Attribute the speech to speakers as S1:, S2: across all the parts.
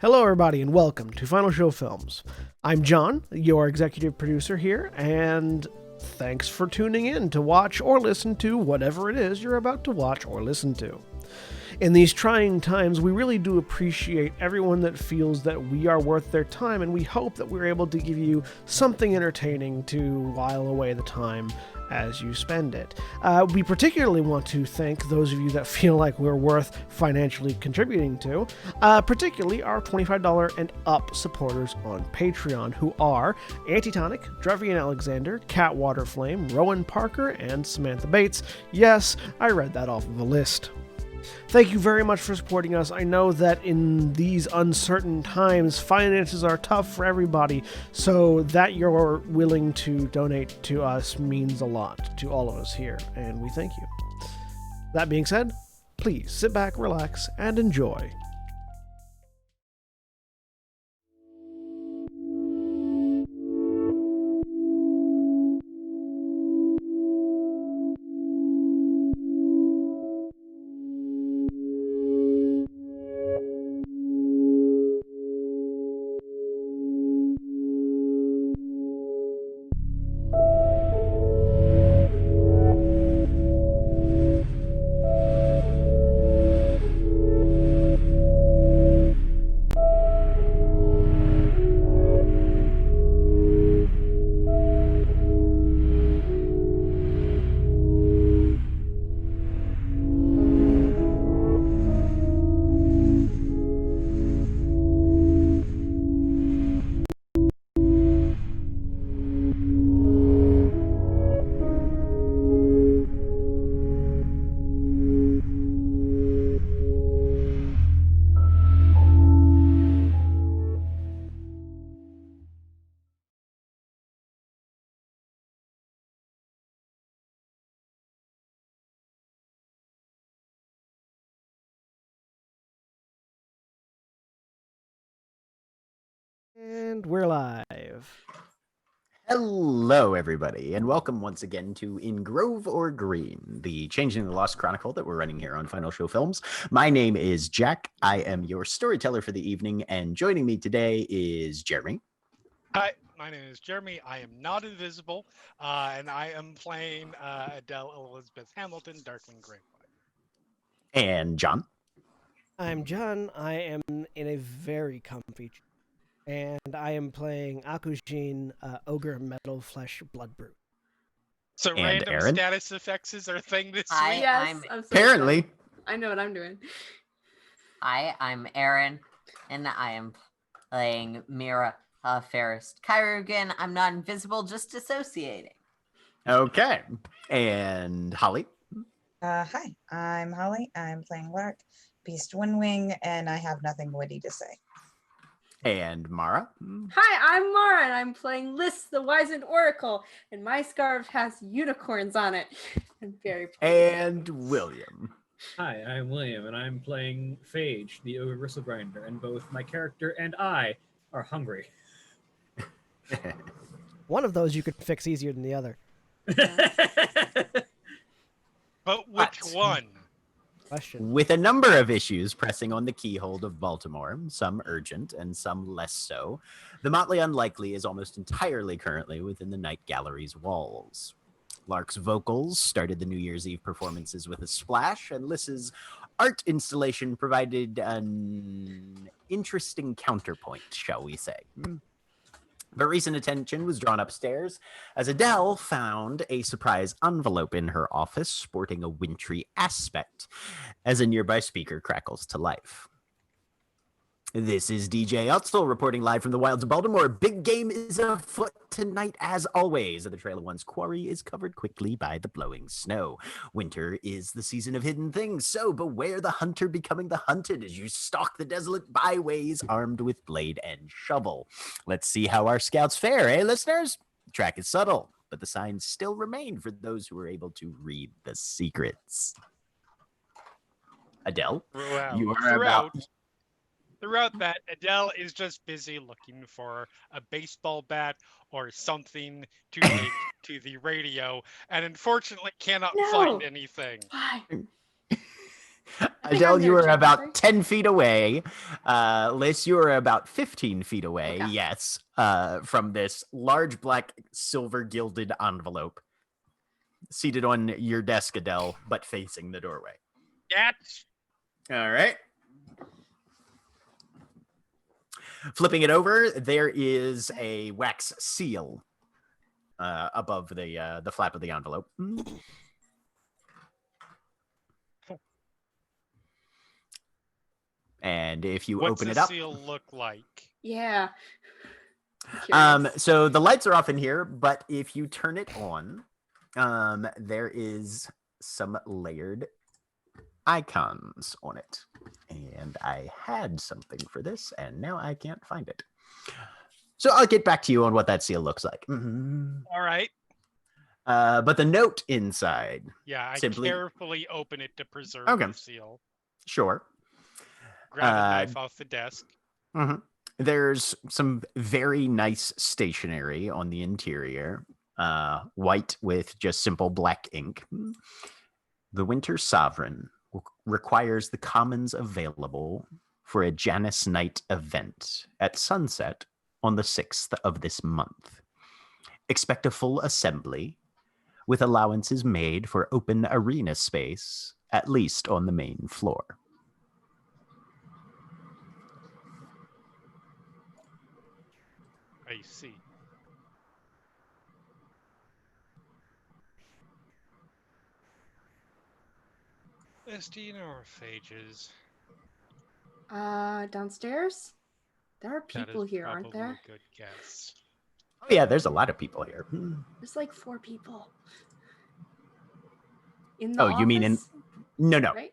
S1: Hello, everybody, and welcome to Final Show Films. I'm John, your executive producer here, and thanks for tuning in to watch or listen to whatever it is you're about to watch or listen to. In these trying times, we really do appreciate everyone that feels that we are worth their time, and we hope that we're able to give you something entertaining to while away the time as you spend it. We particularly want to thank those of you that feel like we're worth financially contributing to, particularly our $25 and up supporters on Patreon, who are Antitonic, Drevian Alexander, Cat Waterflame, Rowan Parker, and Samantha Bates. Yes, I read that off of a list. Thank you very much for supporting us. I know that in these uncertain times, finances are tough for everybody, so that you're willing to donate to us means a lot to all of us here, and we thank you. That being said, please sit back, relax, and enjoy. And we're live.
S2: Hello, everybody, and welcome once again to In Grove or Green, the Changing the Lost Chronicle that we're running here on Final Show Films. My name is Jack. I am your storyteller for the evening, and joining me today is Jeremy.
S3: Hi, my name is Jeremy. I am not invisible, and I am playing Adele Elizabeth Hamilton, Darkling Greyfly.
S2: And John.
S1: I'm John. I am in a very comfy chair, and I am playing Akujin, Ogre Metal Flesh Blood Brute.
S3: So
S2: And
S3: random
S2: Aaron?
S3: status effects is our thing this
S4: Hi,
S3: week?
S4: yes,
S5: I'm
S4: so
S2: Apparently.
S4: excited. I know what I'm doing.
S5: Hi, I'm Aaron, and I am playing Mira Ferris Kyrugan. I'm not invisible, just dissociating.
S2: Okay. And Holly.
S6: Hi, I'm Holly. I'm playing Lark, Beast Windwing, and I have nothing witty to say.
S2: And Mara.
S4: Hi, I'm Mara, and I'm playing Liz, the Wizened Oracle, and my scarf has unicorns on it. I'm very proud.
S2: And William.
S7: Hi, I'm William, and I'm playing Phage, the Ogre Gristle Grinder, and both my character and I are hungry.
S1: One of those you could fix easier than the other.
S3: But which one?
S1: Question.
S2: With a number of issues pressing on the keyhole of Baltimore, some urgent and some less so, the Motley Unlikely is almost entirely currently within the Night Gallery's walls. Lark's vocals started the New Year's Eve performances with a splash, and Liz's art installation provided an interesting counterpoint, shall we say. But recent attention was drawn upstairs as Adele found a surprise envelope in her office sporting a wintry aspect as a nearby speaker crackles to life. This is DJ Utzel reporting live from the wilds of Baltimore. Big game is afoot tonight, as always. The Trail of One's quarry is covered quickly by the blowing snow. Winter is the season of hidden things, so beware the hunter becoming the hunted as you stalk the desolate byways armed with blade and shovel. Let's see how our scouts fare, eh, listeners? The track is subtle, but the signs still remain for those who are able to read the secrets. Adele, you are about...
S3: Throughout that, Adele is just busy looking for a baseball bat or something to take to the radio, and unfortunately cannot find anything.
S4: Why? I think
S2: Adele,
S4: I'm
S2: you
S4: gonna
S2: are
S4: check
S2: about
S4: something.
S2: 10 feet away. Liz, you are about 15 feet away,
S4: Okay.
S2: yes, from this large black silver gilded envelope seated on your desk, Adele, but facing the doorway.
S3: Yes.
S2: All right. Flipping it over, there is a wax seal above the flap of the envelope. And if you
S3: What's
S2: open
S3: the
S2: it up,
S3: seal look like?
S4: Yeah. I'm curious.
S2: so the lights are off in here, but if you turn it on, there is some layered icons on it. And I had something for this, and now I can't find it. So I'll get back to you on what that seal looks like.
S3: All right.
S2: But the note inside,
S3: Yeah, I
S2: Simply-
S3: carefully open it to preserve
S2: Okay.
S3: the seal.
S2: sure.
S3: Grab a knife off the desk.
S2: There's some very nice stationery on the interior, white with just simple black ink. The Winter Sovereign requires the commons available for a Janus Night event at sunset on the 6th of this month. Expect a full assembly with allowances made for open arena space, at least on the main floor.
S3: I see. Phages.
S4: Downstairs? There are
S3: That
S4: people
S3: is
S4: here, aren't
S3: probably
S4: there?
S3: a good guess.
S2: Oh yeah, there's a lot of people here.
S4: There's like 4 people. In the
S2: Oh, you mean in-
S4: office,
S2: No.
S4: right?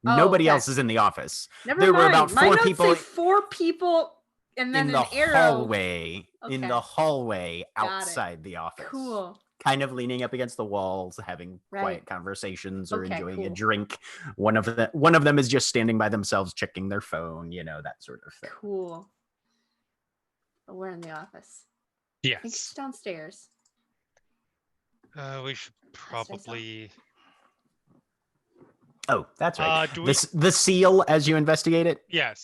S2: Nobody
S4: okay.
S2: else is in the office.
S4: Never
S2: there
S4: mind.
S2: were about
S4: My
S2: 4
S4: notes
S2: people
S4: say 4 people and then
S2: in the
S4: an arrow.
S2: hallway. In
S4: Okay.
S2: the hallway
S4: Got it.
S2: outside the office.
S4: Cool.
S2: Kind of leaning up against the walls, having
S4: Right.
S2: quiet conversations or
S4: Okay,
S2: enjoying a
S4: cool.
S2: drink. One of them is just standing by themselves, checking their phone. That sort of thing.
S4: Cool. But we're in the office. I think it's
S3: Yes.
S4: downstairs.
S3: We should probably.
S2: Oh, that's right.
S3: Do we?
S2: The seal, as you investigate it,
S3: Yes.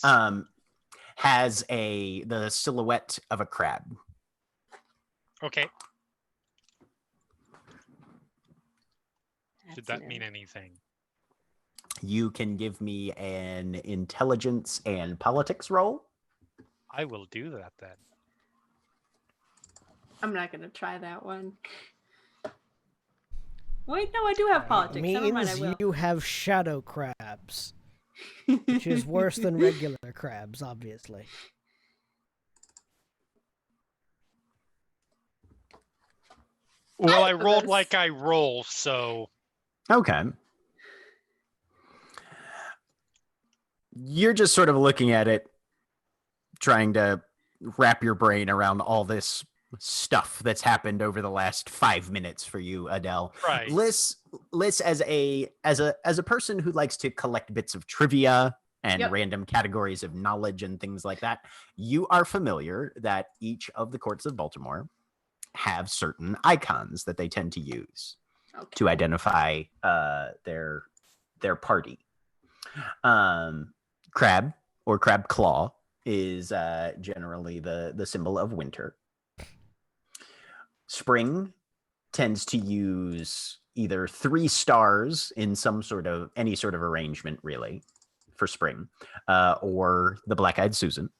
S2: has the silhouette of a crab.
S3: Okay. Should
S4: That's
S3: that mean
S4: new.
S3: anything?
S2: You can give me an intelligence and politics roll.
S3: I will do that then.
S4: I'm not gonna try that one. Wait, no, I do have politics. Never mind, I
S1: Means
S4: will.
S1: you have shadow crabs, which is worse than regular crabs, obviously.
S3: Well, I rolled
S4: Fabulous.
S3: like I roll, so
S2: Okay. You're just sort of looking at it, trying to wrap your brain around all this stuff that's happened over the last 5 minutes for you, Adele.
S3: right.
S2: Liz, as a person who likes to collect bits of trivia and
S4: Yep.
S2: random categories of knowledge and things like that, you are familiar that each of the courts of Baltimore have certain icons that they tend to use
S4: Okay.
S2: to identify their party. Crab or crab claw is generally the symbol of winter. Spring tends to use either 3 stars in any sort of arrangement, really, for spring, or the black-eyed Susan,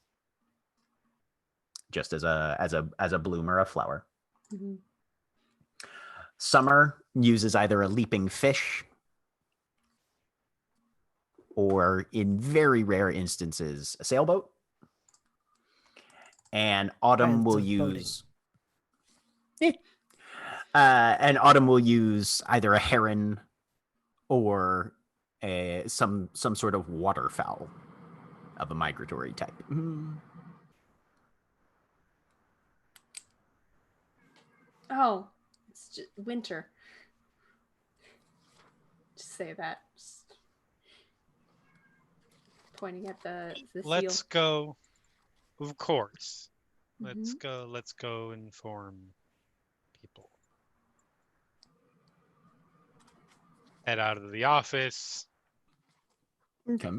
S2: just as a bloom or a flower.
S4: Mhm.
S2: Summer uses either a leaping fish, or in very rare instances, a sailboat. And autumn
S1: Kinds
S2: will
S1: of boating.
S2: use either a heron or some sort of waterfowl of a migratory type.
S4: Oh, it's just winter. Just say that. Just pointing at the
S3: Let's
S4: seal.
S3: go. Of course.
S4: Mhm.
S3: Let's go inform people. Head out of the office.
S2: Okay.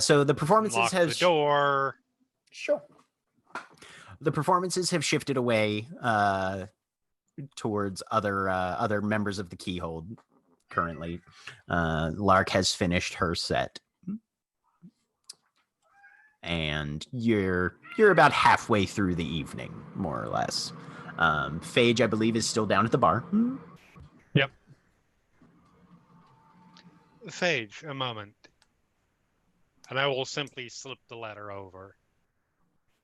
S2: So the performances
S3: Lock
S2: have
S3: the door.
S2: Sure. The performances have shifted away towards other members of the Keyhold. Currently, Lark has finished her set, and you're about halfway through the evening, more or less. Phage, I believe, is still down at the bar.
S3: Yep. Phage, a moment. And I will simply slip the letter over.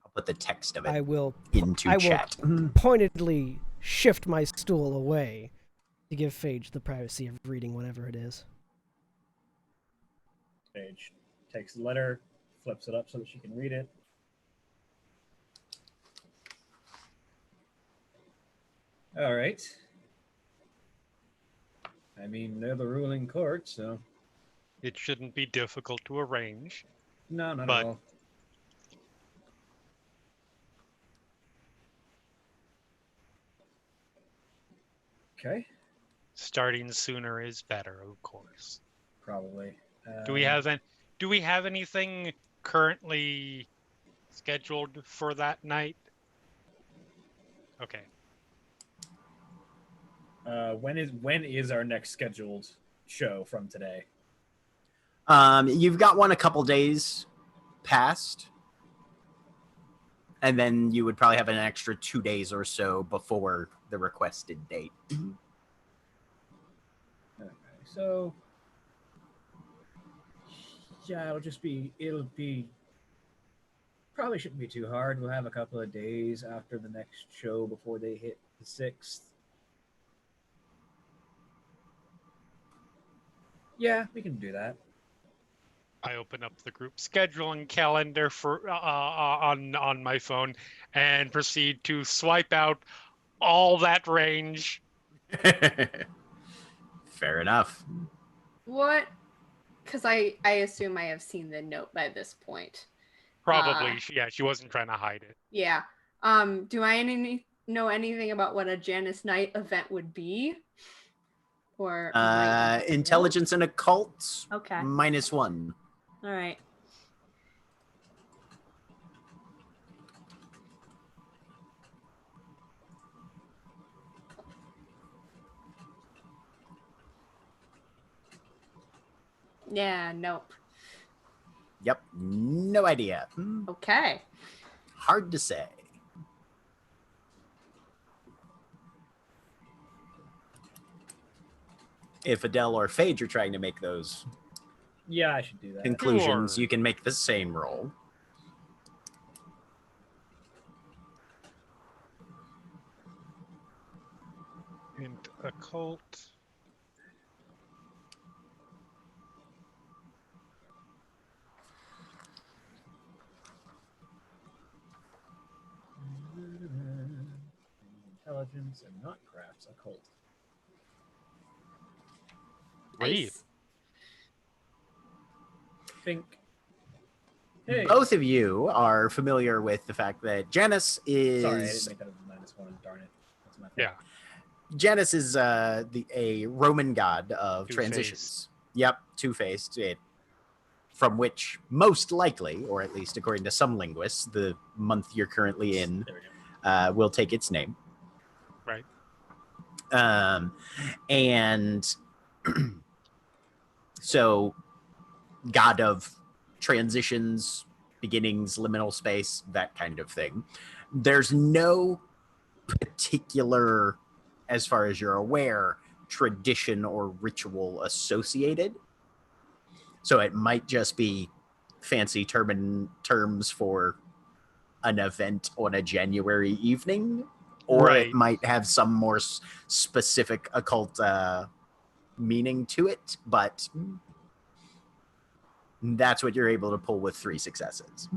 S2: I'll put the text of
S1: I
S2: it
S1: will
S2: into chat.
S1: pointedly shift my stool away to give Phage the privacy of reading whatever it is.
S7: Paige takes the letter, flips it up so that she can read it. All right. I mean, they're the ruling court, so
S3: It shouldn't be difficult to arrange.
S7: no, not
S3: But-
S7: at all. Okay,
S3: Starting sooner is better, of course.
S7: probably.
S3: Do we have anything currently scheduled for that night? Okay.
S7: When is our next scheduled show from today?
S2: You've got one a couple days past, and then you would probably have an extra 2 days or so before the requested date.
S7: Okay, so yeah, it'll be probably shouldn't be too hard. We'll have a couple of days after the next show before they hit the 6th. Yeah, we can do that.
S3: I open up the group scheduling calendar for on my phone and proceed to swipe out all that range.
S2: Fair enough.
S4: What? Because I assume I have seen the note by this point.
S3: Probably, she wasn't trying to hide it.
S4: Yeah. Do I know anything about what a Janus Knight event would be? Or
S2: Intelligence and occult,
S4: Okay.
S2: -1.
S4: All right. Yeah, nope.
S2: Yep, no idea.
S4: Okay.
S2: Hard to say. If Adele or Phage are trying to make those
S7: Yeah, I should do that.
S2: conclusions,
S3: Sure.
S2: you can make the same roll.
S3: And occult.
S7: Intelligence and not crafts, occult.
S3: Read.
S4: Nice.
S7: Think. Hey.
S2: Both of you are familiar with the fact that Janus is
S7: Sorry, I didn't make that a -1. Darn it. That's my fault.
S3: Yeah.
S2: Janus is a Roman god of
S3: Two-faced.
S2: transitions. Yep, two-faced. From which most likely, or at least according to some linguists, the month you're currently in
S7: There we go.
S2: will take its name.
S3: Right.
S2: And so, god of transitions, beginnings, liminal space, that kind of thing. There's no particular, as far as you're aware, tradition or ritual associated. So it might just be fancy terms for an event on a January evening, or
S3: Right.
S2: it might have some more specific occult meaning to it, but that's what you're able to pull with 3 successes.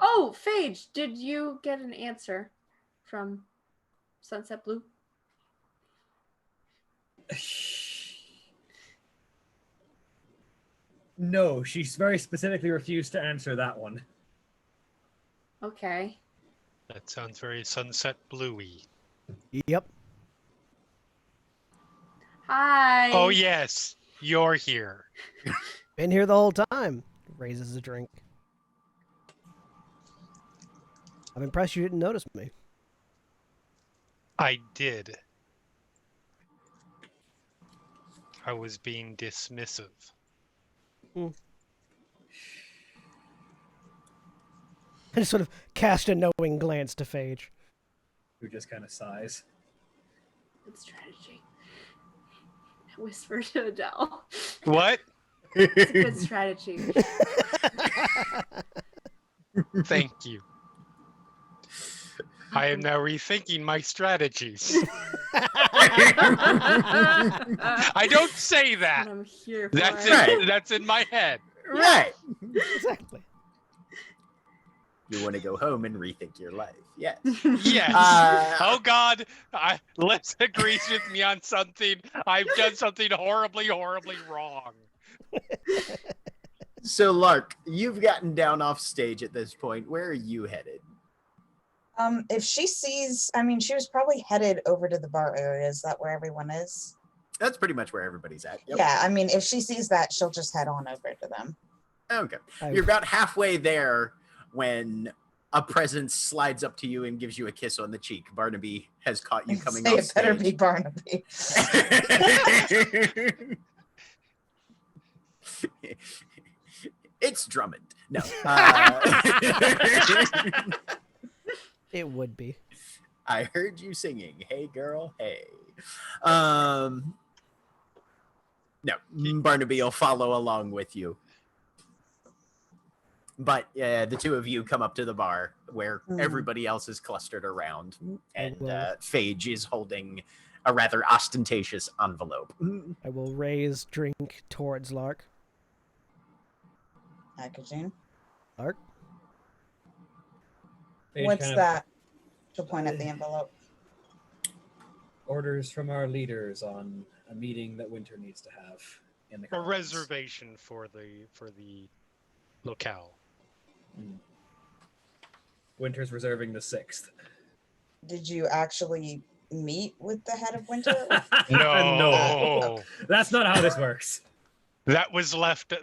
S4: Oh, Phage, did you get an answer from Sunset Blue?
S7: No, she very specifically refused to answer that one.
S4: Okay.
S3: That sounds very Sunset Bluey.
S1: Yep.
S4: Hi.
S3: Oh, yes, you're here.
S1: Been here the whole time. Raises a drink. I'm impressed you didn't notice me.
S3: I did. I was being dismissive.
S1: I just sort of cast a knowing glance to Phage.
S7: Who just kind of sighs.
S4: Good strategy. I whisper to Adele.
S3: What?
S4: It's a good strategy.
S3: Thank you. I am now rethinking my strategies. I don't say that.
S4: What I'm here for.
S3: That's
S2: Right.
S3: that's in my head.
S2: Right.
S1: Exactly.
S2: You want to go home and rethink your life. Yes.
S3: Yes.
S2: Uh,
S3: Oh God, Les agrees with me on something. I've done something horribly, horribly wrong.
S2: So, Lark, you've gotten down off stage at this point. Where are you headed?
S6: If she sees, I mean, she was probably headed over to the bar area. Is that where everyone is?
S2: That's pretty much where everybody's at. Yep.
S6: Yeah, I mean, if she sees that, she'll just head on over to them.
S2: Okay.
S1: I-
S2: You're about halfway there when a presence slides up to you and gives you a kiss on the cheek. Barnaby has caught you coming
S6: Say
S2: off
S6: it better be
S2: stage.
S6: Barnaby.
S2: It's Drummond. No.
S1: It would be.
S2: I heard you singing. Hey, girl. Hey. No, Barnaby will follow along with you. But the two of you come up to the bar where everybody else is clustered around, and Phage is holding a rather ostentatious envelope.
S1: I will raise drink towards Lark.
S6: Packaging.
S1: Lark?
S7: Phage
S6: What's
S7: kind of
S6: that? She'll point at the envelope.
S7: Orders from our leaders on a meeting that Winter needs to have in the
S3: A
S7: Commons.
S3: reservation for the locale.
S7: Winter's reserving the 6th.
S6: Did you actually meet with the head of Winter?
S3: No.
S7: That's not how this works.
S3: That was left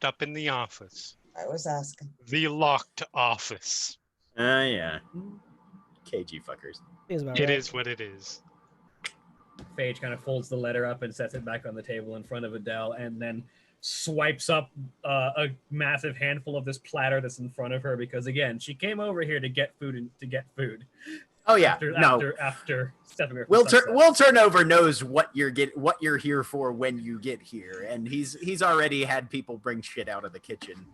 S3: up in the office.
S6: I was asking.
S3: The locked office.
S2: Yeah. KG fuckers.
S1: Is about
S3: It
S1: right.
S3: is what it is.
S7: Phage kind of folds the letter up and sets it back on the table in front of Adele, and then swipes up a massive handful of this platter that's in front of her, because again, she came over here to get food
S2: Oh yeah.
S7: after stepping away from
S2: Will
S7: sunset.
S2: Turnover knows what you're here for when you get here, and he's already had people bring shit out of the kitchen.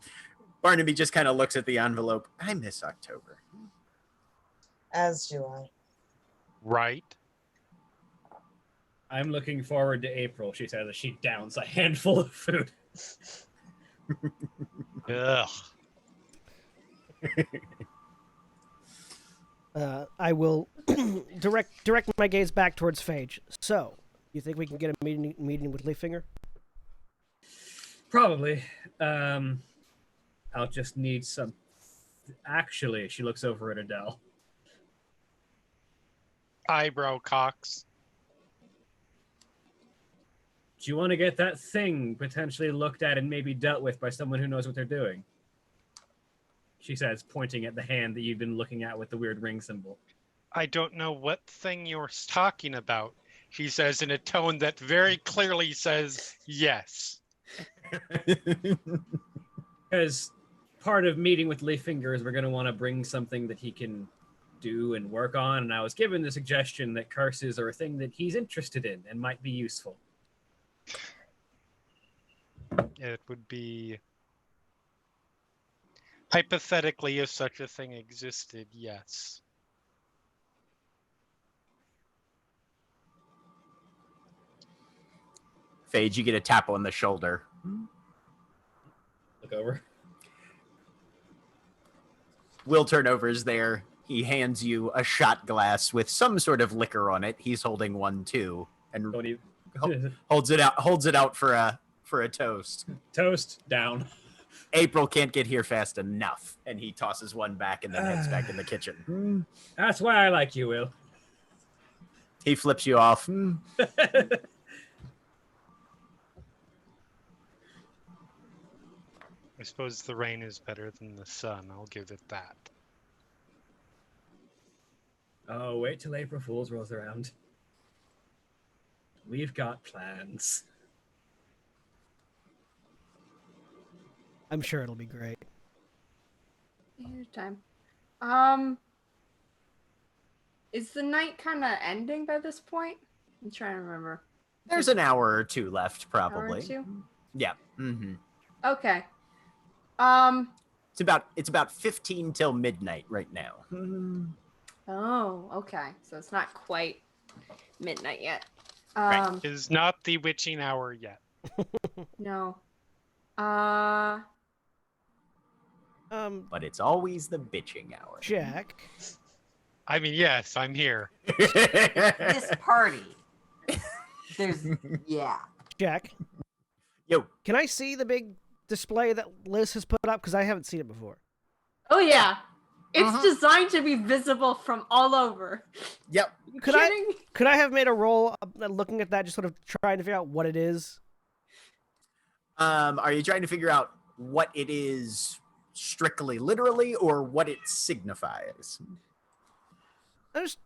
S2: Barnaby just kind of looks at the envelope. I miss October.
S6: As do I.
S3: Right?
S7: I'm looking forward to April, she says as she downs a handful of food.
S3: Ugh.
S1: I will direct my gaze back towards Phage. So, you think we can get a meeting with Leaffinger?
S7: Probably. I'll just need some. Actually, she looks over at Adele.
S3: Eyebrow cocks.
S7: Do you want to get that thing potentially looked at and maybe dealt with by someone who knows what they're doing? She says, pointing at the hand that you've been looking at with the weird ring symbol.
S3: I don't know what thing you're talking about, she says in a tone that very clearly says yes.
S7: Because part of meeting with Leaffinger is we're going to want to bring something that he can do and work on, and I was given the suggestion that curses are a thing that he's interested in and might be useful.
S3: It would be, hypothetically, if such a thing existed, yes.
S2: Phage, you get a tap on the shoulder.
S7: Look over.
S2: Will Turnover is there. He hands you a shot glass with some sort of liquor on it. He's holding one too, and
S7: Don't even...
S2: holds it out for a toast.
S7: Toast down.
S2: April can't get here fast enough, and he tosses one back and then heads back in the kitchen.
S7: That's why I like you, Will.
S2: He flips you off.
S3: I suppose the rain is better than the sun. I'll give it that.
S7: Oh, wait till April Fool's rolls around. We've got plans.
S1: I'm sure it'll be great.
S4: Here's time. Is the night kind of ending by this point? I'm trying to remember.
S2: There's an hour or two left,
S4: Hour or
S2: probably.
S4: two?
S2: Yeah. Mm-hmm.
S4: Okay.
S2: It's about 15 till midnight right now.
S4: Oh, okay. So it's not quite midnight yet.
S2: Right.
S3: It is not the witching hour yet.
S4: No.
S2: But it's always the bitching hour.
S1: Jack.
S3: I mean, yes, I'm here.
S5: This party. There's yeah.
S1: Jack.
S2: Yo.
S1: Can I see the big display that Liz has put up? Because I haven't seen it before.
S4: Oh yeah. It's designed to be visible from all over.
S2: Yep.
S1: Could I have made a roll looking at that, just sort of trying to figure out what it is?
S2: Are you trying to figure out what it is strictly literally or what it signifies?
S1: I'm just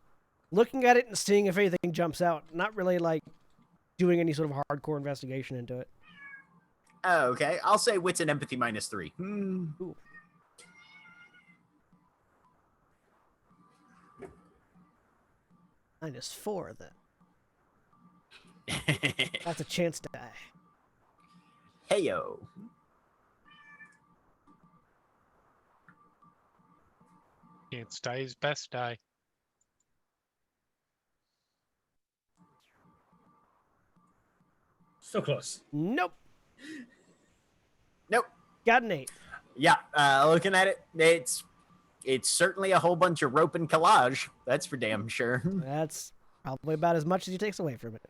S1: looking at it and seeing if anything jumps out. Not really like doing any sort of hardcore investigation into it.
S2: Okay, I'll say wits and empathy -3.
S1: Ooh. -4 then. That's a chance die.
S2: Heyo.
S3: Chance die is best die.
S7: So close.
S1: Nope.
S2: Nope.
S1: Got an 8.
S2: Yeah, looking at it, it's certainly a whole bunch of rope and collage. That's for damn sure.
S1: That's probably about as much as he takes away from it.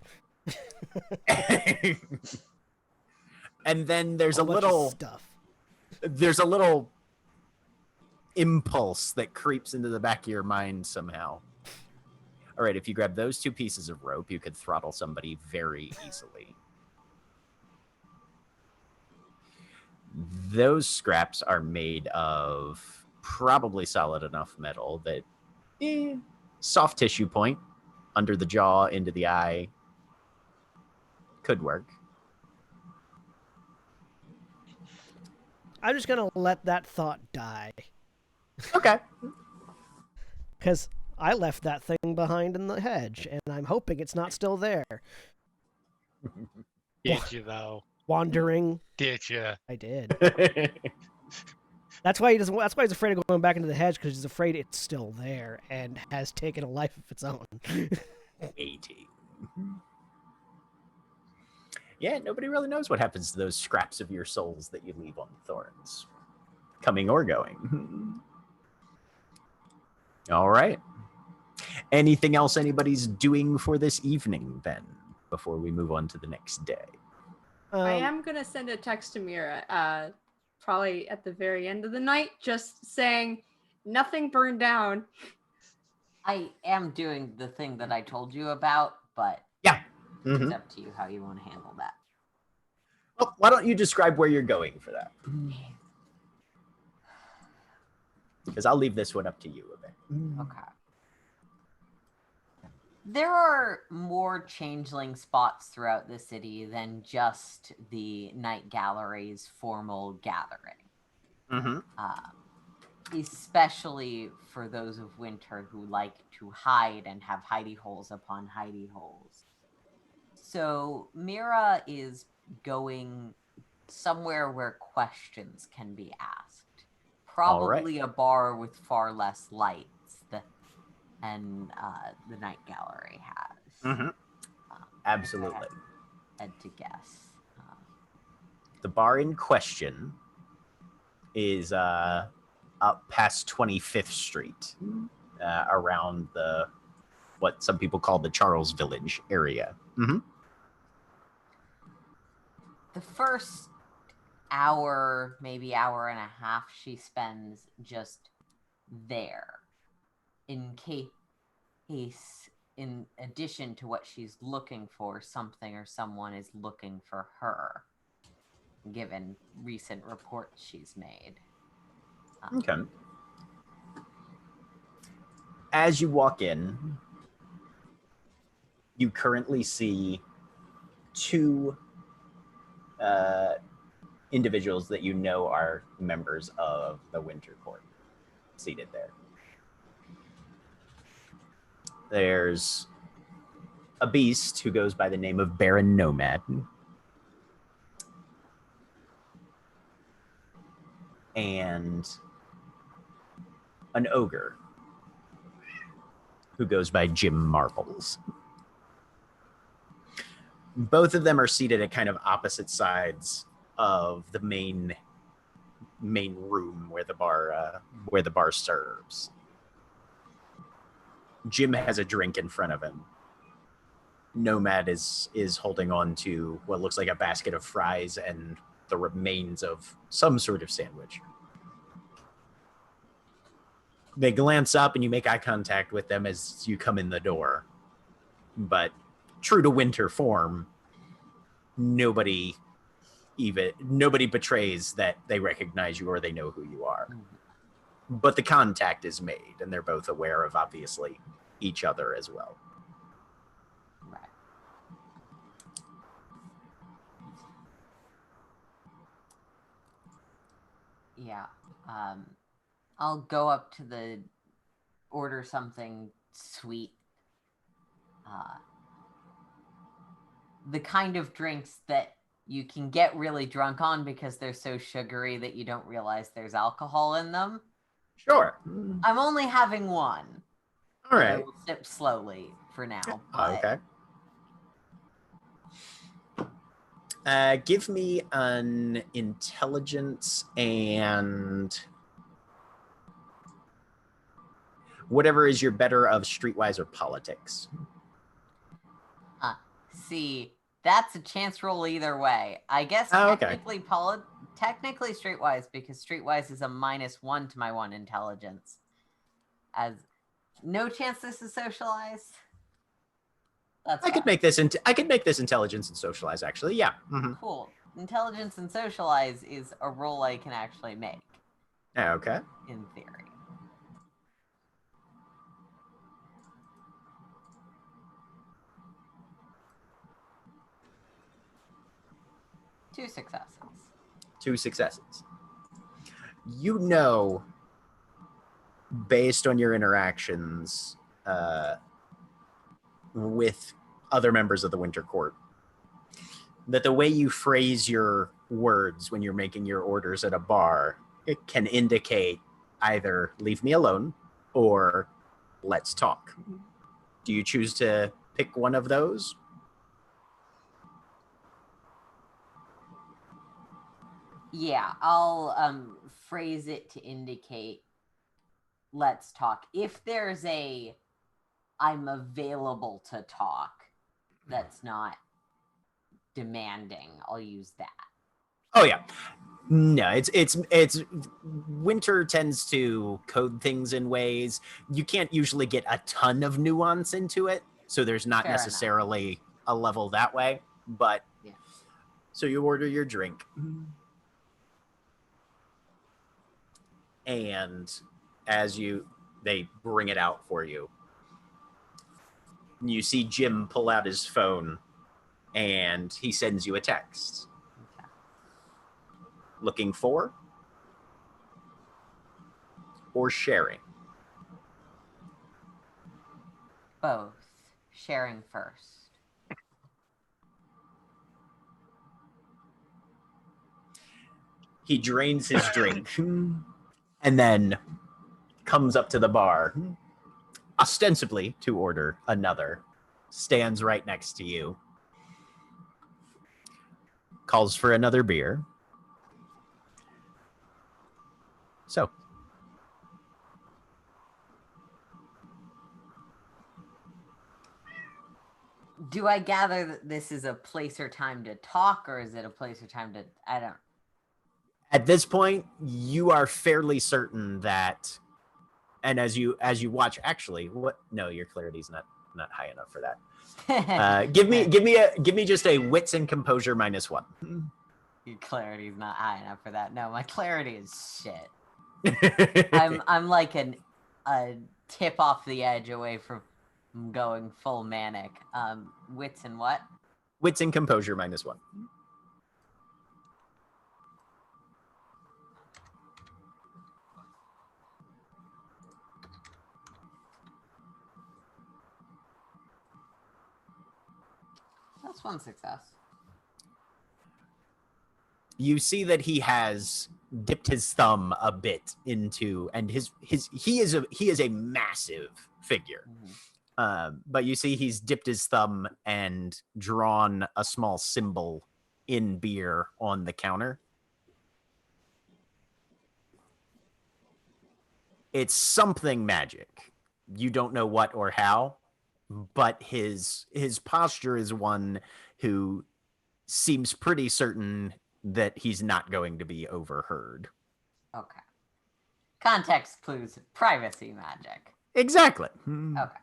S2: And then there's
S1: Whole
S2: a
S1: bunch of
S2: little
S1: stuff.
S2: There's a little impulse that creeps into the back of your mind somehow. All right, if you grab those 2 pieces of rope, you could throttle somebody very easily. Those scraps are made of probably solid enough metal that soft tissue point under the jaw, into the eye could work.
S1: I'm just gonna let that thought die.
S2: Okay.
S1: Because I left that thing behind in the hedge, and I'm hoping it's not still there.
S3: Did you, though?
S1: Wandering.
S3: Did you?
S1: I did. That's why he doesn't. That's why he's afraid of going back into the hedge, because he's afraid it's still there and has taken a life of its own.
S2: Waiting. Yeah, nobody really knows what happens to those scraps of your souls that you leave on the thorns, coming or going. All right. Anything else anybody's doing for this evening, then, before we move on to the next day?
S4: I am gonna send a text to Mira, probably at the very end of the night, just saying nothing burned down.
S5: I am doing the thing that I told you about, but
S2: Yeah.
S5: it's up to you how you want to handle that.
S2: Well, why don't you describe where you're going for that? Because I'll leave this one up to you a bit.
S5: Okay. There are more changeling spots throughout the city than just the Night Gallery's formal gathering. Especially for those of Winter who like to hide and have hidey holes upon hidey holes. So Mira is going somewhere where questions can be asked. Probably a bar with far less lights than the Night Gallery has.
S2: Absolutely.
S5: Had to guess.
S2: The bar in question is up past 25th Street, around what some people call the Charles Village area.
S5: The first hour, maybe hour and a half, she spends just there in case in addition to what she's looking for, something or someone is looking for her, given recent reports she's made.
S2: Okay. As you walk in, you currently see two individuals that you know are members of the Winter Court seated there. There's a beast who goes by the name of Baron Nomad. And an ogre who goes by Jim Marbles. Both of them are seated at kind of opposite sides of the main room where the bar serves. Jim has a drink in front of him. Nomad is holding on to what looks like a basket of fries and the remains of some sort of sandwich. They glance up and you make eye contact with them as you come in the door. But true to Winter form, nobody betrays that they recognize you or they know who you are. But the contact is made, and they're both aware of, obviously, each other as well.
S5: Right. Yeah. I'll go up to order something sweet. The kind of drinks that you can get really drunk on because they're so sugary that you don't realize there's alcohol in them.
S2: Sure.
S5: I'm only having one.
S2: All right.
S5: I will sip slowly for now. But...
S2: Okay. Give me an intelligence and whatever is your better of streetwise or politics.
S5: See, that's a chance roll either way. I guess technically streetwise, because streetwise is a -1 to my 1 intelligence. As no chance this is socialized.
S2: I could make this intelligence and socialize, actually. Yeah. Mm-hmm.
S5: Cool. Intelligence and socialize is a roll I can actually make.
S2: Okay.
S5: In theory. Two successes.
S2: You know, based on your interactions with other members of the Winter Court, that the way you phrase your words when you're making your orders at a bar, it can indicate either leave me alone or let's talk. Do you choose to pick one of those?
S5: Yeah, I'll phrase it to indicate let's talk. If there's a I'm available to talk that's not demanding, I'll use that.
S2: Oh yeah. No, it's Winter tends to code things in ways you can't usually get a ton of nuance into it, so there's not necessarily a level that way, but yeah. So you order your drink. And as they bring it out for you, you see Jim pull out his phone and he sends you a text. Okay. Looking for or sharing?
S5: Both. Sharing first.
S2: He drains his drink and then comes up to the bar, ostensibly to order another, stands right next to you, calls for another beer. So,
S5: do I gather that this is a place or time to talk, or is it a place or time to, I don't.
S2: At this point, you are fairly certain that, and as you watch, actually, what? No, your clarity's not not high enough for that. Give me just a wits and composure -1.
S5: Your clarity's not high enough for that. No, my clarity is shit. I'm like a tip off the edge away from going full manic. Wits and what?
S2: Wits and composure -1.
S5: That's one success.
S2: You see that he has dipped his thumb a bit into, and he is a massive figure. But you see he's dipped his thumb and drawn a small symbol in beer on the counter. It's something magic. You don't know what or how, but his posture is one who seems pretty certain that he's not going to be overheard.
S5: Okay. Context clues, privacy magic.
S2: Exactly.
S5: Okay.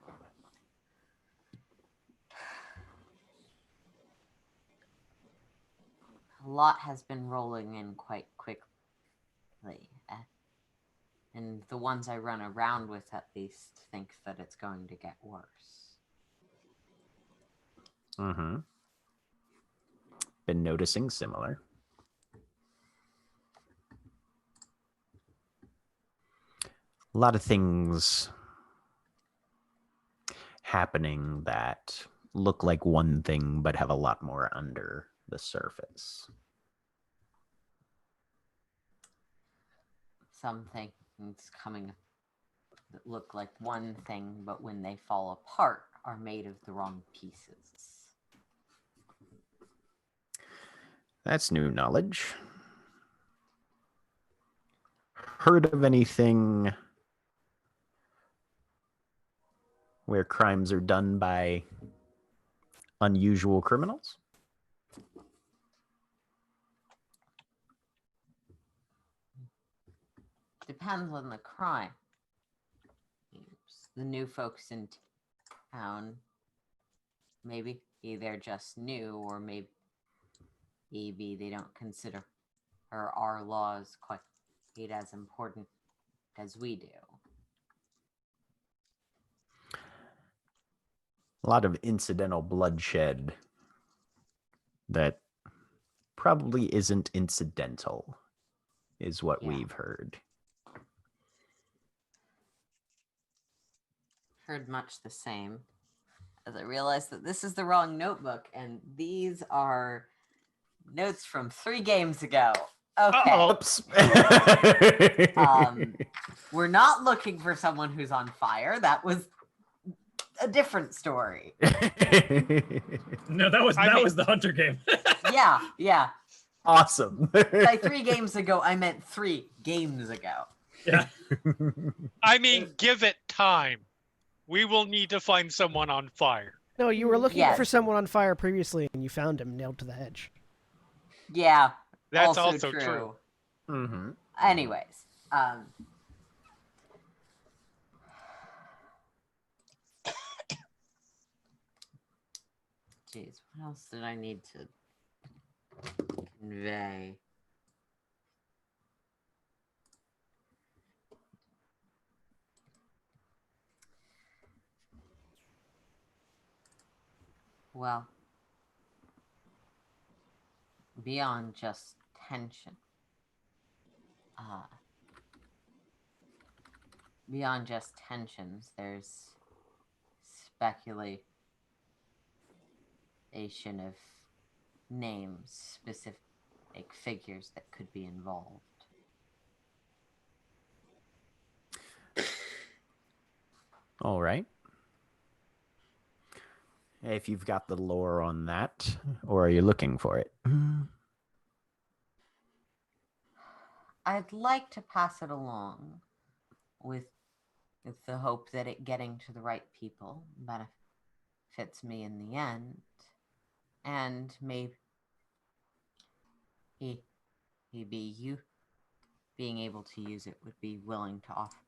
S5: A lot has been rolling in quite quickly. And the ones I run around with at least think that it's going to get worse.
S2: Mm-hmm. Been noticing similar. A lot of things happening that look like one thing but have a lot more under the surface.
S5: Some things coming that look like one thing, but when they fall apart are made of the wrong pieces.
S2: That's new knowledge. Heard of anything where crimes are done by unusual criminals?
S5: Depends on the crime. The new folks in town, maybe they're just new, or maybe they don't consider our laws quite as important as we do.
S2: A lot of incidental bloodshed that probably isn't incidental, is what we've heard.
S5: Heard much the same. As I realized that this is the wrong notebook, and these are notes from 3 games ago. Okay.
S2: Oops.
S5: We're not looking for someone who's on fire. That was a different story.
S7: No, that was the Hunter game.
S5: Yeah.
S2: Awesome.
S5: By 3 games ago, I meant 3 games ago.
S7: Yeah.
S3: I mean, give it time. We will need to find someone on fire.
S1: No, you were looking
S5: Yes.
S1: for someone on fire previously, and you found him nailed to the hedge.
S5: Yeah.
S3: That's also true.
S2: Mm-hmm.
S5: Anyways, jeez, what else did I need to convey? Well, beyond just tension, beyond just tensions, there's speculation of names, specific figures that could be involved.
S2: All right. If you've got the lore on that, or are you looking for it?
S5: I'd like to pass it along with the hope that it getting to the right people benefits me in the end, and maybe you being able to use it would be willing to offer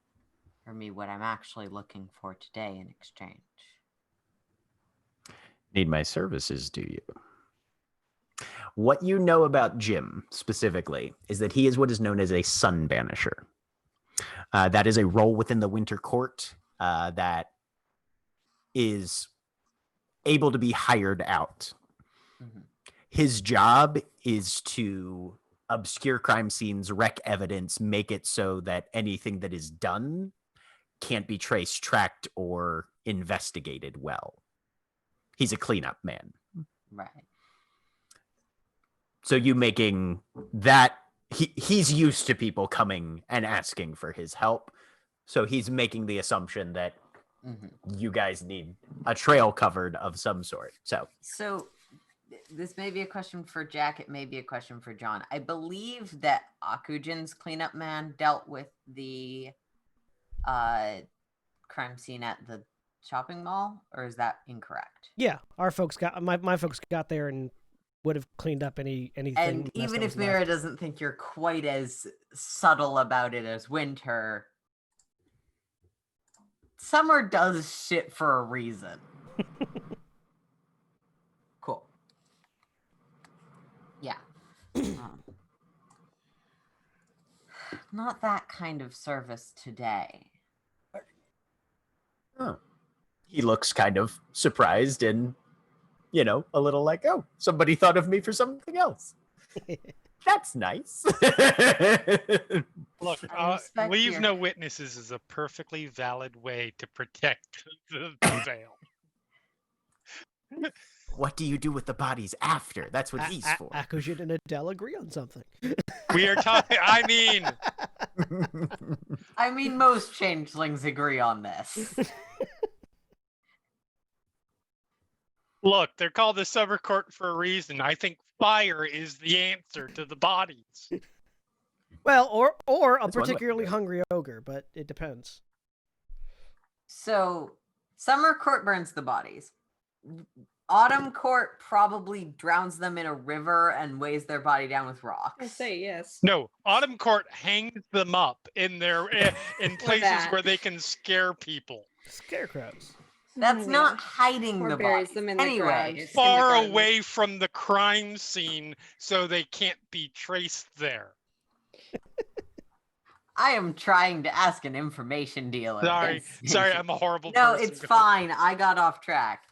S5: me what I'm actually looking for today in exchange.
S2: Need my services, do you? What you know about Jim specifically is that he is what is known as a sun banisher. That is a role within the Winter Court that is able to be hired out.
S5: Mm-hmm.
S2: His job is to obscure crime scenes, wreck evidence, make it so that anything that is done can't be traced, tracked, or investigated well. He's a cleanup man.
S5: Right.
S2: So you making that, he's used to people coming and asking for his help. So he's making the assumption that you guys need a trail covered of some sort. So
S5: this may be a question for Jack. It may be a question for John. I believe that Akujin's cleanup man dealt with the crime scene at the shopping mall, or is that incorrect?
S1: Yeah, our folks got my folks got there and would have cleaned up anything.
S5: And even if Mira doesn't think you're quite as subtle about it as Winter, Summer does shit for a reason. Cool. Yeah. Not that kind of service today.
S2: Oh. He looks kind of surprised and, a little like, oh, somebody thought of me for something else. That's nice.
S3: Look, leave no witnesses is a perfectly valid way to protect the veil.
S2: What do you do with the bodies after? That's what he's for.
S1: Akujin and Adele agree on something.
S3: We are talking,
S5: I mean, most changelings agree on this.
S3: Look, they're called the Summer Court for a reason. I think fire is the answer to the bodies.
S1: Well, or a particularly hungry ogre, but it depends.
S5: So, Summer Court burns the bodies. Autumn Court probably drowns them in a river and weighs their body down with rocks.
S4: I say yes.
S3: No, Autumn Court hangs them up in places where they can scare people.
S1: Scarecrows.
S5: That's not hiding
S4: Or
S5: the
S4: buries
S5: bodies.
S4: them in the
S5: Anyway,
S4: ground.
S5: it's
S3: Far away from the crime scene so they can't be traced there.
S5: I am trying to ask an information dealer.
S3: Sorry, I'm a horrible
S5: No,
S3: person.
S5: it's fine. I got off track.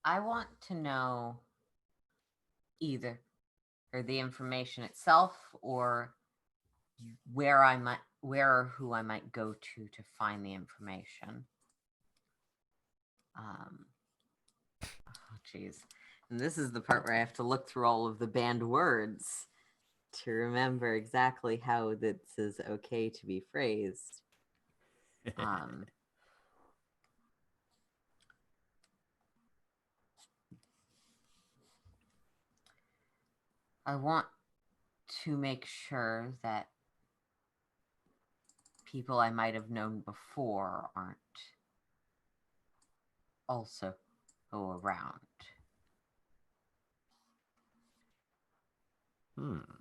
S5: I want to know either the information itself or where or who I might go to find the information. Oh, jeez. And this is the part where I have to look through all of the banned words to remember exactly how this is okay to be phrased. I want to make sure that people I might have known before aren't also around.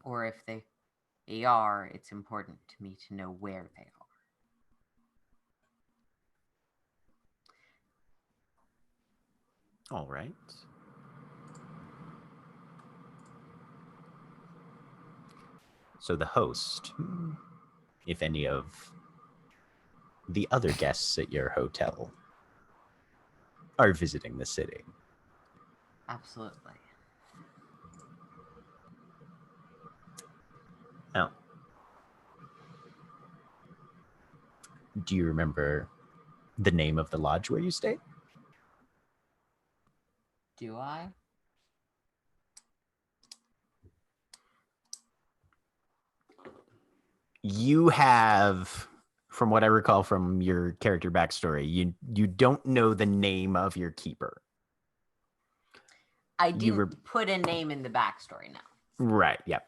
S5: Or if they are, it's important to me to know where they are.
S2: All right. So the host, if any of the other guests at your hotel are visiting the city.
S5: Absolutely.
S2: Now, do you remember the name of the lodge where you stayed?
S5: Do I?
S2: You have, from what I recall from your character backstory, you don't know the name of your keeper.
S5: I didn't put a name in the backstory now.
S2: Right. Yeah.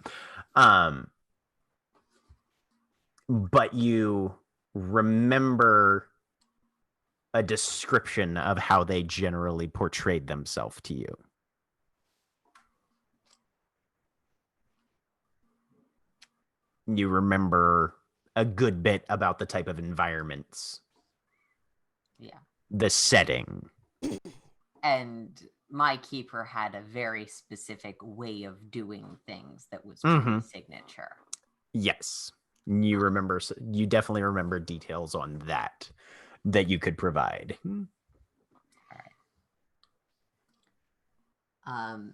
S2: But you remember a description of how they generally portrayed themselves to you. You remember a good bit about the type of environments.
S5: Yeah.
S2: The setting.
S5: And my keeper had a very specific way of doing things that was truly signature.
S2: Yes. You remember, you definitely remember details on that you could provide.
S5: All right.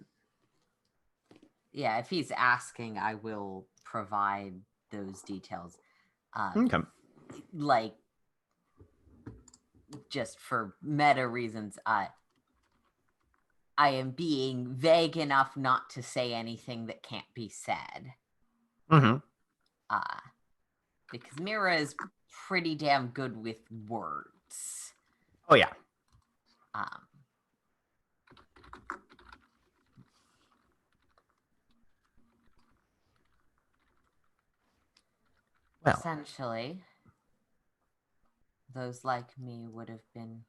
S5: Yeah, if he's asking, I will provide those details.
S2: Okay.
S5: Like, just for meta reasons, I am being vague enough not to say anything that can't be said. Because Mira is pretty damn good with words.
S2: Oh, yeah.
S5: Well, essentially, those like me would have been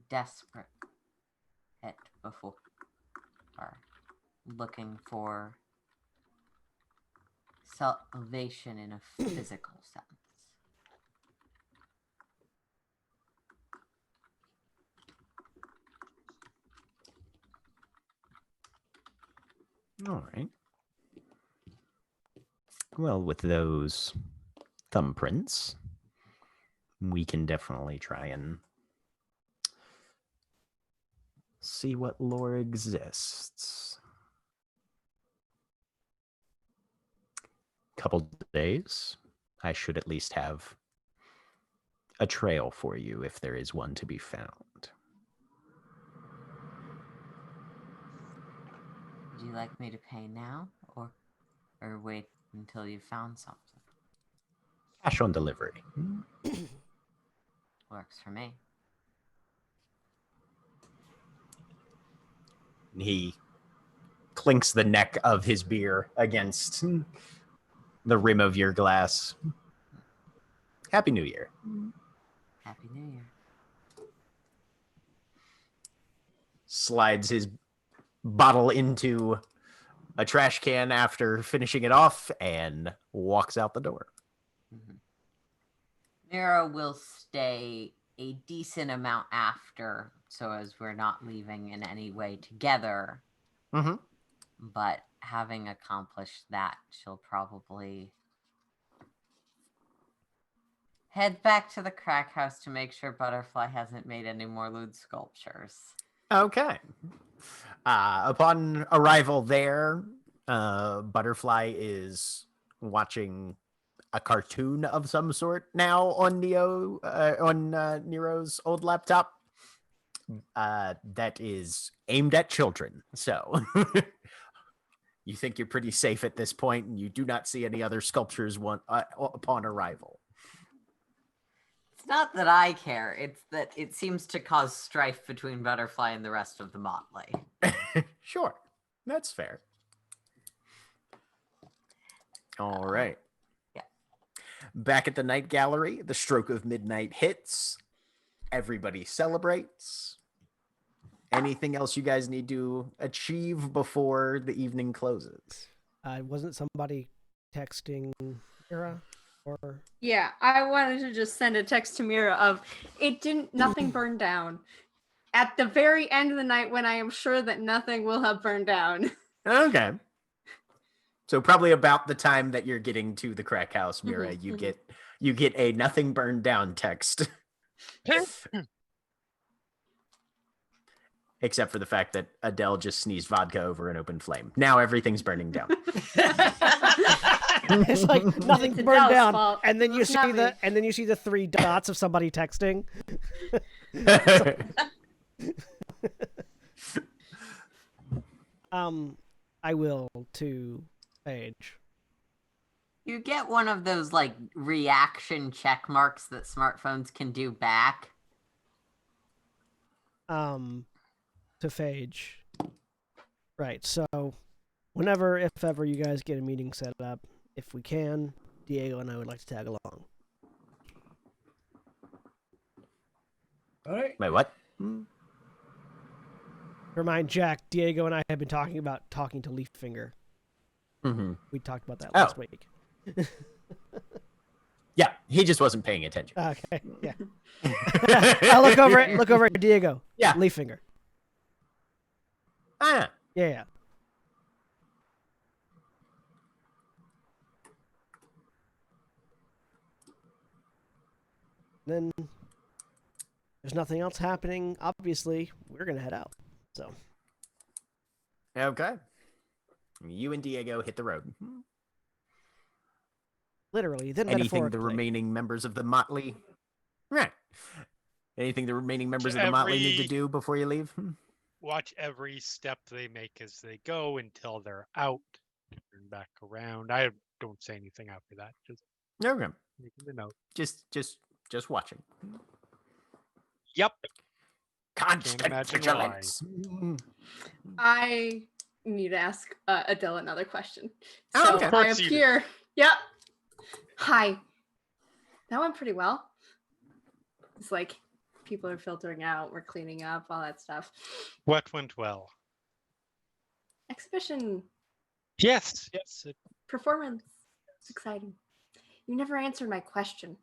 S5: desperate before, or looking for salvation in a physical sense.
S2: All right. Well, with those thumbprints, we can definitely try and see what lore exists. Couple days, I should at least have a trail for you if there is one to be found.
S5: Would you like me to pay now, or wait until you found something?
S2: Cash on delivery.
S5: Works for me.
S2: He clinks the neck of his beer against the rim of your glass. Happy New Year.
S5: Happy New Year.
S2: Slides his bottle into a trash can after finishing it off and walks out the door.
S5: Mira will stay a decent amount after, so as we're not leaving in any way together. But having accomplished that, she'll probably head back to the crack house to make sure Butterfly hasn't made any more lewd sculptures.
S2: Okay. Upon arrival there, Butterfly is watching a cartoon of some sort now on Nero's old laptop that is aimed at children. So you think you're pretty safe at this point, and you do not see any other sculptures upon arrival.
S5: It's not that I care. It's that it seems to cause strife between Butterfly and the rest of the motley.
S2: Sure. That's fair. All right.
S5: Yeah.
S2: Back at the night gallery, the stroke of midnight hits. Everybody celebrates. Anything else you guys need to achieve before the evening closes?
S1: Wasn't somebody texting Mira? Or
S4: Yeah, I wanted to just send a text to Mira of nothing burned down. At the very end of the night when I am sure that nothing will have burned down.
S2: Okay. So probably about the time that you're getting to the crack house, Mira, you get a nothing burned down text. Except for the fact that Adele just sneezed vodka over an open flame. Now everything's burning down.
S1: It's like nothing burned down,
S4: fault.
S1: and then you see the three dots of somebody texting. I will to Paige.
S5: You get one of those like reaction check marks that smartphones can do back.
S1: To Phage. Right, so Whenever, if ever, you guys get a meeting set up, if we can, Diego and I would like to tag along.
S7: All right.
S2: Wait, what?
S1: Remind Jack, Diego and I have been talking about talking to Leaffinger.
S2: Mm-hmm.
S1: We talked about that
S2: Oh.
S1: last week.
S2: Yeah, he just wasn't paying attention.
S1: Okay, yeah. I'll look over at Diego.
S2: Yeah.
S1: Leaffinger.
S2: Ah,
S1: Yeah. Then there's nothing else happening. Obviously, we're gonna head out. So
S2: okay. You and Diego hit the road.
S1: literally, then
S2: Anything
S1: metaphorically.
S2: the remaining members of the motley... Right. Anything the remaining members of the motley need to do before you leave?
S3: Watch every step they make as they go until they're out. Turn back around. I don't say anything after that. Just
S2: Okay.
S3: making the note.
S2: Just watching.
S3: Yep.
S2: Constant
S3: imagine
S2: vigilance.
S4: I need to ask Adele another question.
S2: Oh,
S4: So
S2: okay.
S3: Of
S4: I
S3: course you do.
S4: appear. Yep. Hi. That went pretty well. It's like people are filtering out, we're cleaning up, all that stuff.
S3: What went well?
S4: Exhibition
S3: Yes.
S4: performance. It's exciting. You never answered my question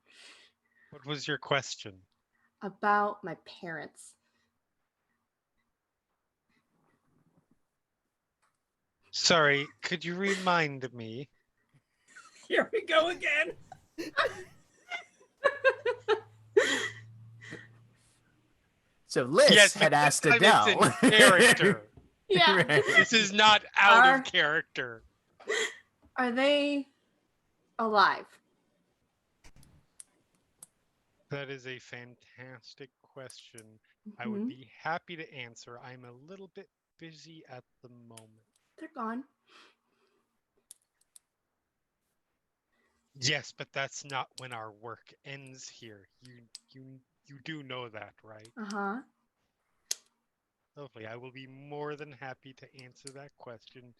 S3: What was your question?
S4: about my parents.
S3: Sorry, could you remind me?
S7: Here we go again.
S2: So Liz
S3: Yes,
S2: had
S3: but this
S2: asked
S3: time
S2: Adele.
S3: It's in character.
S4: Yeah.
S2: Right.
S3: This is not out
S4: Are-
S3: of character.
S4: Are they alive?
S3: That is a fantastic question. I would
S4: Mhm.
S3: be happy to answer. I'm a little bit busy at the moment.
S4: They're gone.
S3: Yes, but that's not when our work ends here. You do know that, right?
S4: Uh-huh.
S3: Lovely. I will be more than happy to answer that question.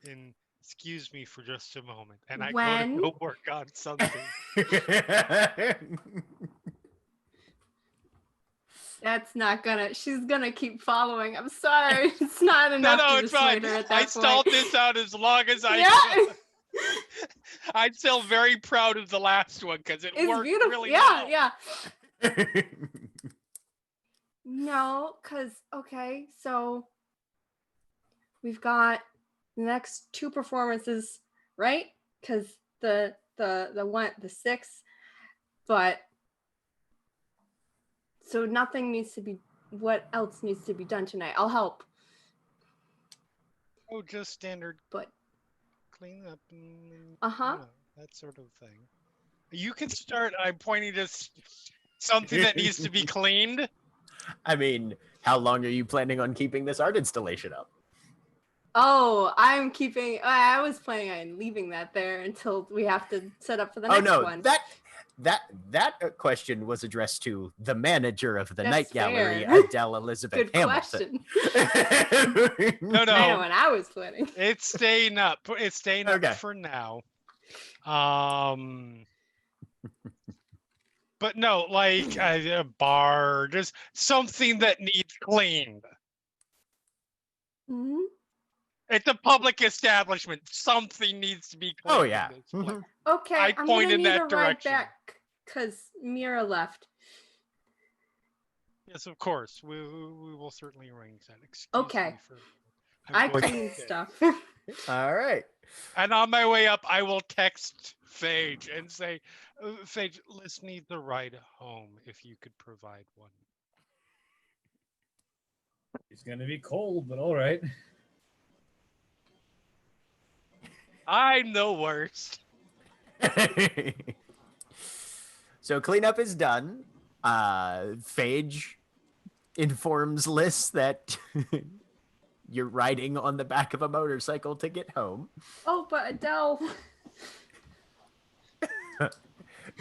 S3: And excuse me for just a moment. And I
S4: When?
S3: go work on something.
S4: That's not gonna. She's gonna keep following. I'm sorry. It's not
S3: No,
S4: enough
S3: no,
S4: to
S3: it's fine.
S4: dissuade her at
S3: I
S4: that
S3: stalled
S4: point.
S3: this out as long as I
S4: Yeah.
S3: could. I'm still very proud of the last one because it
S4: It's
S3: worked
S4: beautiful.
S3: really
S4: Yeah,
S3: well.
S4: yeah. No, because okay, so we've got the next two performances, right? Because the 6th, but so nothing needs to be. What else needs to be done tonight? I'll help,
S3: Oh, just standard
S4: but
S3: clean up and
S4: Uh-huh.
S3: you know, that sort of thing. You can start. I'm pointing to something that needs to be cleaned.
S2: I mean, how long are you planning on keeping this art installation up?
S4: oh, I'm keeping. I was planning on leaving that there until we have to set up for the
S2: Oh
S4: next
S2: no,
S4: one.
S2: that question was addressed to the manager of the
S4: That's
S2: Night Gallery,
S4: fair.
S2: Adele Elizabeth
S4: Good
S2: Hamilton.
S4: question.
S3: No,
S4: I know
S3: no,
S4: what I was planning.
S3: it's staying up. It's staying up
S2: Okay.
S3: for now. But no, like a bar, just something that needs cleaned.
S4: Mhm.
S3: It's a public establishment. Something needs to be cleaned.
S2: Oh
S3: in
S2: yeah.
S3: this place.
S2: Mhm.
S4: Okay,
S3: I
S4: I'm
S3: point
S4: gonna
S3: in
S4: need
S3: that
S4: a ride
S3: direction.
S4: back because Mira left.
S3: Yes, of course. We will certainly arrange that. Excuse
S4: Okay.
S3: me for.
S4: I
S3: I'm going to
S4: clean
S3: stay.
S4: stuff.
S2: All right.
S3: And on my way up, I will text Phage and say, Phage, Liz needs a ride home if you could provide one.
S7: It's gonna be cold, but all right.
S3: I'm the worst.
S2: So cleanup is done. Phage informs Liz that you're riding on the back of a motorcycle to get home,
S4: Oh, but Adele.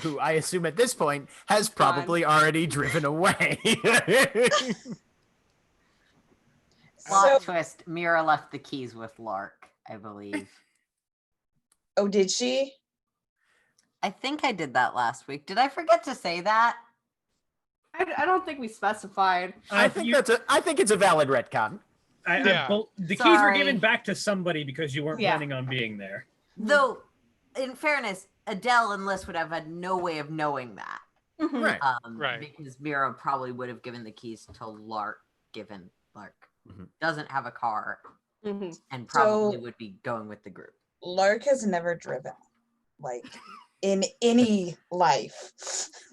S2: who I assume at this point has probably already driven away.
S5: Plot
S6: So-
S5: twist: Mira left the keys with Lark. I believe.
S6: Oh, did she?
S5: I think I did that last week. Did I forget to say that?
S4: I don't think we specified.
S2: I think it's a valid retcon.
S7: The keys were
S5: Sorry.
S7: given back to somebody because you weren't
S4: Yeah.
S7: planning on being there.
S5: Though, in fairness, Adele and Liz would have had no way of knowing that.
S4: Mhm.
S2: Right.
S3: Right.
S5: Because Mira probably would have given the keys to Lark, given Lark
S2: Mhm.
S5: doesn't have a car
S4: Mhm.
S5: and probably
S6: So-
S5: would be going with the group.
S6: Lark has never driven, like, in any life.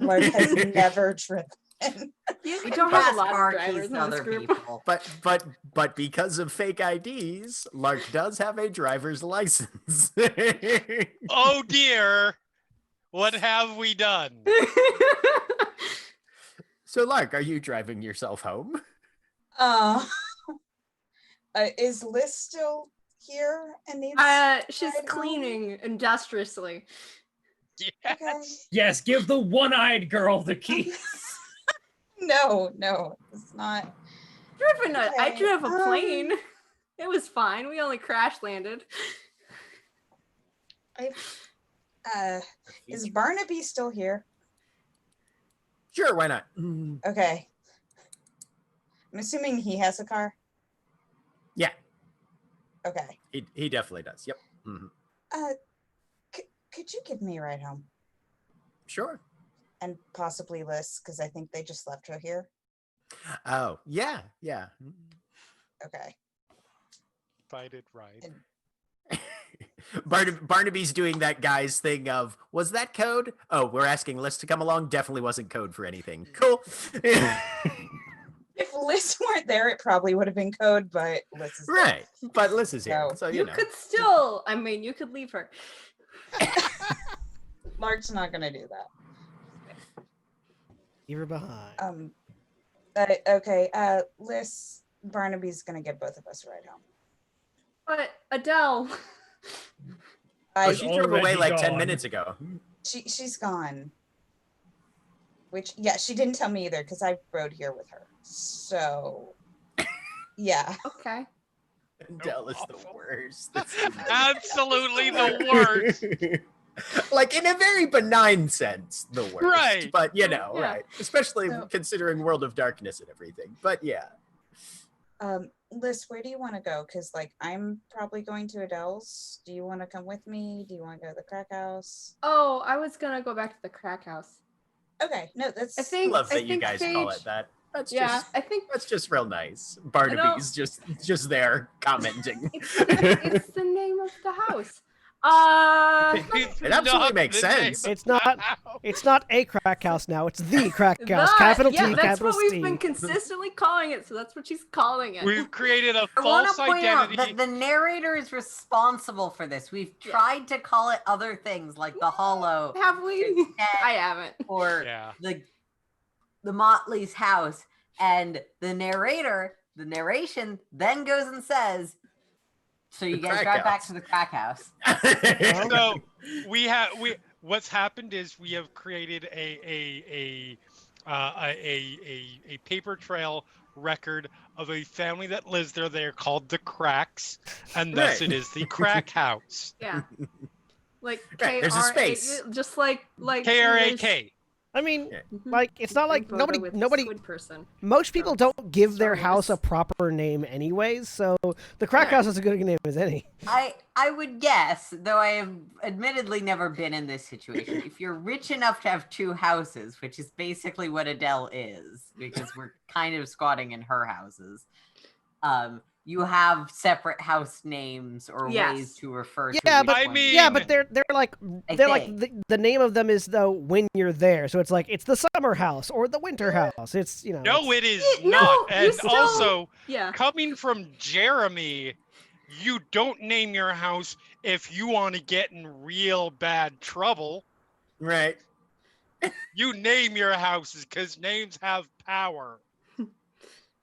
S6: Lark has never driven.
S5: You
S4: We
S5: can
S4: don't have a
S5: pass
S4: lot of
S5: car
S4: drivers
S5: keys
S4: in
S5: to
S4: this
S5: other
S4: group.
S5: people.
S2: But because of fake IDs, Lark does have a driver's license.
S3: Oh dear. What have we done?
S2: So, Lark, are you driving yourself home?
S6: Is Liz still here and needs?
S4: She's
S6: Ride home?
S4: cleaning industriously.
S3: Yes.
S6: Okay.
S7: Yes, give the one-eyed girl the keys.
S6: No, it's not.
S4: I
S6: Okay,
S4: drove a plane. It was fine. We only crash landed.
S6: Is Barnaby still here?
S2: Sure, why not?
S6: Okay. I'm assuming he has a car.
S2: Yeah,
S6: Okay.
S2: he definitely does. Yep. Mhm.
S6: Could you give me a ride home?
S2: Sure.
S6: And possibly Liz, because I think they just left her here.
S2: Oh, yeah.
S6: Okay.
S3: Invited right.
S2: Barnaby's doing that guy's thing of, was that code? Oh, we're asking Liz to come along. Definitely wasn't code for anything. Cool.
S6: If Liz weren't there, it probably would have been code, but Liz is there.
S2: Right. But Liz is here.
S6: No.
S2: So,
S4: You
S2: know.
S4: could still, I mean, you could leave her.
S6: Lark's not gonna do that.
S1: Leave her behind.
S6: Okay. Liz, Barnaby's gonna give both of us a ride home.
S4: But Adele,
S2: Oh, she drove away
S7: already
S2: like 10
S7: gone.
S2: minutes ago.
S6: She's gone. Which, yeah, she didn't tell me either because I rode here with her. So, yeah.
S4: okay.
S2: Adele is the
S3: awful.
S2: worst.
S3: Absolutely the worst.
S2: Like, in a very benign sense, the worst.
S3: Right.
S2: But,
S4: Yeah.
S2: right. Especially
S6: So-
S2: considering World of Darkness and everything. But, yeah.
S6: Liz, where do you want to go? Because, like, I'm probably going to Adele's. Do you want to come with me? Do you want to go to the crack house?
S4: Oh, I was gonna go back to the crack house.
S6: Okay, no, that's.
S4: I
S2: I
S4: think.
S2: love
S4: I
S2: that you
S4: think
S2: guys call it that. That's
S4: Yeah,
S2: just
S4: I think
S2: that's just real nice. Barnaby's just there commenting.
S4: it's the name of the house.
S2: It absolutely makes sense.
S1: It's not a crack house now. It's the crack house.
S4: The-
S1: Capital
S4: yeah,
S1: T,
S4: that's
S1: capital
S4: what we've
S1: C.
S4: been consistently calling it, so that's what she's calling it.
S3: We've created a
S5: I want to
S3: false
S5: point out
S3: identity.
S5: that the narrator is responsible for this. We've tried to call it other things like the Hollow
S4: Have we?
S5: Net
S4: I haven't.
S5: or
S3: Yeah.
S5: the Motley's house, and the narration then goes and says, "So you
S2: The
S5: guys
S2: crack
S5: drive back
S2: house."
S5: to the crack house."
S3: So what's happened is we have created a paper trail record of a family that lives there. They're called the Cracks, and thus
S2: Right.
S3: it is the Crack House.
S4: Yeah. Like
S2: Right, there's a
S4: K-R-A
S2: space.
S4: just like
S3: KRAK.
S1: I mean,
S2: Yeah.
S1: like, it's not like
S4: Photo
S1: nobody,
S4: with
S1: nobody,
S4: person.
S1: most people don't give their
S4: Star
S1: house a
S4: Wars.
S1: proper name anyways, so the crack
S5: Yeah.
S1: house is as good a name as any.
S5: I would guess, though I have admittedly never been in this situation, if you're rich enough to have two houses, which is basically what Adele is, because we're kind of squatting in her houses, you have separate house names or
S4: Yes.
S5: ways to refer
S1: Yeah,
S5: to
S1: but-
S5: which
S3: I
S5: one
S3: mean-
S5: is
S1: Yeah,
S5: which.
S1: but they're like
S5: I
S1: the name of them is though when you're there, so it's like it's the summer house or the winter house. It's
S3: No, it is
S4: No,
S3: not.
S4: you
S3: And
S4: still-
S3: also,
S4: Yeah.
S3: coming from Jeremy, you don't name your house if you want to get in real bad trouble.
S2: Right.
S3: You name your houses because names have power.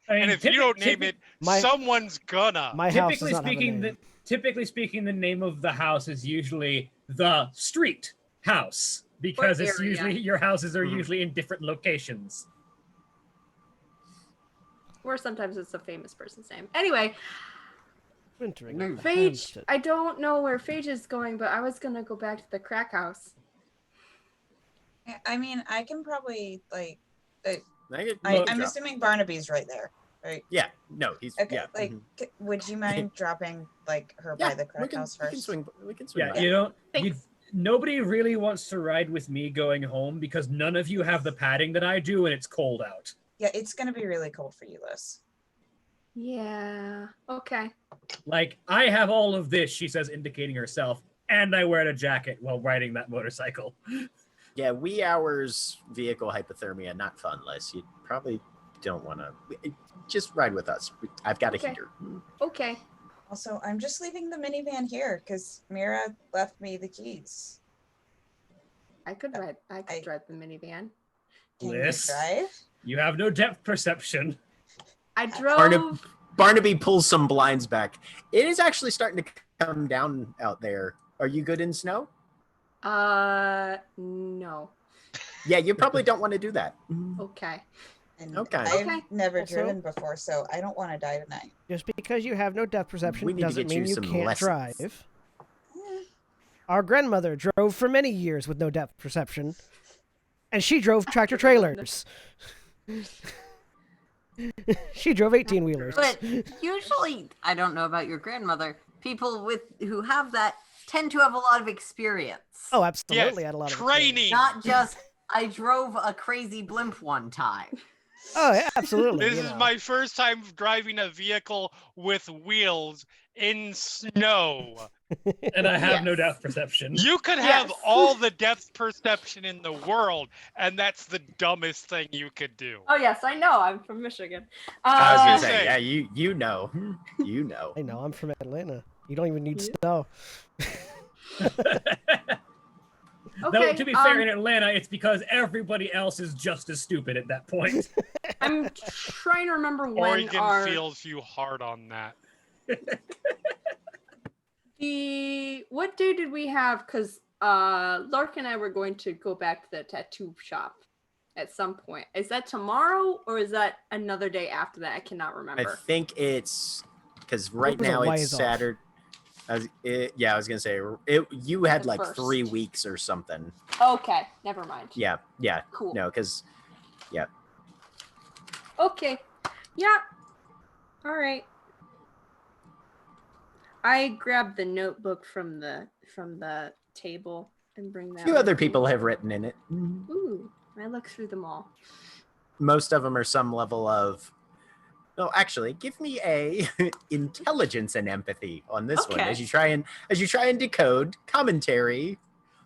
S7: I mean,
S3: And if you don't name it,
S1: My-
S3: someone's gonna.
S1: my house
S7: typically
S1: does not have a
S7: speaking,
S1: name.
S7: typically speaking, the name of the house is usually the street house because it's
S4: area.
S7: usually your houses are
S2: Mhm.
S7: usually in different locations.
S4: Or sometimes it's a famous person's name. Anyway,
S1: Wintering at the
S4: Phage,
S1: Hampstead.
S4: I don't know where Phage is going, but I was gonna go back to the crack house.
S6: I mean, I can probably like.
S2: Look,
S6: I'm assuming Barnaby's right there, right?
S2: Yeah, no, he's
S6: Okay.
S2: yeah.
S6: Like, would you mind dropping like her by the crack house
S2: We can
S6: first?
S2: swing. We can swing.
S7: Yeah,
S2: by.
S7: you don't.
S4: Thanks.
S7: Nobody really wants to ride with me going home because none of you have the padding that I do, and it's cold out.
S6: Yeah, it's gonna be really cold for you, Liz.
S4: Yeah. Okay.
S7: Like, I have all of this, she says, indicating herself, and I wear a jacket while riding that motorcycle.
S2: Yeah, wee hours vehicle hypothermia, not fun, Liz. You probably don't want to. Just ride with us. I've got a
S4: Okay.
S2: heater.
S4: Okay.
S6: Also, I'm just leaving the minivan here because Mira left me the keys.
S4: I could ride. I could drive the minivan.
S6: Can
S7: Liz,
S6: you drive?
S7: you have no depth perception.
S4: I drove.
S2: Barnaby pulls some blinds back. It is actually starting to come down out there. Are you good in snow?
S4: No.
S2: Yeah, you probably don't want to do that.
S4: Okay.
S6: And
S2: Okay.
S6: I've
S4: Okay.
S6: never
S1: Also-
S6: driven before, so I don't want to die tonight.
S1: Just because you have no depth perception
S2: We need to
S1: doesn't
S2: get you
S1: mean you
S2: some
S1: can't
S2: lessons.
S1: drive. Our grandmother drove for many years with no depth perception, and she drove tractor trailers. She drove 18-wheelers.
S5: But usually, I don't know about your grandmother, people who have that tend to have a lot of experience.
S1: Oh, absolutely.
S3: Yes,
S1: had a lot of
S3: training.
S5: Not just, I drove a crazy blimp one time.
S1: experience. Oh, yeah, absolutely.
S3: This
S1: you
S3: is
S1: know.
S3: my first time driving a vehicle with wheels in snow.
S7: And I have no
S4: Yes.
S7: depth perception.
S3: You could have
S4: Yes.
S3: all the depth perception in the world, and that's the dumbest thing you could do.
S4: Oh yes, I know. I'm from Michigan.
S2: I was gonna
S3: Uh,
S2: say, yeah, you know, you know.
S1: I know. I'm from Atlanta. You don't even need
S4: Yeah.
S1: snow.
S7: No,
S4: Okay.
S7: to be fair, in Atlanta, it's because everybody else is just as stupid at that point.
S4: I'm trying to remember when
S3: Oregon feels you hard on that.
S4: what day did we have? Because Lark and I were going to go back to the tattoo shop at some point. Is that tomorrow or is that another day after that? I cannot
S2: I
S4: remember.
S2: think it's because right
S1: was it
S2: now it's
S1: Wise off?
S2: Saturday. I was gonna say you had
S4: The
S2: like
S4: first.
S2: 3 weeks or something.
S4: Okay, never mind.
S2: Yeah.
S4: Cool.
S2: No, because
S4: Okay. Yeah. All right. I grabbed the notebook from the table and bring
S2: a
S4: that.
S2: few
S4: with
S2: other
S4: me.
S2: people have written in it.
S4: Ooh, I look through them all.
S2: Most of them are some level of. No, actually, give me a intelligence and empathy on this one
S4: Okay.
S2: as you try and decode commentary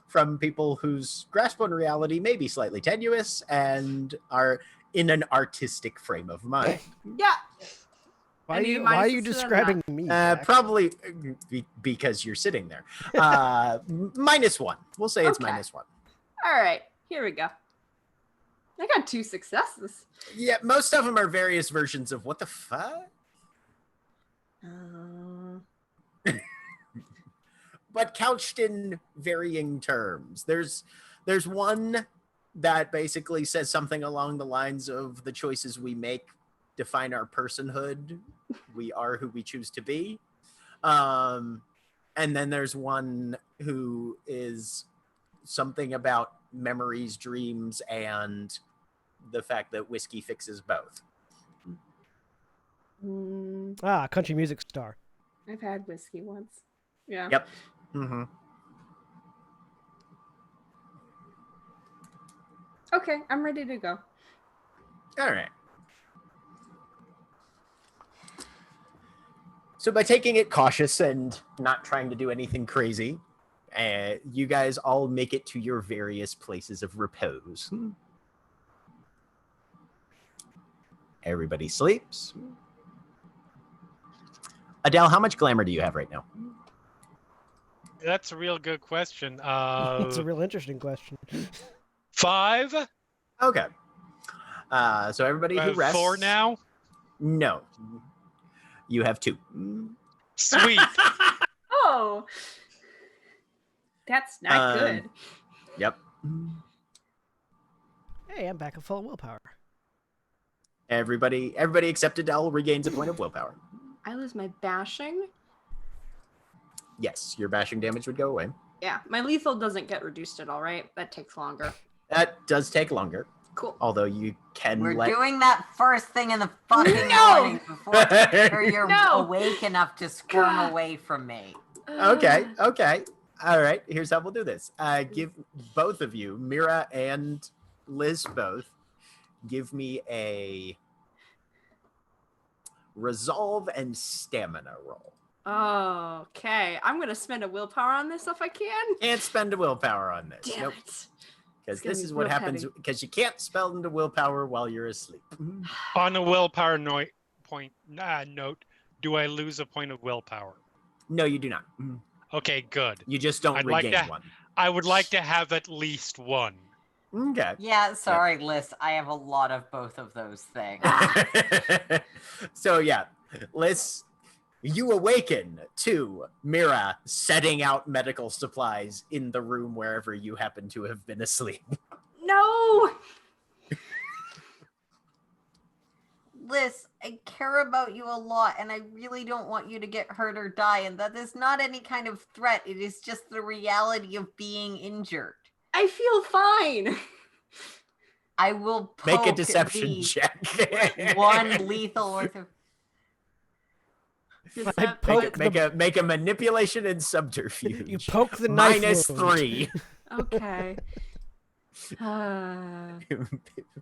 S2: from people whose grasp on reality may be slightly tenuous and are in an artistic frame of mind.
S4: Yeah.
S1: Why
S4: I
S1: are
S4: need
S1: you,
S4: minus
S1: why are you
S4: a 7 on
S1: describing me? Jack?
S2: Probably because you're sitting there. -1. We'll say it's
S4: Okay.
S2: -1.
S4: All right. Here we go. I got 2 successes.
S2: Yeah, most of them are various versions of what the fuck, but couched in varying terms. There's one that basically says something along the lines of the choices we make define our personhood. We are who we choose to be. And then there's one who is something about memories, dreams, and the fact that whiskey fixes both.
S1: Country music star.
S4: I've had whiskey once. Yeah.
S2: Yep. Mm-hmm.
S4: Okay, I'm ready to go.
S2: All right. So by taking it cautious and not trying to do anything crazy, you guys all make it to your various places of repose. Everybody sleeps. Adele, how much glamour do you have right now?
S3: That's a real good question.
S1: That's a real interesting question.
S3: 5?
S2: Okay. So everybody who rests.
S3: 4 now?
S2: No. You have 2.
S3: Sweet.
S4: Oh. That's not good.
S2: Yep.
S1: Hey, I'm back at full willpower.
S2: Everybody except Adele regains a point of willpower.
S4: I lose my bashing.
S2: Yes, your bashing damage would go away.
S4: Yeah, my lethal doesn't get reduced at all, right? That takes longer.
S2: That does take longer,
S4: Cool.
S2: although you can
S5: We're
S2: let...
S5: doing that first thing in the fucking
S4: No!
S5: morning before or you're
S4: No!
S5: awake enough to squirm
S4: God.
S5: away from me.
S2: Okay. All right, here's how we'll do this. Give both of you, Mira and Liz both, give me a resolve and stamina roll.
S4: Okay, I'm gonna spend a willpower on this if I can.
S2: Can't spend a willpower on this.
S4: Damn
S2: Nope.
S4: it.
S2: Because
S4: gonna
S2: this
S4: be
S2: is what
S4: real
S2: happens,
S4: heavy.
S2: because you can't spend a willpower while you're asleep.
S3: On a willpower note, do I lose a point of willpower?
S2: No, you do not.
S3: Okay, good.
S2: You just don't
S3: I'd like
S2: regain
S3: to-
S2: one.
S3: I would like to have at least one.
S2: Okay.
S5: Yeah, sorry, Liz. I have a lot of both of those things.
S2: So yeah, Liz, you awaken to Mira setting out medical supplies in the room wherever you happen to have been asleep.
S4: No!
S5: Liz, I care about you a lot, and I really don't want you to get hurt or die, and that is not any kind of threat. It is just the reality of being injured.
S4: I feel fine.
S5: I will
S2: Make a
S5: poke
S2: deception
S5: the
S2: check.
S5: one lethal worth of...
S4: Does
S1: I
S4: that
S1: poke
S4: put-
S2: Make a manipulation and subterfuge.
S1: You poke the knife wound.
S2: -3
S4: Okay.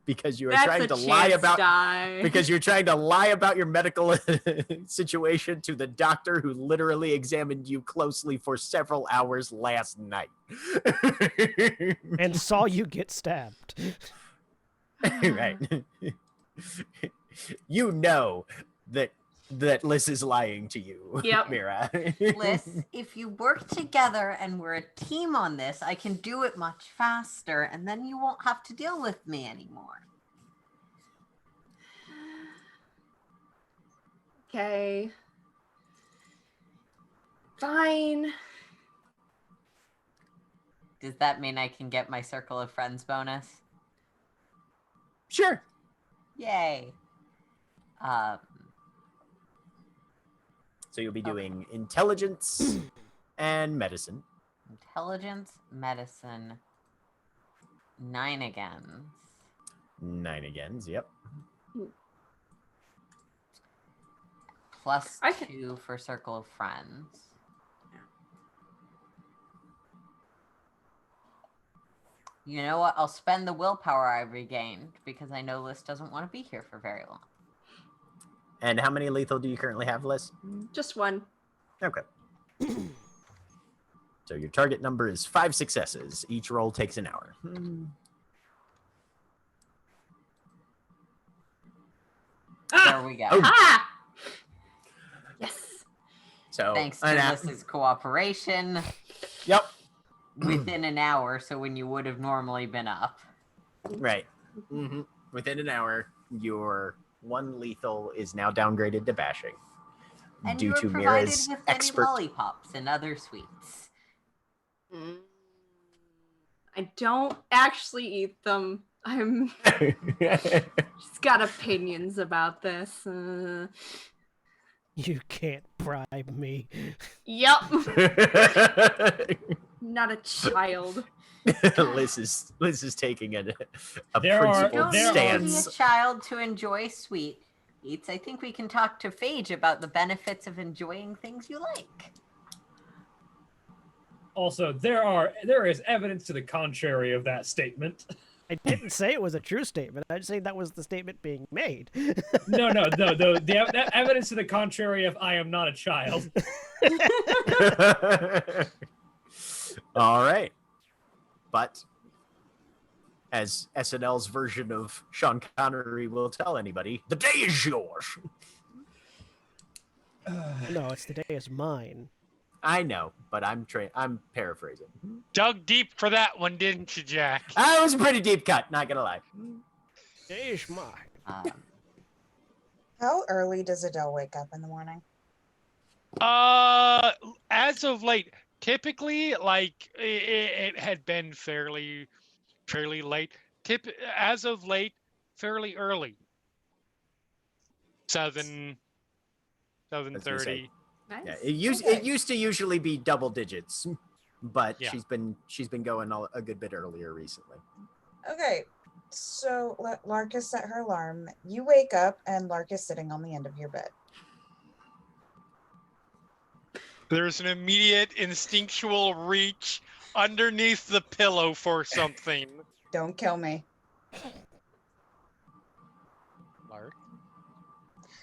S2: because you are
S4: That's
S2: trying
S4: a
S2: to lie
S4: chance
S2: about
S4: die.
S2: because you're trying to lie about your medical situation to the doctor who literally examined you closely for several hours last night.
S1: And saw you get stabbed.
S2: Right. You know that Liz is lying to you,
S4: Yep.
S2: Mira.
S5: Liz, if you work together and we're a team on this, I can do it much faster, and then you won't have to deal with me anymore.
S4: Okay. Fine.
S5: Does that mean I can get my circle of friends bonus?
S2: Sure.
S5: Yay.
S2: So you'll be doing intelligence and medicine.
S5: Intelligence, medicine, 9 again.
S2: 9 agains, yep.
S5: Plus
S4: I can-
S5: 2 for circle of friends. You know what? I'll spend the willpower I regained because I know Liz doesn't want to be here for very long.
S2: And how many lethal do you currently have, Liz?
S4: Just one.
S2: Okay. So your target number is 5 successes. Each roll takes an hour.
S5: There we go.
S2: Oh.
S4: Ah! Yes.
S2: So
S5: Thanks to
S2: an hou-
S5: Liz's cooperation
S2: Yep.
S5: within an hour, so when you would have normally been up.
S2: Right. Within an hour, your 1 lethal is now downgraded to bashing
S5: And
S2: due
S5: you are
S2: to
S5: provided
S2: Mira's
S5: with
S2: expert.
S5: many lollipops and other sweets.
S4: I don't actually eat them. I'm just got opinions about this.
S1: You can't bribe me.
S4: Yep. Not a child.
S2: Liz is taking a
S7: There are-
S5: You
S2: principled
S5: don't
S7: there
S5: need to be
S2: stance.
S5: a child to enjoy sweets. I think we can talk to Phage about the benefits of enjoying things you like.
S7: Also, there is evidence to the contrary of that statement.
S1: I didn't say it was a true statement. I'd say that was the statement being made.
S7: No. The evidence to the contrary of I am not a child.
S2: All right. But as SNL's version of Sean Connery will tell anybody, the day is yours.
S1: No, it's the day is mine.
S2: I know, but I'm paraphrasing.
S3: Dug deep for that one, didn't you, Jack?
S2: That was a pretty deep cut, not gonna lie.
S1: Day is mine.
S6: How early does Adele wake up in the morning?
S3: As of late, typically, like it had been fairly late. As of late, fairly early. 7:30.
S4: Nice.
S2: Yeah,
S6: Okay.
S2: it used to usually be double digits, but
S3: Yeah.
S2: she's been going a good bit earlier recently.
S6: Okay, so Larka set her alarm. You wake up and Larka's sitting on the end of your bed.
S3: There's an immediate instinctual reach underneath the pillow for something.
S6: Don't kill me.
S3: Lark.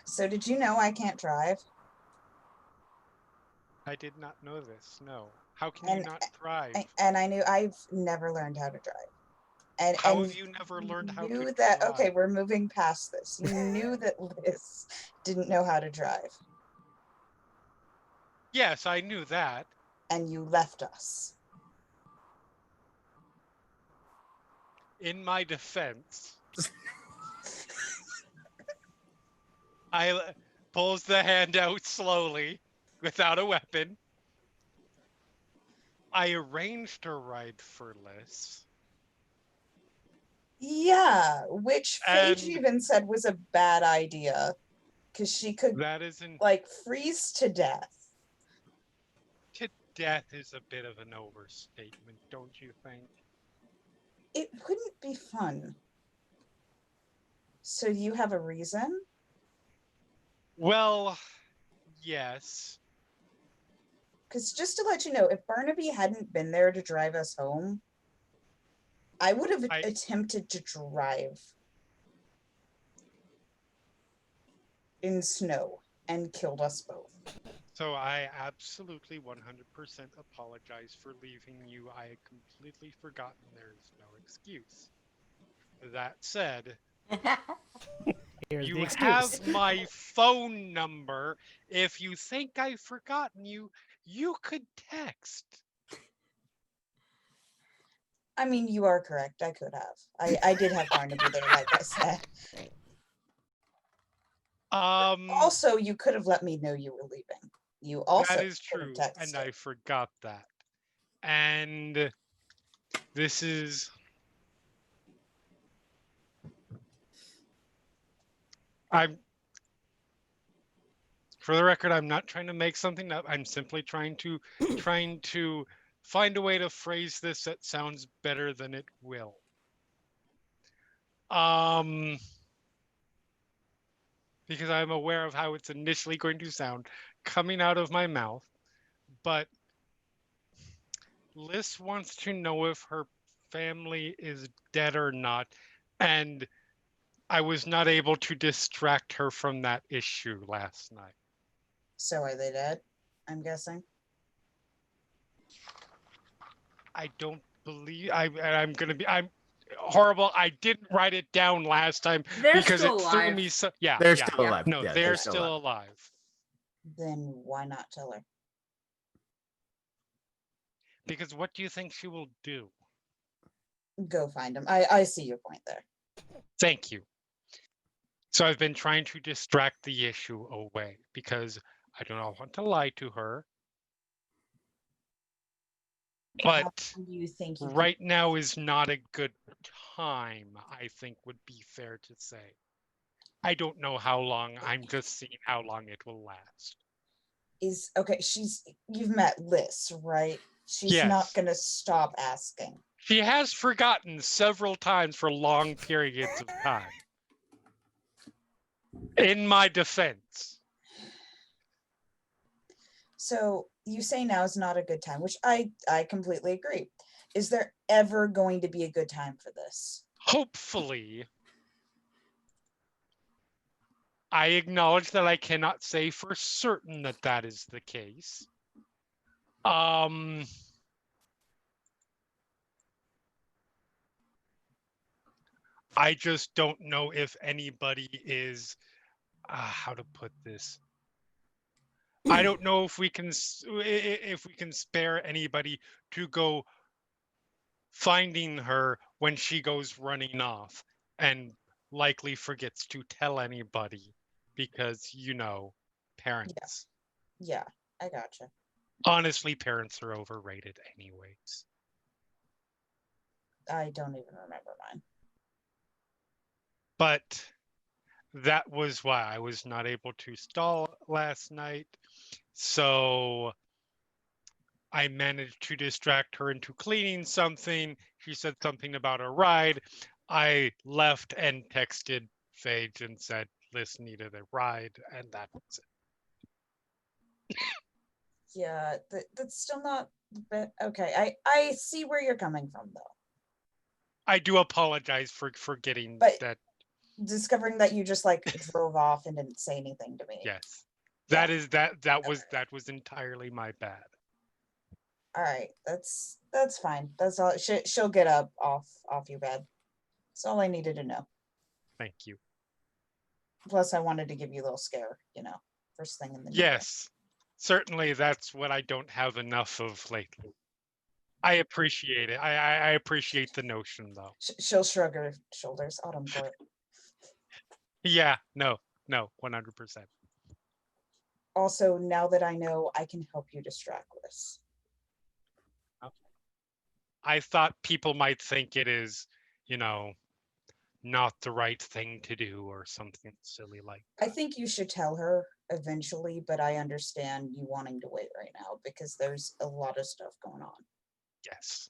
S6: So did you know I can't drive?
S3: I did not know this. No. How can you
S6: And-
S3: not drive?
S6: And I knew I've never learned how to drive. And
S3: How
S6: and
S3: have you never learned how
S6: knew
S3: to
S6: that
S3: drive?
S6: okay, we're moving past this. You knew that Liz didn't know how to drive,
S3: Yes, I knew that.
S6: and you left us.
S3: In my defense, I pulls the hand out slowly without a weapon. I arranged a ride for Liz.
S6: Yeah, which Phage
S3: And-
S6: even said was a bad idea, because she could
S3: That isn't
S6: like freeze to death.
S3: to death is a bit of an overstatement, don't you think?
S6: It wouldn't be fun. So you have a reason?
S3: Well, yes.
S6: Because just to let you know, if Barnaby hadn't been there to drive us home, I would have attempted to drive in snow and killed us both.
S3: So I absolutely 100% apologize for leaving you. I had completely forgotten there's no excuse. That said,
S1: Here's the
S3: you
S1: excuse.
S3: have my phone number. If you think I've forgotten you, you could text.
S6: I mean, you are correct. I could have. I did have Barnaby there, like I said. Also, you could have let me know you were leaving. You also
S3: that is
S6: could have
S3: true,
S6: texted.
S3: and I forgot that. And this is for the record, I'm not trying to make something up. I'm simply trying to find a way to phrase this that sounds better than it will. Because I'm aware of how it's initially going to sound coming out of my mouth, but Liz wants to know if her family is dead or not, and I was not able to distract her from that issue last night.
S6: So are they dead? I'm guessing.
S3: I don't believe I'm horrible. I didn't write it down last time
S4: They're
S3: because
S4: still
S3: it threw
S4: alive.
S3: me so yeah.
S2: They're
S3: yeah.
S2: still alive.
S3: No,
S2: Yeah,
S3: they're still alive.
S6: Then why not tell her?
S3: Because what do you think she will do?
S6: Go find him. I see your point there.
S3: Thank you. So I've been trying to distract the issue away because I do not want to lie to her.
S6: How
S3: But
S6: do you think you
S3: right now is not a good time, I think would be fair to say. I don't know how long. I'm just seeing how long it will last.
S6: is okay? You've met Liz, right? She's
S3: Yes.
S6: not gonna stop asking.
S3: She has forgotten several times for long periods of time. In my defense.
S6: So you say now is not a good time, which I completely agree. Is there ever going to be a good time for this?
S3: Hopefully. I acknowledge that I cannot say for certain that that is the case. I just don't know if anybody is how to put this. I don't know if we can spare anybody to go finding her when she goes running off and likely forgets to tell anybody because parents.
S6: Yeah, I gotcha.
S3: Honestly, parents are overrated anyways.
S6: I don't even remember mine.
S3: But that was why I was not able to stall last night. So I managed to distract her into cleaning something. She said something about a ride. I left and texted Phage and said Liz needed a ride, and that was it.
S6: Yeah, that's still not. But okay, I see where you're coming from though.
S3: I do apologize for forgetting
S6: But-
S3: that.
S6: Discovering that you just like drove off and didn't say anything to me.
S3: Yes,
S6: Yeah.
S3: that was entirely my bad.
S6: All right, that's fine. That's all. She'll get up off your bed. That's all I needed to know.
S3: Thank you.
S6: Plus, I wanted to give you a little scare, first thing in the new year.
S3: Yes, certainly that's what I don't have enough of lately. I appreciate it. I appreciate the notion, though.
S6: She'll shrug her shoulders. Autumn court.
S3: Yeah, no, 100%.
S6: Also, now that I know, I can help you distract this.
S3: I thought people might think it is, not the right thing to do or something silly like
S6: I think you should tell her eventually, but I understand you wanting to wait right now because there's a lot of stuff going on.
S3: yes.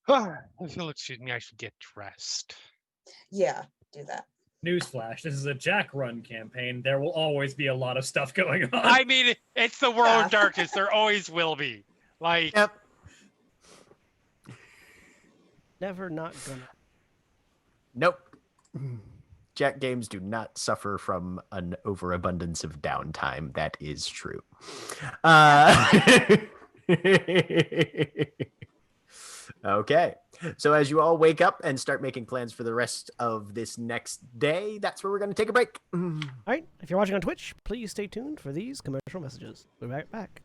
S3: If you'll excuse me, I should get dressed.
S6: Yeah, do that.
S7: Newsflash: this is a Jack Run campaign. There will always be a lot of stuff going on.
S3: I mean, it's the world
S6: Yeah.
S3: of darkness. There always will be. Like,
S2: Yep.
S1: Never not gonna.
S2: Nope. Jack games do not suffer from an overabundance of downtime. That is true. Okay. So as you all wake up and start making plans for the rest of this next day, that's where we're going to take a break.
S1: All right, if you're watching on Twitch, please stay tuned for these commercial messages. We'll be right back.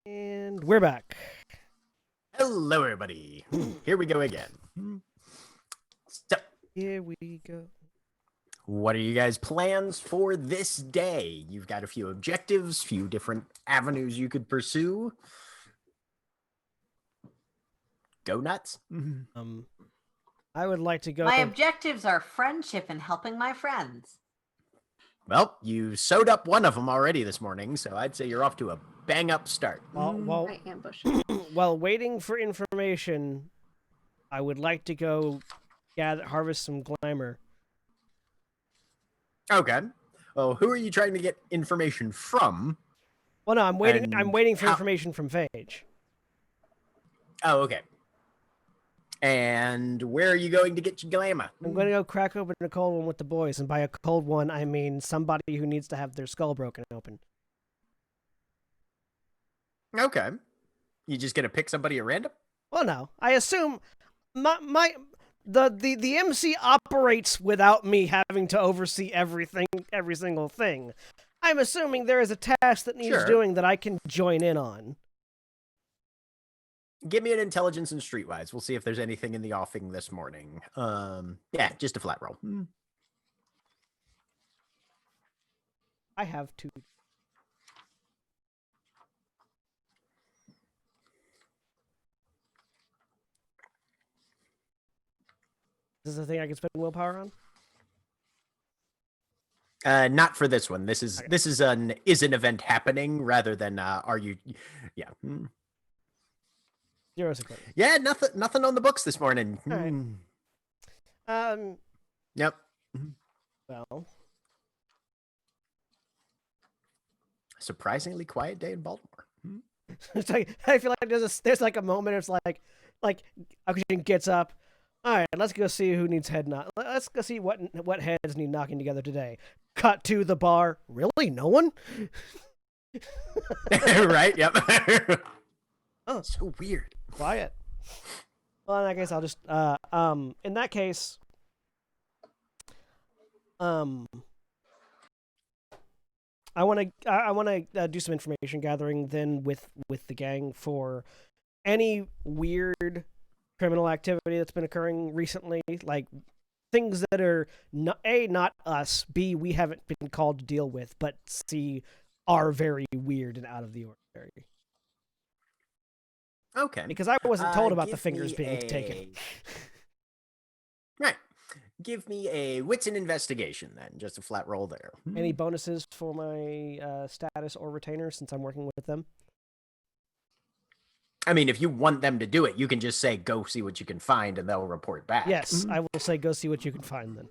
S1: And we're back.
S2: Hello, everybody. Here we go again. So,
S1: Here we go.
S2: what are you guys' plans for this day? You've got a few objectives, few different avenues you could pursue. Go nuts.
S1: I would like to go.
S5: My objectives are friendship and helping my friends.
S2: Well, you sewed up one of them already this morning, so I'd say you're off to a bang-up start.
S1: While
S4: I ambush.
S1: while waiting for information, I would like to go harvest some glamour.
S2: Okay. Well, who are you trying to get information from?
S1: Well, no, I'm waiting.
S2: And
S1: I'm waiting for
S2: how-
S1: information from Phage.
S2: Oh, okay. And where are you going to get your glamour?
S1: I'm going to go crack open a cold one with the boys, and by a cold one, I mean somebody who needs to have their skull broken open.
S2: Okay. You just gonna pick somebody at random?
S1: Well, no, I assume the MC operates without me having to oversee everything, every single thing. I'm assuming there is a task that needs
S2: Sure.
S1: doing that I can join in on.
S2: Give me an intelligence and streetwise. We'll see if there's anything in the offing this morning. Yeah, just a flat roll.
S1: I have two. Is this a thing I can spend willpower on?
S2: Not for this one. This is an event happening rather than are you? Yeah.
S1: 0 success.
S2: Yeah, nothing on the books this morning.
S1: All right.
S2: Yep.
S1: Well,
S2: Surprisingly quiet day in Baltimore.
S1: it's like I feel like there's like a moment. It's like Oxygen gets up. All right, let's go see who needs head knock. Let's go see what heads need knocking together today. Cut to the bar. Really, no one?
S2: Right? Yep.
S1: Oh,
S2: So weird.
S1: quiet. Well, in that case, I'll just in that case, I want to do some information gathering then with the gang for any weird criminal activity that's been occurring recently, like things that are not us, B, we haven't been called to deal with, but C, are very weird and out of the ordinary.
S2: Okay.
S1: Because I wasn't told about the
S2: give
S1: fingers
S2: me
S1: being taken.
S2: Right. Give me a wits and investigation then. Just a flat roll there.
S1: Any bonuses for my status or retainer since I'm working with them?
S2: I mean, if you want them to do it, you can just say, go see what you can find, and they'll report back.
S1: Yes, I will say go see what you can find then.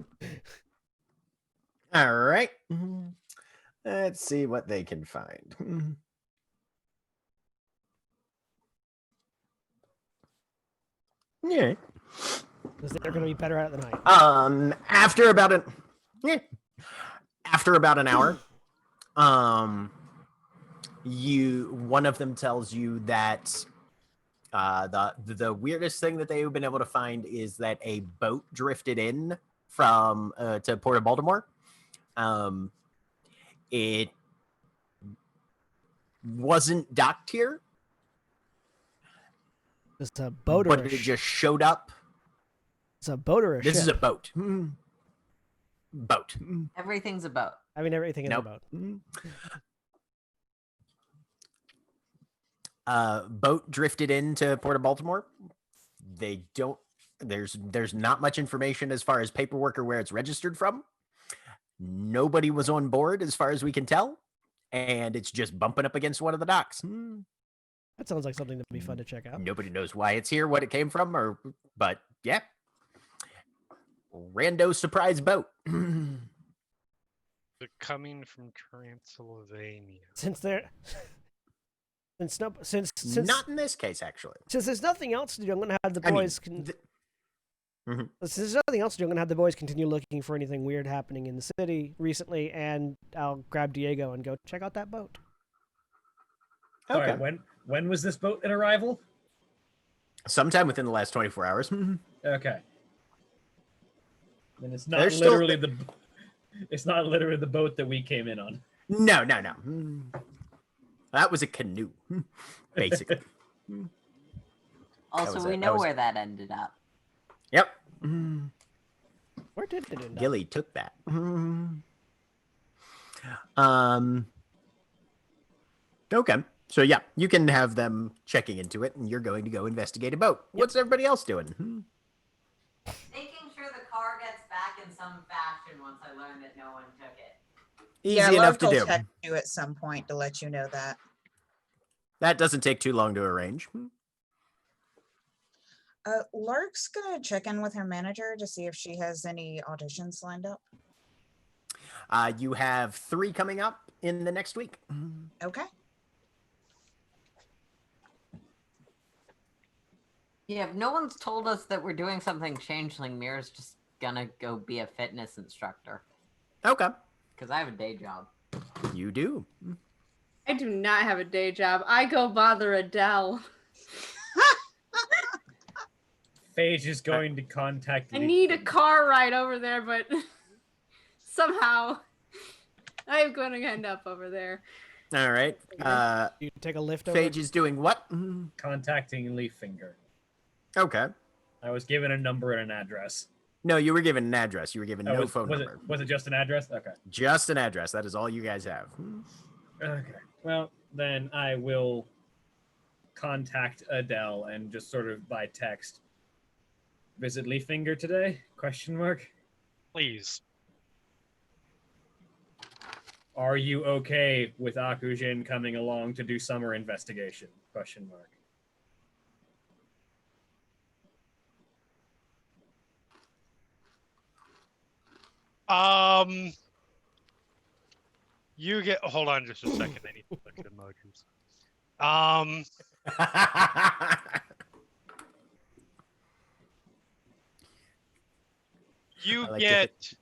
S2: All right. Let's see what they can find. Yeah.
S1: Because they're going to be better at it than I am.
S2: After about an hour, one of them tells you that the weirdest thing that they've been able to find is that a boat drifted in from to Port of Baltimore. It wasn't docked here,
S1: It's a boat or
S2: but
S1: a
S2: it
S1: ship.
S2: just showed up.
S1: It's a boat or a
S2: This
S1: ship.
S2: is a boat. Boat.
S5: Everything's a boat.
S1: I mean, everything is
S2: Nope.
S1: a boat.
S2: Boat drifted into Port of Baltimore. They don't. There's not much information as far as paperwork or where it's registered from. Nobody was on board, as far as we can tell, and it's just bumping up against one of the docks.
S1: That sounds like something that'd be fun to check out.
S2: Nobody knows why it's here, what it came from, but yeah, rando surprise boat.
S3: They're coming from Transylvania.
S1: Since they're since
S2: Not in this case, actually.
S1: since there's nothing else to do, I'm gonna have the
S2: I mean,
S1: boys.
S2: Mhm.
S1: Since there's nothing else to do, I'm gonna have the boys continue looking for anything weird happening in the city recently, and I'll grab Diego and go check out that boat.
S7: Sorry,
S2: Okay.
S7: when was this boat in arrival?
S2: Sometime within the last 24 hours.
S7: Okay. And it's not
S2: There's still- That was a canoe, basically.
S5: Also,
S2: was
S5: we
S2: it.
S5: know where that ended up.
S2: Yep.
S1: Where did it end up?
S2: Gilly took that. Um. Okay. So yeah, you can have them checking into it, and you're going to go investigate a boat. What's everybody else doing?
S5: Making sure the car gets back in some fashion once I learn that no one took it.
S2: Easy
S6: Yeah,
S2: enough
S6: Lark
S2: to
S6: will
S2: do.
S6: text you at some point to let you know that.
S2: That doesn't take too long to arrange.
S6: Lark's gonna check in with her manager to see if she has any auditions lined up.
S2: You have 3 coming up in the next week.
S6: Okay.
S5: Yeah, if no one's told us that we're doing something Changeling, Mira's just gonna go be a fitness instructor.
S2: Okay.
S5: Because I have a day job.
S2: You do.
S4: I do not have a day job. I go bother Adele.
S7: Phage is going to contact.
S4: I need a car ride over there, but somehow I'm going to end up over there.
S2: All right.
S1: You take a lift over.
S2: Phage is doing what?
S7: Contacting Leaffinger.
S2: Okay.
S7: I was given a number and an address.
S2: No, you were given an address. You were given no phone number.
S7: Was it just an address? Okay.
S2: Just an address. That is all you guys have.
S7: Okay. Well, then I will contact Adele and just sort of by text. Visit Leaffinger today? Question mark.
S3: Please.
S7: Are you okay with Akujin coming along to do summer investigation? Question mark.
S3: You get. Hold on, just a second. I need to look at emojis. You
S2: I like
S3: get.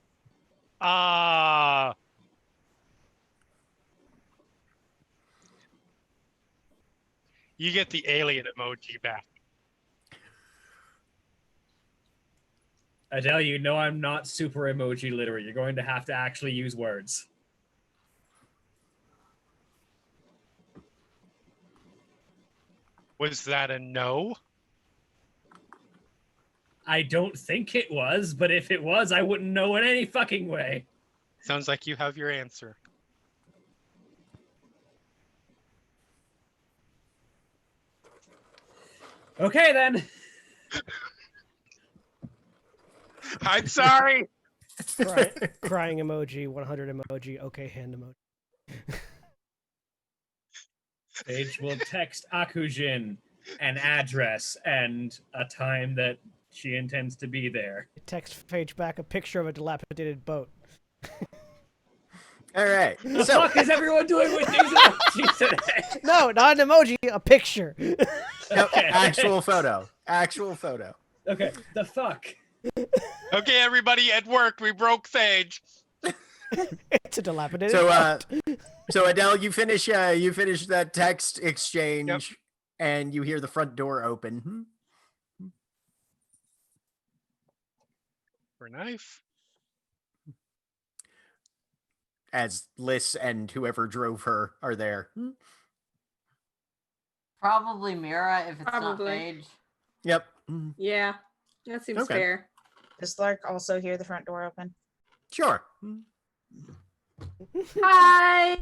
S3: You get the alien emoji back.
S7: Adele, you know I'm not super emoji literate. You're going to have to actually use words.
S3: Was that a no?
S7: I don't think it was, but if it was, I wouldn't know in any fucking way.
S3: Sounds like you have your answer.
S7: Okay, then.
S3: I'm sorry.
S1: Crying emoji, 100 emoji, okay hand emoji.
S7: Paige will text Akujin an address and a time that she intends to be there.
S1: Text Phage back a picture of a dilapidated boat.
S2: All right.
S7: The
S2: So,
S7: fuck is everyone doing with these emojis today?
S1: No, not an emoji, a picture.
S7: Okay.
S2: actual photo. Actual photo.
S7: Okay, the fuck.
S3: Okay, everybody, at work, we broke Phage.
S1: It's a dilapidated
S2: So,
S1: boat.
S2: so Adele, you finish that text exchange, and you hear the front door open.
S3: For knife.
S2: As Liz and whoever drove her are there.
S5: Probably Mira if it's
S4: Probably.
S5: not Paige.
S2: Yep.
S4: Yeah, that seems
S2: Okay.
S4: fair.
S6: Does Lark also hear the front door open?
S2: Sure.
S4: Hi.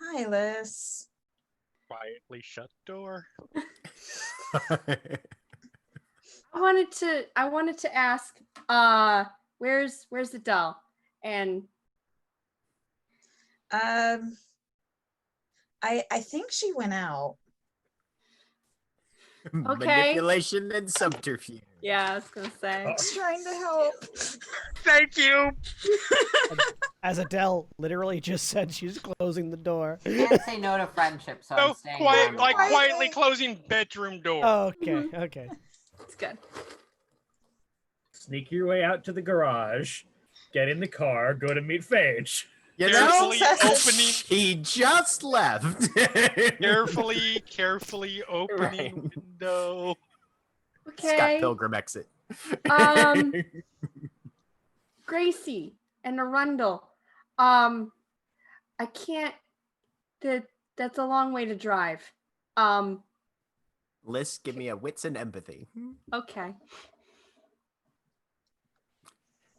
S6: Hi, Liz.
S3: Quietly shut door.
S4: I wanted to ask, where's Adele? And
S6: I think she went out.
S4: Okay.
S2: Manipulation and subterfuge.
S4: yeah, I was gonna say.
S7: Oh.
S6: She's trying to help.
S3: Thank you.
S1: As Adele literally just said she's closing the door.
S5: Can't say no to friendship, so I'm
S3: So
S5: staying
S3: quiet,
S5: on.
S3: like
S6: Quietly.
S3: quietly closing bedroom door.
S1: Okay, okay.
S4: It's good.
S7: Sneak your way out to the garage, get in the car, go to meet Phage.
S2: You know,
S3: Carefully opening,
S2: he just left.
S3: carefully opening
S2: Right.
S3: window.
S2: Scott
S4: Okay.
S2: Pilgrim exit.
S4: Gracie and Arundel. I can't. The That's a long way to drive.
S2: Liz, give me a wits and empathy.
S4: Okay.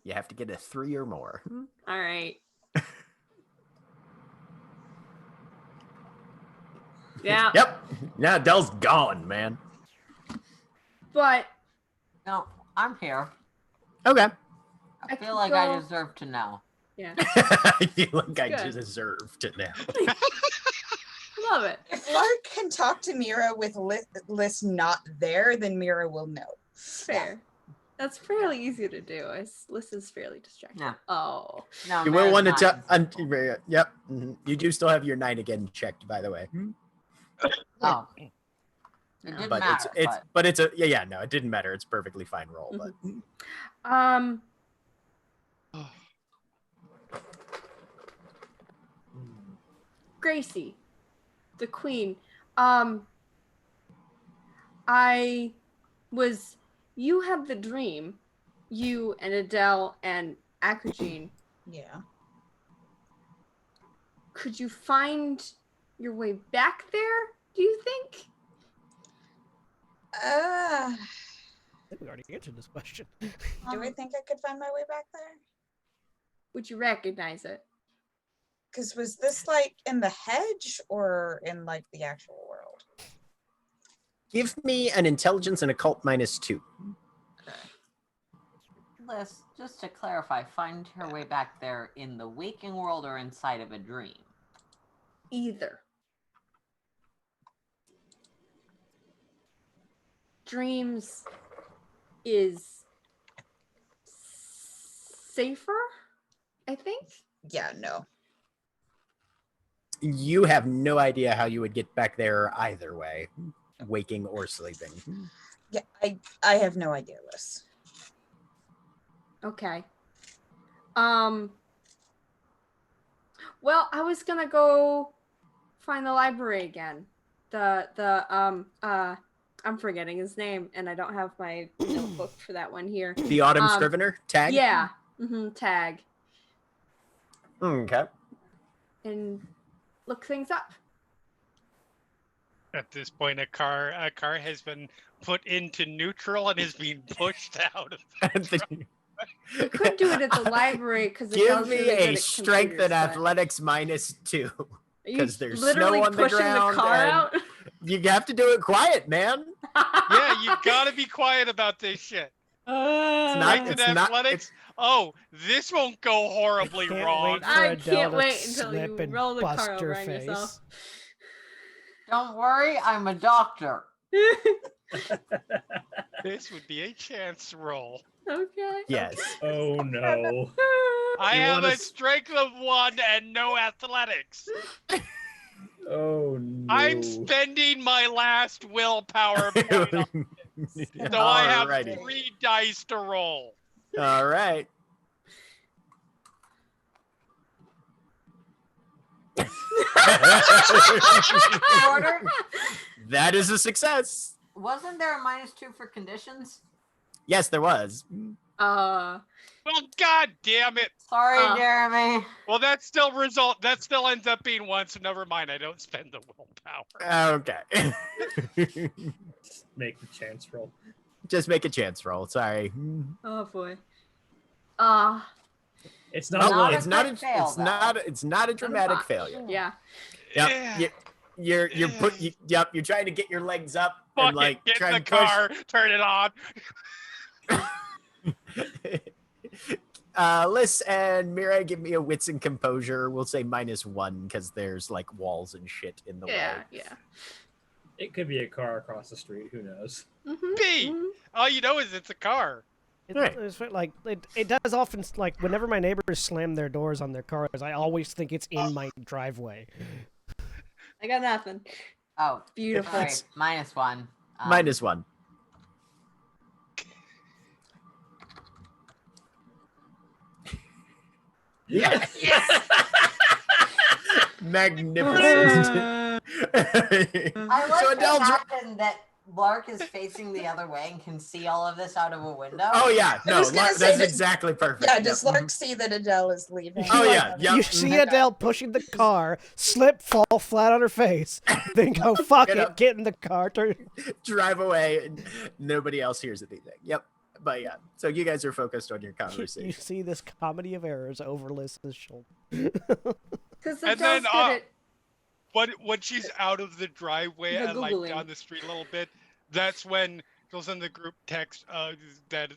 S2: You have to get a 3 or more.
S4: All right. Yeah.
S2: Yep. Now Dell's gone, man.
S4: But
S5: No, I'm here.
S2: Okay.
S5: I
S4: could
S5: feel like I
S4: go-
S5: deserve to know.
S4: Yeah.
S2: I feel like I
S4: Good.
S2: deserve to know.
S4: Love it.
S6: If Lark can talk to Mira with Liz not there, then Mira will know.
S4: Fair. That's fairly easy to do. This is fairly distracting.
S5: No.
S4: Oh.
S5: No,
S2: You will
S5: Mira's
S2: want to
S5: not.
S2: tell. Yep. Mhm. You do still have your 9 again checked, by the way.
S5: Oh. It didn't
S2: But
S5: matter.
S2: it's a no, it didn't matter. It's a perfectly fine roll. But
S4: Gracie, the queen. You had the dream, you and Adele and Akujin.
S6: Yeah.
S4: Could you find your way back there, do you think?
S1: I think we already answered this question.
S6: Do I think I could find my way back there?
S4: Would you recognize it?
S6: Because was this like in the hedge or in like the actual world?
S2: give me an intelligence and occult -2.
S5: Liz, just to clarify, find her way back there in the waking world or inside of a dream?
S4: Either. Dreams is safer, I think.
S6: Yeah, no.
S2: You have no idea how you would get back there either way, waking or sleeping.
S6: Yeah, I have no idea, Liz.
S4: Okay. Well, I was gonna go find the library again. I'm forgetting his name, and I don't have my notebook for that one here.
S2: The Autumn Scrivener tag?
S4: Yeah. Tag.
S2: Okay.
S4: And look things up.
S3: At this point, a car has been put into neutral and is being pushed out of the truck.
S4: You could do it at the library because
S2: Give me a strength and athletics -2. Because there's snow on the ground.
S4: The car out?
S2: You have to do it quiet, man.
S3: Yeah, you gotta be quiet about this shit. Strength and athletics. Oh, this won't go horribly wrong.
S4: I can't wait until you roll the car over on yourself.
S5: Don't worry, I'm a doctor.
S3: This would be a chance roll.
S4: Okay.
S2: Yes.
S7: Oh no.
S3: I
S7: You
S3: have
S7: wanna
S3: a strength of 1 and no athletics.
S7: Oh no.
S3: I'm spending my last willpower point on this. So I have
S2: Alrighty.
S3: 3 dice to roll.
S2: All right.
S5: Order?
S2: That is a success.
S5: Wasn't there a -2 for conditions?
S2: Yes, there was.
S3: Well, god damn it.
S5: Sorry, Jeremy.
S3: Well, that still ends up being 1, so never mind. I don't spend the willpower.
S2: Okay.
S7: Make the chance roll.
S2: Just make a chance roll. Sorry.
S4: Oh boy.
S7: It's
S2: No,
S7: not.
S2: it's not a dramatic failure.
S4: Yeah.
S2: Yep. You're trying to get your legs up
S3: Fuck
S2: and like
S3: it, get
S2: try
S3: in
S2: and
S3: the car, turn it on.
S2: Liz and Mirai, give me a wits and composure. We'll say -1 because there's like walls and shit in the way.
S4: Yeah.
S7: It could be a car across the street. Who knows?
S3: B. All you know is it's a car.
S1: It's like it does often, like whenever my neighbors slam their doors on their cars, I always think it's in my driveway.
S4: I got nothing.
S5: Oh,
S4: Beautiful.
S5: Sorry, -1.
S2: -1.
S7: Yes.
S2: Magnificent.
S5: I like
S2: So
S5: to
S2: Adele's
S5: imagine that Lark is facing the other way and can see all of this out of a window.
S2: Oh yeah,
S6: I
S2: no,
S6: was gonna say
S2: that's
S6: that-
S2: exactly perfect.
S6: Yeah,
S2: Yep.
S6: does Lark see that Adele is leaving?
S2: Oh
S1: Like,
S2: yeah, yep.
S1: You see
S6: Okay.
S1: Adele pushing the car, slip, fall flat on her face, then go, fuck
S2: Get
S1: it,
S2: up.
S1: get in the car, turn.
S2: Drive away, and nobody else hears anything. Yep. But yeah, so you guys are focused on your
S1: You
S2: conversation.
S1: see this comedy of errors over Liz's shoulder.
S4: Because
S3: And
S4: Adele's
S3: then,
S4: good at
S3: when she's out of the driveway
S4: The
S3: and like
S4: Googling.
S3: down the street a little bit, that's when she'll send the group text. That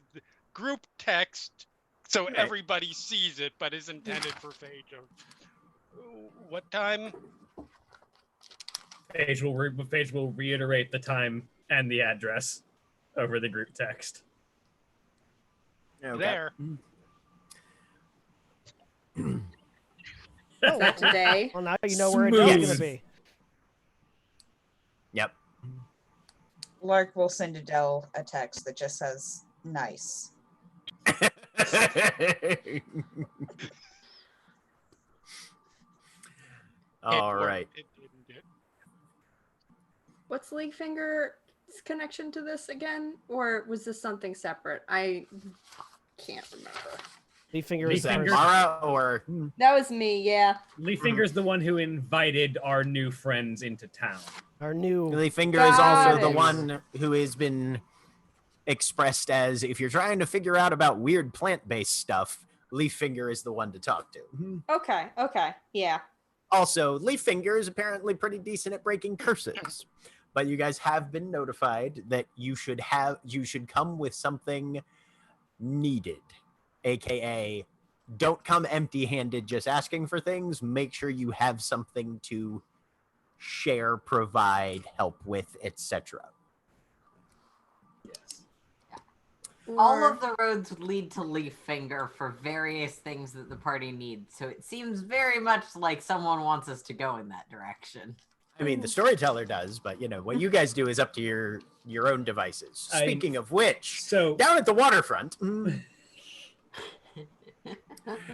S3: group text, so
S2: Right.
S3: everybody sees it, but is intended for Phage. What time?
S7: Phage will reiterate the time and the address over the group text.
S2: Okay.
S3: There.
S1: Oh,
S4: Is that today?
S1: well, now you know where Adele's
S2: Smooth.
S1: gonna be.
S2: Yep.
S6: Lark will send Adele a text that just says "nice."
S2: All
S3: It worked.
S2: right.
S3: It didn't.
S4: What's Leaguefinger's connection to this again? Or was this something separate? I can't remember.
S1: Leafinger
S7: Leaf
S1: is the
S7: finger.
S1: person-
S2: Mara or
S4: That was me, yeah.
S7: Leafinger's the one who invited our new friends into town.
S1: our new.
S2: Lilyfinger is
S4: Got
S2: also the
S4: it.
S2: one who has been expressed as if you're trying to figure out about weird plant-based stuff, Leaffinger is the one to talk to.
S4: Okay, yeah.
S2: Also, Leaffinger is apparently pretty decent at breaking curses. But you guys have been notified that you should come with something needed, aka don't come empty-handed just asking for things. Make sure you have something to share, provide, help with, etc.
S7: Yes.
S5: All
S4: Or-
S5: of the roads lead to Leaffinger for various things that the party needs, so it seems very much like someone wants us to go in that direction.
S2: I mean, the storyteller does, but what you guys do is up to your own devices. Speaking of which,
S7: So
S2: down at the waterfront,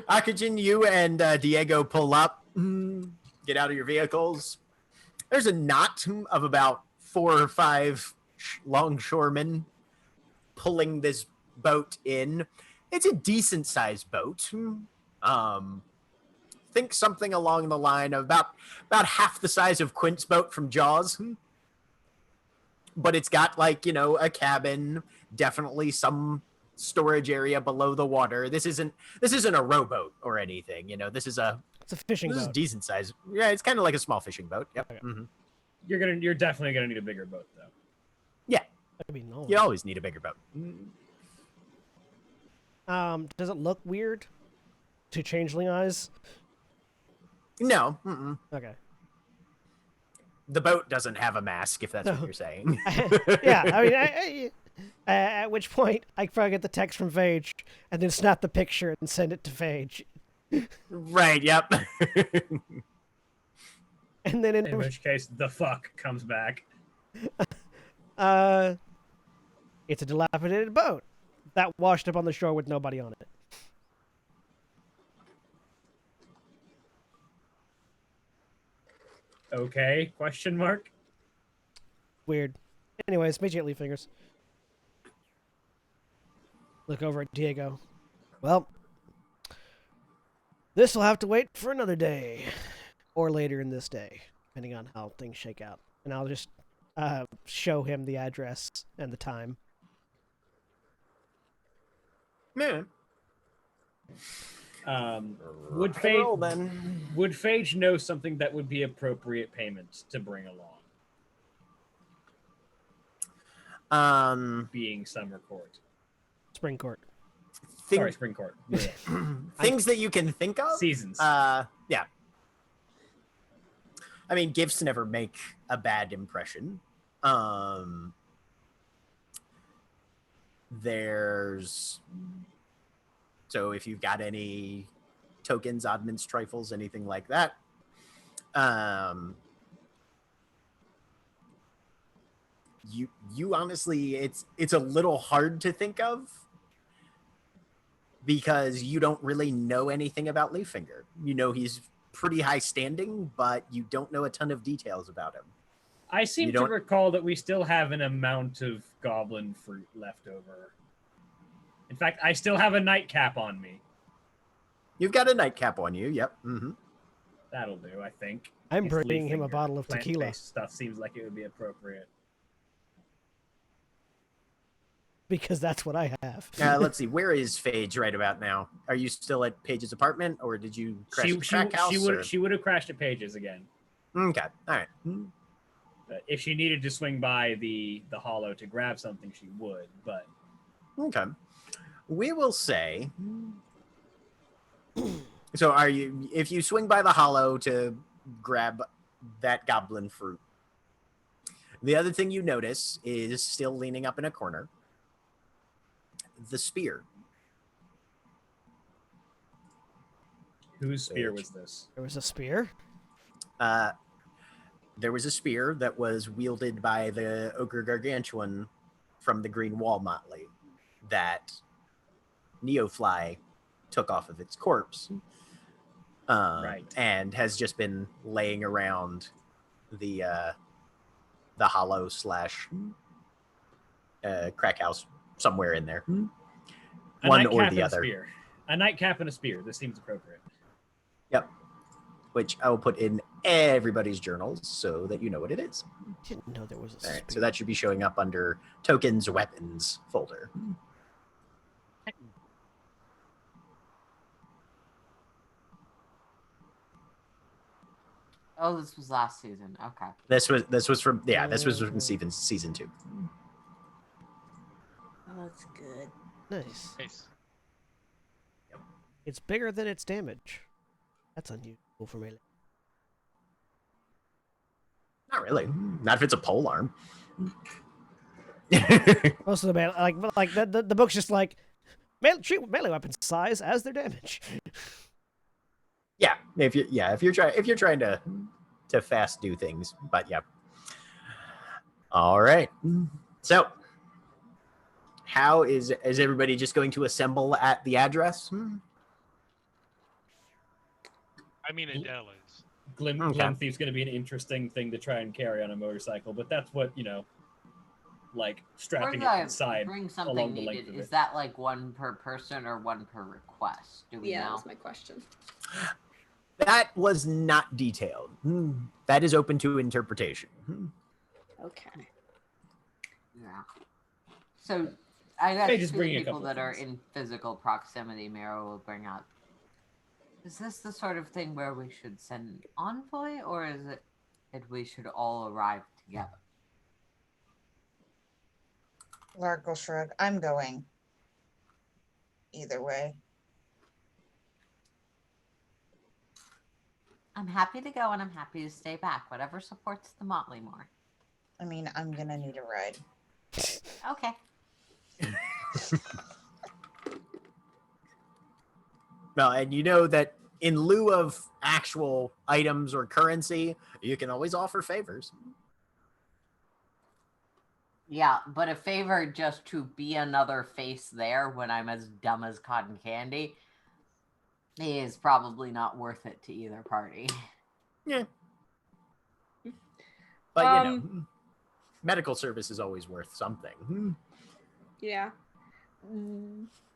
S2: Akajin, you and Diego pull up, get out of your vehicles. There's a knot of about 4 or 5 longshoremen pulling this boat in. It's a decent sized boat. Think something along the line of about half the size of Quint's boat from Jaws. But it's got a cabin, definitely some storage area below the water. This isn't a rowboat or anything. This is a
S1: It's a fishing
S2: this is
S1: boat.
S2: decent size. Yeah, it's kind of like a small fishing boat. Yep.
S1: Okay.
S2: Mhm.
S7: you're definitely gonna need a bigger boat though.
S1: I mean, no.
S2: You always need a bigger boat.
S1: Does it look weird to Changeling eyes?
S2: No. Mm-mm.
S1: Okay.
S2: The boat doesn't have a mask, if that's
S1: No.
S2: what you're saying.
S1: Yeah, I mean, at which point I probably get the text from Phage and then snap the picture and send it to Phage.
S2: Right, yep.
S1: And then
S7: In which case, the fuck comes back.
S1: it's a dilapidated boat that washed up on the shore with nobody on it.
S7: Okay? Question mark.
S1: Weird. Anyways, meet you at Leafingers. Look over at Diego. Well, this will have to wait for another day, or later in this day, depending on how things shake out. And I'll just show him the address and the time.
S2: Man.
S7: Would
S2: Roll,
S7: Phage
S2: then.
S7: would Phage know something that would be appropriate payment to bring along? Being Summer Court.
S1: Spring Court.
S7: Sorry, Spring Court. Yeah.
S2: Things that you can think of.
S7: Seasons.
S2: Yeah. I mean, gifts never make a bad impression. There's so if you've got any tokens, oddments, trifles, anything like that. You honestly, it's a little hard to think of because you don't really know anything about Leaffinger. You know he's pretty high standing, but you don't know a ton of details about him.
S7: I seem to recall that we still have an amount of goblin fruit left over. In fact, I still have a nightcap on me.
S2: You've got a nightcap on you. Yep. Mm-hmm.
S7: That'll do, I think.
S1: I'm
S7: It's
S1: bringing him a
S7: leaf
S1: bottle of
S7: finger.
S1: tequila.
S7: Plant-based stuff seems like it would be appropriate.
S1: Because that's what I have.
S2: Let's see. Where is Phage right about now? Are you still at Paige's apartment, or did you crash the crack house?
S7: She would have crashed at Paige's again.
S2: Okay. All right.
S7: If she needed to swing by the hollow to grab something, she would. But
S2: okay, we will say. So, are you? If you swing by the hollow to grab that goblin fruit, the other thing you notice is still leaning up in a corner. The spear.
S7: Whose spear was this?
S1: There was a spear?
S2: There was a spear that was wielded by the Ogre Gargantuan from the Green Wall Motley that Neofly took off of its corpse.
S7: Right.
S2: And has just been laying around the hollow / crack house somewhere in there. One or the other.
S7: Spear. A nightcap and a spear. This seems appropriate.
S2: Yep. Which I will put in everybody's journals so that you know what it is.
S1: Didn't know there was a
S2: All right,
S1: spear.
S2: so that should be showing up under tokens, weapons folder.
S5: Oh, this was last season. Okay.
S2: This was from season 2.
S6: Oh, that's good.
S1: Nice.
S3: Nice.
S1: It's bigger than its damage. That's unusual for melee.
S2: Not really. Not if it's a pole arm.
S1: Most of the melee, like the book's just like treat melee weapons size as their damage.
S2: Yeah, if you're trying to fast do things, but yeah. All right. So, how is everybody just going to assemble at the address?
S3: I mean, Adele is.
S7: Glim Thief's going to be an interesting thing to try and carry on a motorcycle, but that's what, like strapping it to the side
S5: bring something
S7: along the
S5: needed.
S7: length of
S5: Is
S7: it.
S5: that like one per person or one per request? Do we
S4: Yeah,
S5: know?
S4: that's my question.
S2: That was not detailed. That is open to interpretation.
S4: Okay.
S5: Yeah. So I guess
S7: Hey,
S5: to
S7: just
S5: the
S7: bring a
S5: people
S7: couple
S5: that are
S7: things.
S5: in physical proximity, Mira will bring up. Is this the sort of thing where we should send an envoy, or is it that we should all arrive together?
S6: Lark will shrug. I'm going. Either way.
S5: I'm happy to go and I'm happy to stay back. Whatever supports the Motley more.
S6: I mean, I'm gonna need a ride.
S5: Okay.
S2: Well, and you know that in lieu of actual items or currency, you can always offer favors.
S5: Yeah, but a favor just to be another face there when I'm as dumb as cotton candy is probably not worth it to either party.
S2: Yeah. But, medical service is always worth something.
S4: Yeah.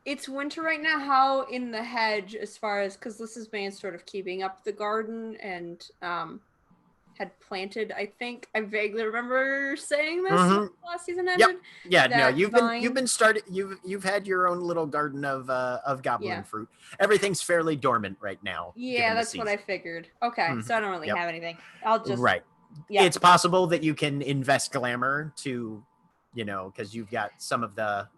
S4: It's winter right now. How in the hedge, as far as, because this has been sort of keeping up the garden and had planted, I think I vaguely remember saying this when last season ended.
S2: Yeah, no,
S4: that
S2: you've been started. You've had your own little garden of goblin fruit. Everything's fairly dormant right now.
S4: Yeah, that's what I figured. Okay, so I don't really have anything. I'll just
S2: Yeah, it's possible that you can invest glamour to, because you've got some of the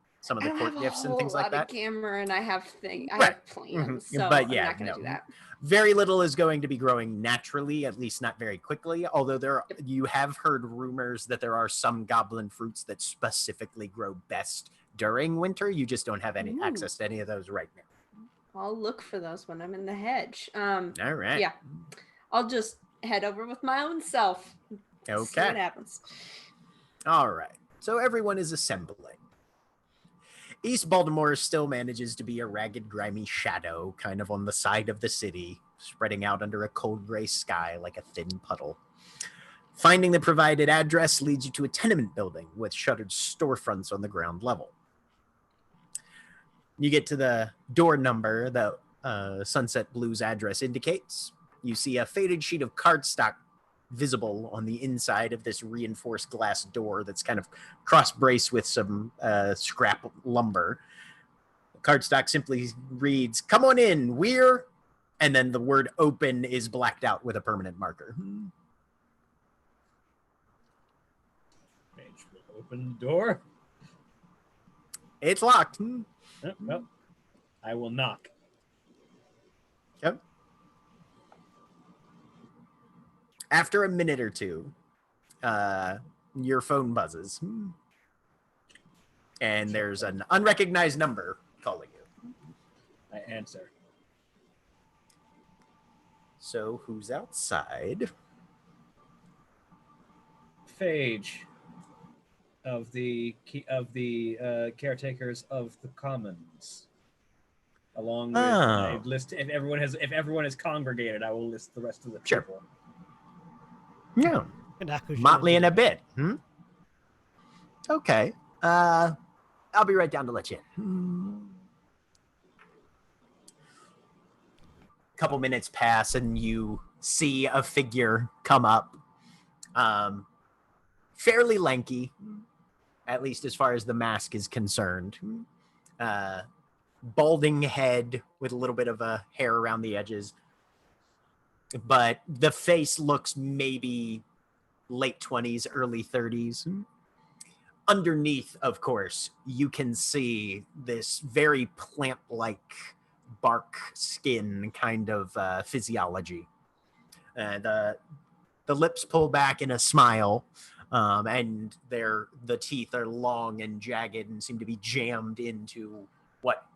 S2: court gifts and things like that.
S4: Glamour, and I have I have plans, so
S2: But
S4: I'm not going to do that.
S2: Very little is going to be growing naturally, at least not very quickly. Although you have heard rumors that there are some goblin fruits that specifically grow best during winter. You just don't have any access to any of those right now.
S4: I'll look for those when I'm in the hedge.
S2: All right.
S4: Yeah, I'll just head over with my own self.
S2: Okay.
S4: See what happens.
S2: All right. So everyone is assembling. East Baltimore still manages to be a ragged, grimy shadow kind of on the side of the city, spreading out under a cold gray sky like a thin puddle. Finding the provided address leads you to a tenement building with shuttered storefronts on the ground level. You get to the door number that Sunset Blue's address indicates. You see a faded sheet of cardstock visible on the inside of this reinforced glass door that's kind of cross-braced with some scrap lumber. The cardstock simply reads, "Come on in, we're..." And then the word "open" is blacked out with a permanent marker.
S7: Mage will open the door.
S2: It's locked.
S7: Well, I will knock.
S2: Yep. After a minute or two, your phone buzzes. And there's an unrecognized number calling you.
S7: I answer.
S2: So who's outside?
S7: Phage of the caretakers of the commons. Along with I list if everyone is congregated, I will list the rest of the
S2: Sure.
S7: people.
S2: Yeah.
S1: And
S2: Motley in a bit. Okay. I'll be right down to let you in. Couple minutes pass and you see a figure come up. Fairly lanky, at least as far as the mask is concerned. Balding head with a little bit of a hair around the edges. But the face looks maybe late 20s, early 30s. Underneath, of course, you can see this very plant-like bark skin kind of physiology. The lips pull back in a smile, and the teeth are long and jagged and seem to be jammed into what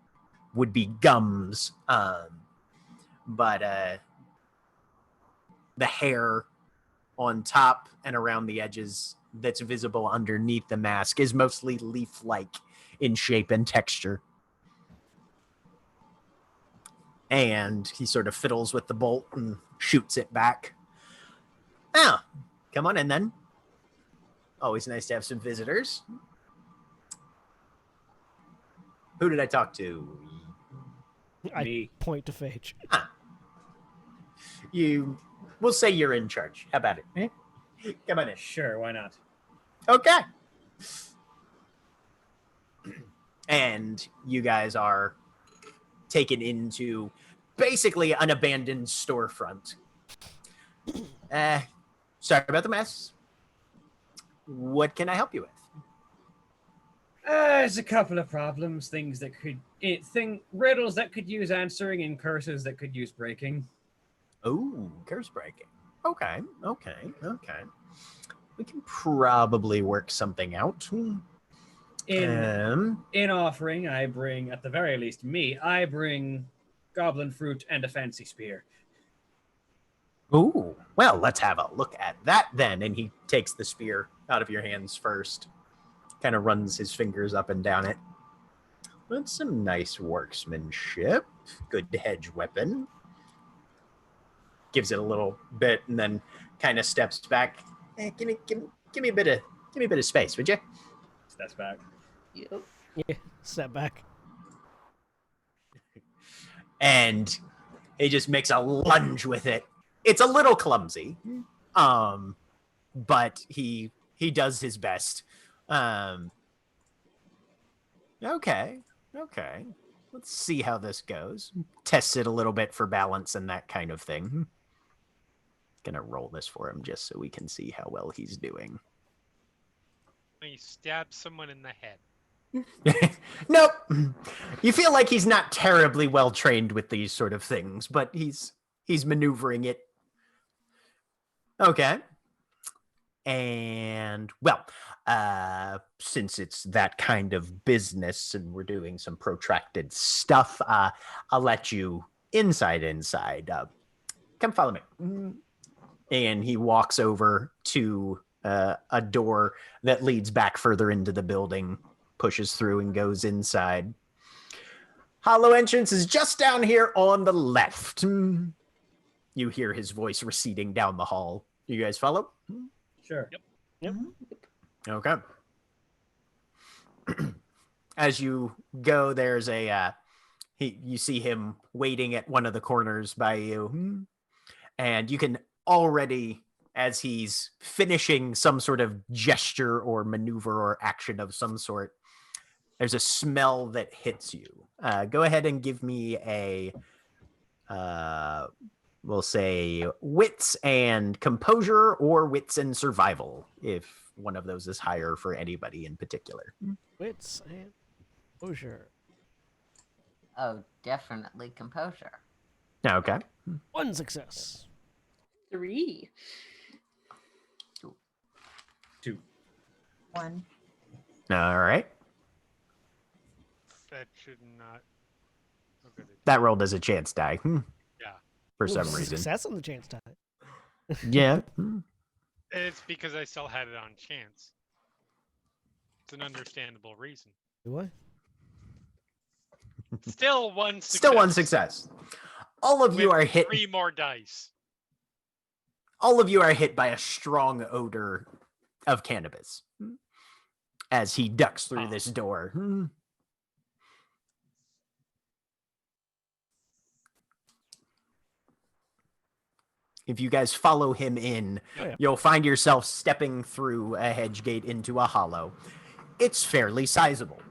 S2: would be gums. But the hair on top and around the edges that's visible underneath the mask is mostly leaf-like in shape and texture. And he sort of fiddles with the bolt and shoots it back. Oh, come on in then. Always nice to have some visitors. Who did I talk to?
S1: I point to Phage.
S2: We'll say you're in charge. How about it? Come on in.
S7: Sure, why not?
S2: Okay. And you guys are taken into basically an abandoned storefront. Sorry about the mess. What can I help you with?
S7: There's a couple of problems, riddles that could use answering and curses that could use breaking.
S2: Oh, curse breaking. Okay. We can probably work something out.
S7: In offering, I bring, at the very least I bring goblin fruit and a fancy spear.
S2: Ooh, well, let's have a look at that then. And he takes the spear out of your hands first, kind of runs his fingers up and down it. That's some nice workmanship. Good hedge weapon. Gives it a little bit and then kind of steps back. Hey, give me a bit of space, would you?
S7: Steps back.
S4: Yep.
S1: Yeah, step back.
S2: And he just makes a lunge with it. It's a little clumsy, but he does his best. Okay. Let's see how this goes. Test it a little bit for balance and that kind of thing. Gonna roll this for him just so we can see how well he's doing.
S3: He stabbed someone in the head.
S2: Nope. You feel like he's not terribly well trained with these sort of things, but he's maneuvering it. Okay. And, well, since it's that kind of business and we're doing some protracted stuff, I'll let you inside. Come follow me. And he walks over to a door that leads back further into the building, pushes through and goes inside. Hollow entrance is just down here on the left. You hear his voice receding down the hall. You guys follow?
S7: Sure.
S3: Yep.
S2: Okay. As you go, there's a you see him waiting at one of the corners by you, and you can already, as he's finishing some sort of gesture or maneuver or action of some sort, there's a smell that hits you. Go ahead and give me a we'll say wits and composure, or wits and survival, if one of those is higher for anybody in particular.
S1: Wits and composure.
S5: Oh, definitely composure.
S2: Okay.
S1: 1 success.
S4: 3.
S7: 2.
S6: 1.
S2: All right.
S3: That should not. Okay.
S2: That rolled as a chance die.
S3: Yeah.
S2: For
S1: Ooh,
S2: some reason.
S1: Success on the chance die.
S2: Yeah.
S3: It's because I still had it on chance. It's an understandable reason.
S1: Do I?
S3: Still one success.
S2: Still one success. All of you
S3: With
S2: are hit.
S3: 3 more dice.
S2: All of you are hit by a strong odor of cannabis as he ducks through this door. If you guys follow him in, you'll find yourself stepping through a hedge gate into a hollow. It's fairly sizable.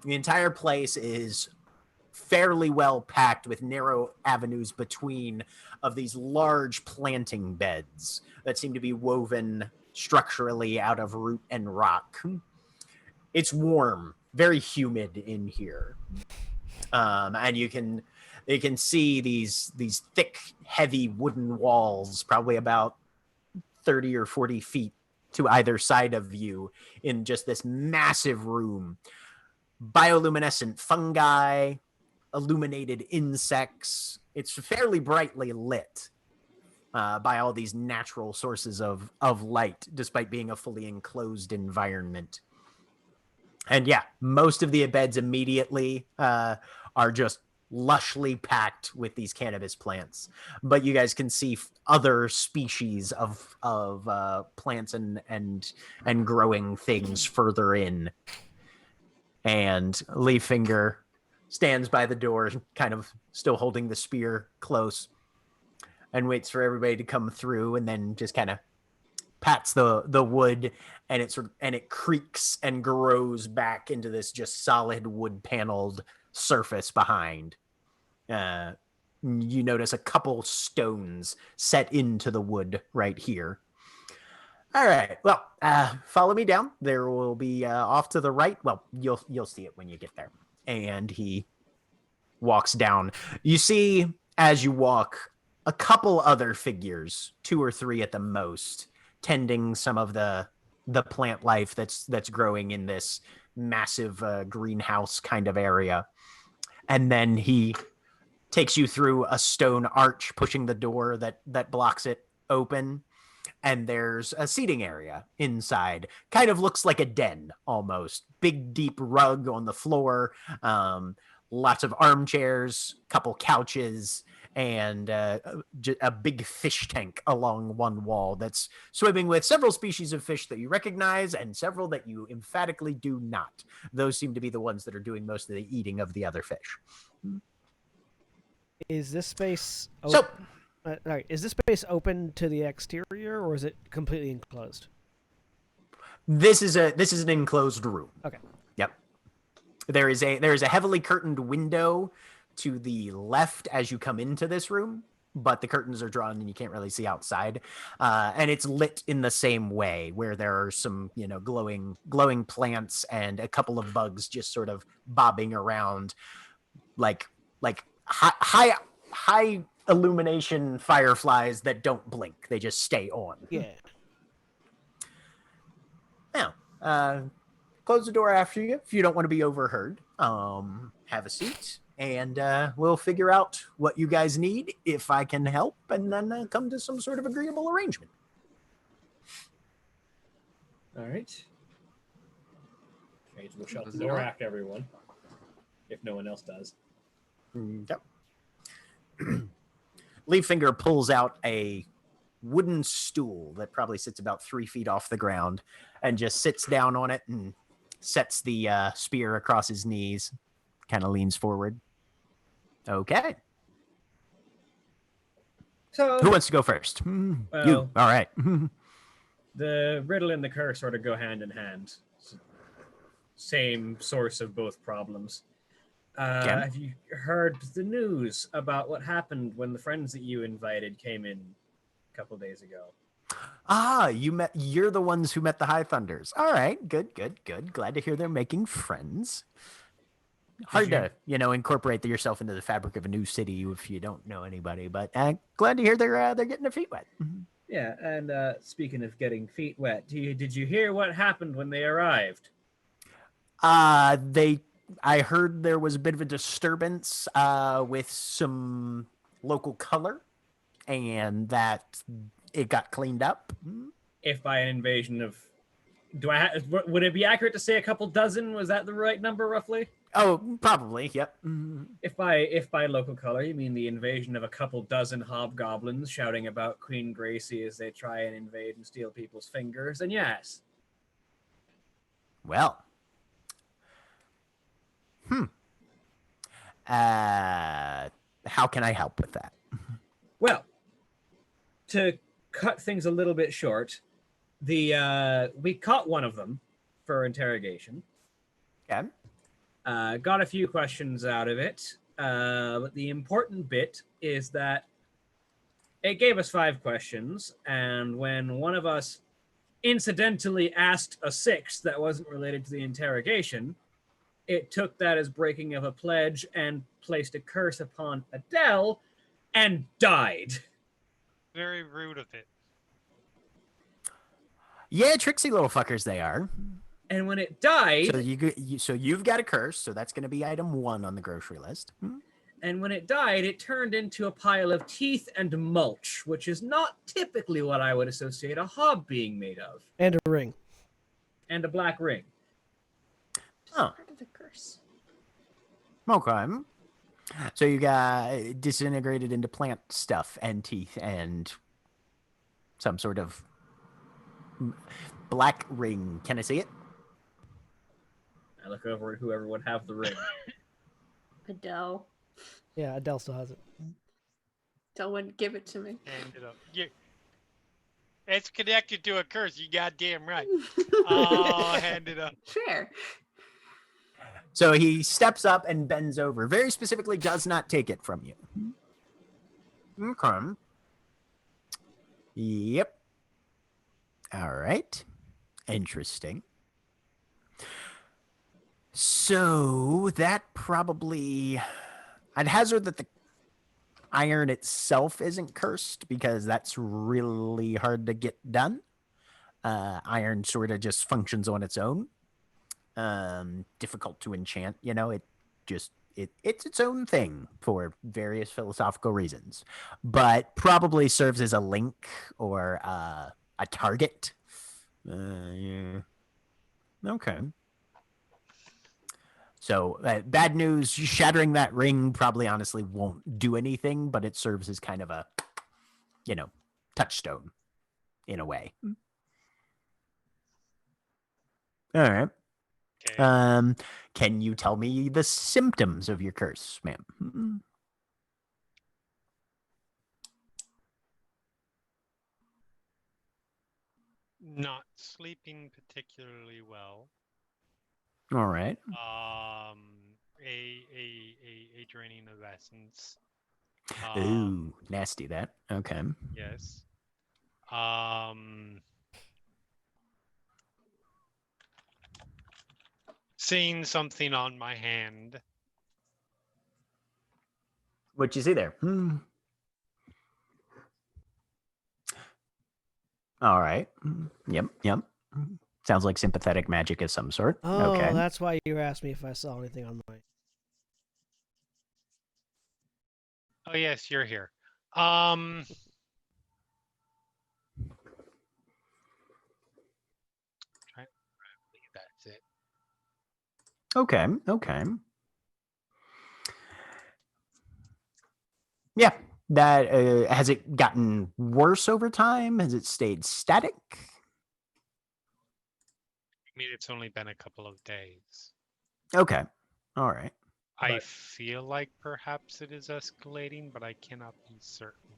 S2: The entire place is fairly well packed with narrow avenues between of these large planting beds that seem to be woven structurally out of root and rock. It's warm, very humid in here. And you can see these thick, heavy wooden walls, probably about 30 or 40 feet to either side of you in just this massive room. Bioluminescent fungi, illuminated insects. It's fairly brightly lit by all these natural sources of light, despite being a fully enclosed environment. And yeah, most of the beds immediately are just lushly packed with these cannabis plants. But you guys can see other species of plants and growing things further in. And Leaffinger stands by the door, kind of still holding the spear close, and waits for everybody to come through, and then just kind of pats the wood, and it creaks and grows back into this just solid wood paneled surface behind. You notice a couple stones set into the wood right here. All right. Well, follow me down. There will be off to the right. Well, you'll see it when you get there. And he walks down. You see, as you walk, a couple other figures, 2 or 3 at the most, tending some of the plant life that's growing in this massive greenhouse kind of area. And then he takes you through a stone arch, pushing the door that blocks it open. And there's a seating area inside. Kind of looks like a den almost. Big, deep rug on the floor. Lots of armchairs, couple couches, and a big fish tank along one wall that's swimming with several species of fish that you recognize and several that you emphatically do not. Those seem to be the ones that are doing most of the eating of the other fish.
S1: Is this space
S2: So,
S1: is this space open to the exterior, or is it completely enclosed?
S2: this is an enclosed room.
S1: Okay.
S2: Yep. There is a heavily curtained window to the left as you come into this room, but the curtains are drawn and you can't really see outside. And it's lit in the same way, where there are some, glowing plants and a couple of bugs just sort of bobbing around, like high illumination fireflies that don't blink. They just stay on.
S1: Yeah.
S2: Now, close the door after you if you don't want to be overheard. Have a seat, and we'll figure out what you guys need, if I can help, and then come to some sort of agreeable arrangement.
S7: All right. Phage will shut the door after everyone, if no one else does.
S2: Yep. Leaffinger pulls out a wooden stool that probably sits about 3 feet off the ground, and just sits down on it and sets the spear across his knees, kind of leans forward. Okay.
S7: So
S2: Who wants to go first? You.
S7: Well-
S2: All right.
S7: the riddle and the curse sort of go hand in hand. Same source of both problems.
S2: Yeah.
S7: Have you heard the news about what happened when the friends that you invited came in a couple days ago?
S2: You're the ones who met the High Thunders. All right. Good. Glad to hear they're making friends. Hard to, incorporate yourself into the fabric of a new city if you don't know anybody, but glad to hear they're getting their feet wet.
S7: Yeah, and speaking of getting feet wet, did you hear what happened when they arrived?
S2: I heard there was a bit of a disturbance with some local color, and that it got cleaned up.
S7: If by an invasion of, would it be accurate to say a couple dozen? Was that the right number roughly?
S2: Oh, probably. Yep.
S7: If by local color you mean the invasion of a couple dozen hobgoblins shouting about Queen Gracie as they try and invade and steal people's fingers, then yes.
S2: Well. How can I help with that?
S7: Well, to cut things a little bit short, we caught one of them for interrogation.
S2: Okay.
S7: Got a few questions out of it, but the important bit is that it gave us 5 questions, and when one of us incidentally asked a 6th that wasn't related to the interrogation, it took that as breaking of a pledge and placed a curse upon Adele and died.
S3: Very rude of it.
S2: Yeah, tricksy little fuckers they are.
S7: And when it died,
S2: So you've got a curse, so that's going to be item 1 on the grocery list.
S7: and when it died, it turned into a pile of teeth and mulch, which is not typically what I would associate a hob being made of.
S1: And a ring.
S7: And a black ring.
S2: Oh.
S4: Part of the curse.
S2: Okay. So you got disintegrated into plant stuff and teeth and some sort of black ring. Can I see it?
S7: I look over at whoever would have the ring.
S4: Adele.
S1: Yeah, Adele still has it.
S4: Adele wouldn't give it to me.
S3: Hand it up. It's connected to a curse. You goddamn right. Oh, hand it up.
S4: Fair.
S2: So he steps up and bends over. Very specifically, does not take it from you. Okay. Yep. All right. Interesting. So that probably... I'd hazard that the iron itself isn't cursed because that's really hard to get done. Iron sort of just functions on its own. Difficult to enchant, it's its own thing for various philosophical reasons, but probably serves as a link or a target. Yeah. Okay. So bad news, shattering that ring probably honestly won't do anything, but it serves as kind of a, touchstone in a way. All right.
S3: Okay.
S2: Can you tell me the symptoms of your curse, ma'am?
S3: Not sleeping particularly well.
S2: All right.
S3: A draining of essence.
S2: Ooh, nasty that. Okay.
S3: Yes. Seeing something on my hand.
S2: What you see there? All right. Yep. Sounds like sympathetic magic of some sort.
S1: Oh,
S2: Okay.
S1: that's why you asked me if I saw anything on my...
S3: Oh yes, you're here. That's it.
S2: Okay. Yeah. That has it gotten worse over time? Has it stayed static?
S3: I mean, it's only been a couple of days.
S2: Okay. All right.
S3: I
S7: But-
S3: feel like perhaps it is escalating, but I cannot be certain.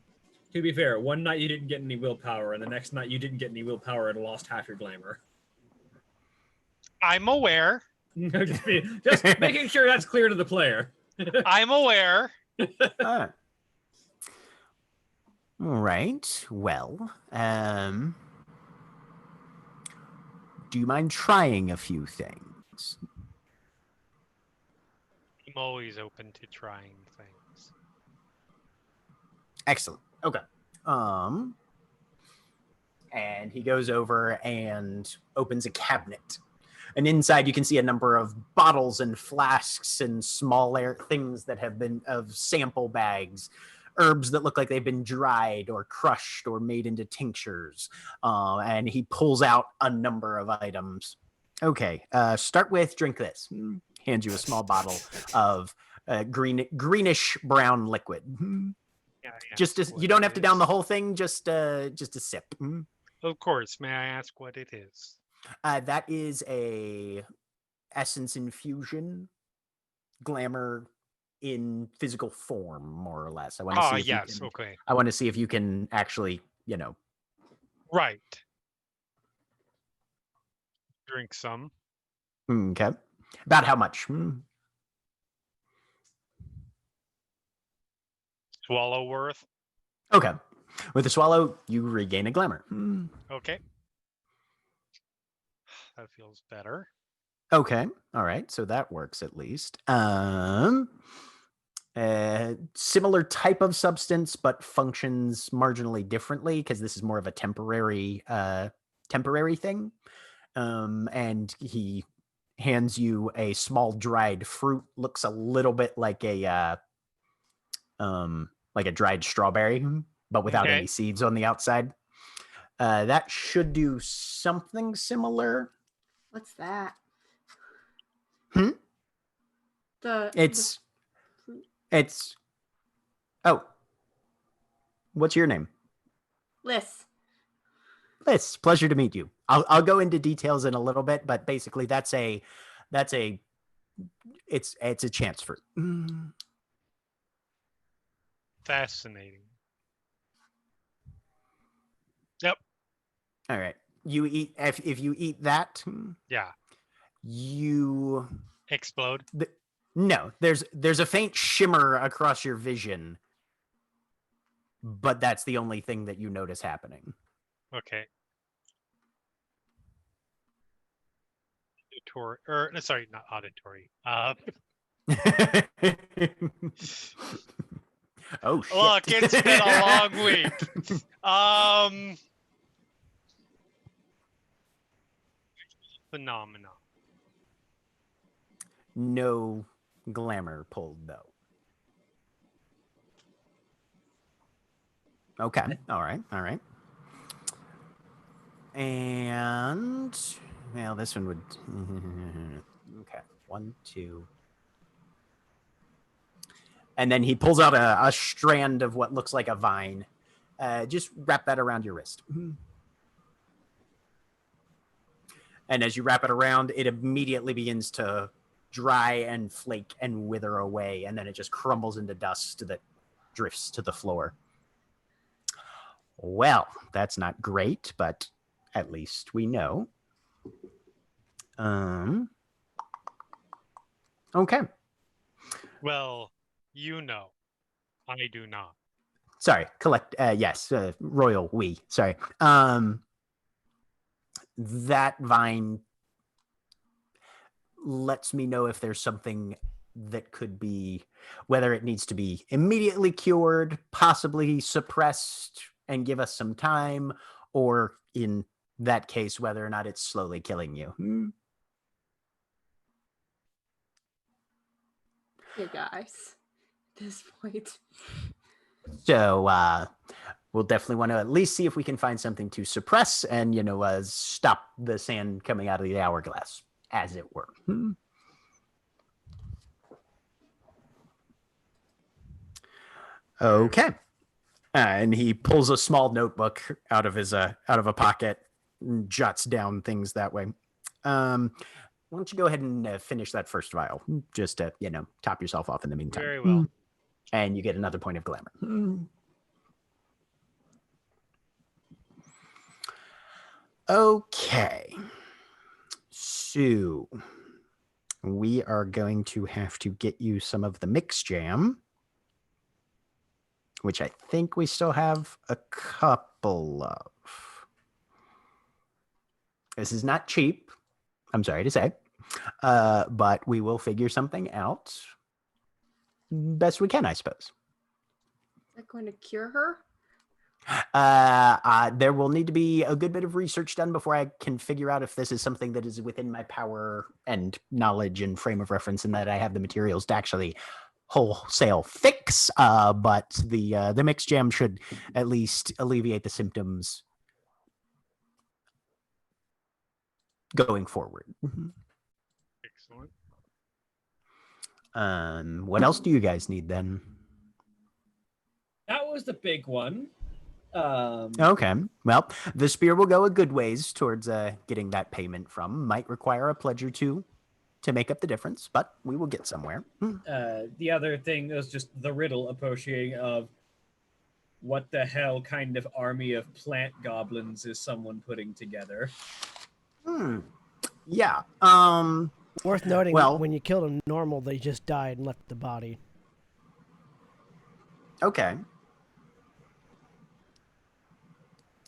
S7: To be fair, one night you didn't get any willpower, and the next night you didn't get any willpower and lost half your glamour.
S3: I'm aware.
S7: Just making sure that's clear to the player.
S3: I'm aware.
S2: All right. Well, do you mind trying a few things?
S3: I'm always open to trying things.
S2: Excellent. Okay. And he goes over and opens a cabinet. And inside you can see a number of bottles and flasks and small things that have been of sample bags, herbs that look like they've been dried or crushed or made into tinctures. And he pulls out a number of items. Okay, start with drink this. Hands you a small bottle of greenish brown liquid.
S3: Yeah,
S2: Just as you don't have to down the whole thing, just a sip.
S3: Of course. May I ask what it is?
S2: That is a essence infusion, glamour in physical form, more or less. I want to see. If
S3: yes.
S2: you can,
S3: Okay.
S2: I want to see if you can actually,
S3: Right. Drink some.
S2: Okay. About how much?
S3: Swallow worth.
S2: Okay. With a swallow, you regain a glamour.
S3: Okay. That feels better.
S2: Okay. All right. So that works at least. Similar type of substance, but functions marginally differently because this is more of a temporary thing. And he hands you a small dried fruit. Looks a little bit like a dried strawberry, but without any seeds on the outside. That should do something similar.
S4: What's that?
S2: Hmm?
S4: The
S2: It's. Oh. What's your name?
S4: Liz.
S2: Liz, pleasure to meet you. I'll go into details in a little bit, but basically it's a chance fruit.
S3: Fascinating. Yep.
S2: All right. You eat if you eat that,
S3: Yeah.
S2: you
S3: Explode.
S2: no. There's a faint shimmer across your vision, but that's the only thing that you notice happening.
S3: Okay. Auditory, or no, sorry, not auditory.
S2: Oh shit.
S3: Look, it's been a long week. Phenomenon.
S2: No glamour pulled though. Okay. All right. And well, this one would. Okay. 1, 2. And then he pulls out a strand of what looks like a vine. Just wrap that around your wrist. And as you wrap it around, it immediately begins to dry and flake and wither away. And then it just crumbles into dust that drifts to the floor. Well, that's not great, but at least we know. Okay.
S3: Well, you know, I do not.
S2: Sorry, yes, royal we. Sorry. That vine lets me know if there's something that could be, whether it needs to be immediately cured, possibly suppressed and give us some time, or in that case, whether or not it's slowly killing you.
S4: Hey guys, at this point.
S2: So we'll definitely want to at least see if we can find something to suppress and, stop the sand coming out of the hourglass, as it were. Okay. And he pulls a small notebook out of a pocket and jots down things that way. Why don't you go ahead and finish that first vial, just to top yourself off in the meantime.
S3: Very well.
S2: And you get another point of glamour. Okay. So we are going to have to get you some of the mix jam, which I think we still have a couple of. This is not cheap, I'm sorry to say, but we will figure something out best we can, I suppose.
S4: Is that going to cure her?
S2: There will need to be a good bit of research done before I can figure out if this is something that is within my power and knowledge and frame of reference, and that I have the materials to actually wholesale fix. But the mix jam should at least alleviate the symptoms going forward.
S3: Excellent.
S2: What else do you guys need then?
S7: That was the big one.
S2: Okay. Well, the spear will go a good ways towards getting that payment from. Might require a pledge or two to make up the difference, but we will get somewhere.
S7: The other thing is just the riddle approaching of what the hell kind of army of plant goblins is someone putting together.
S2: Yeah.
S1: Worth noting,
S2: well,
S1: when you killed them normal, they just died and left the body.
S2: Okay.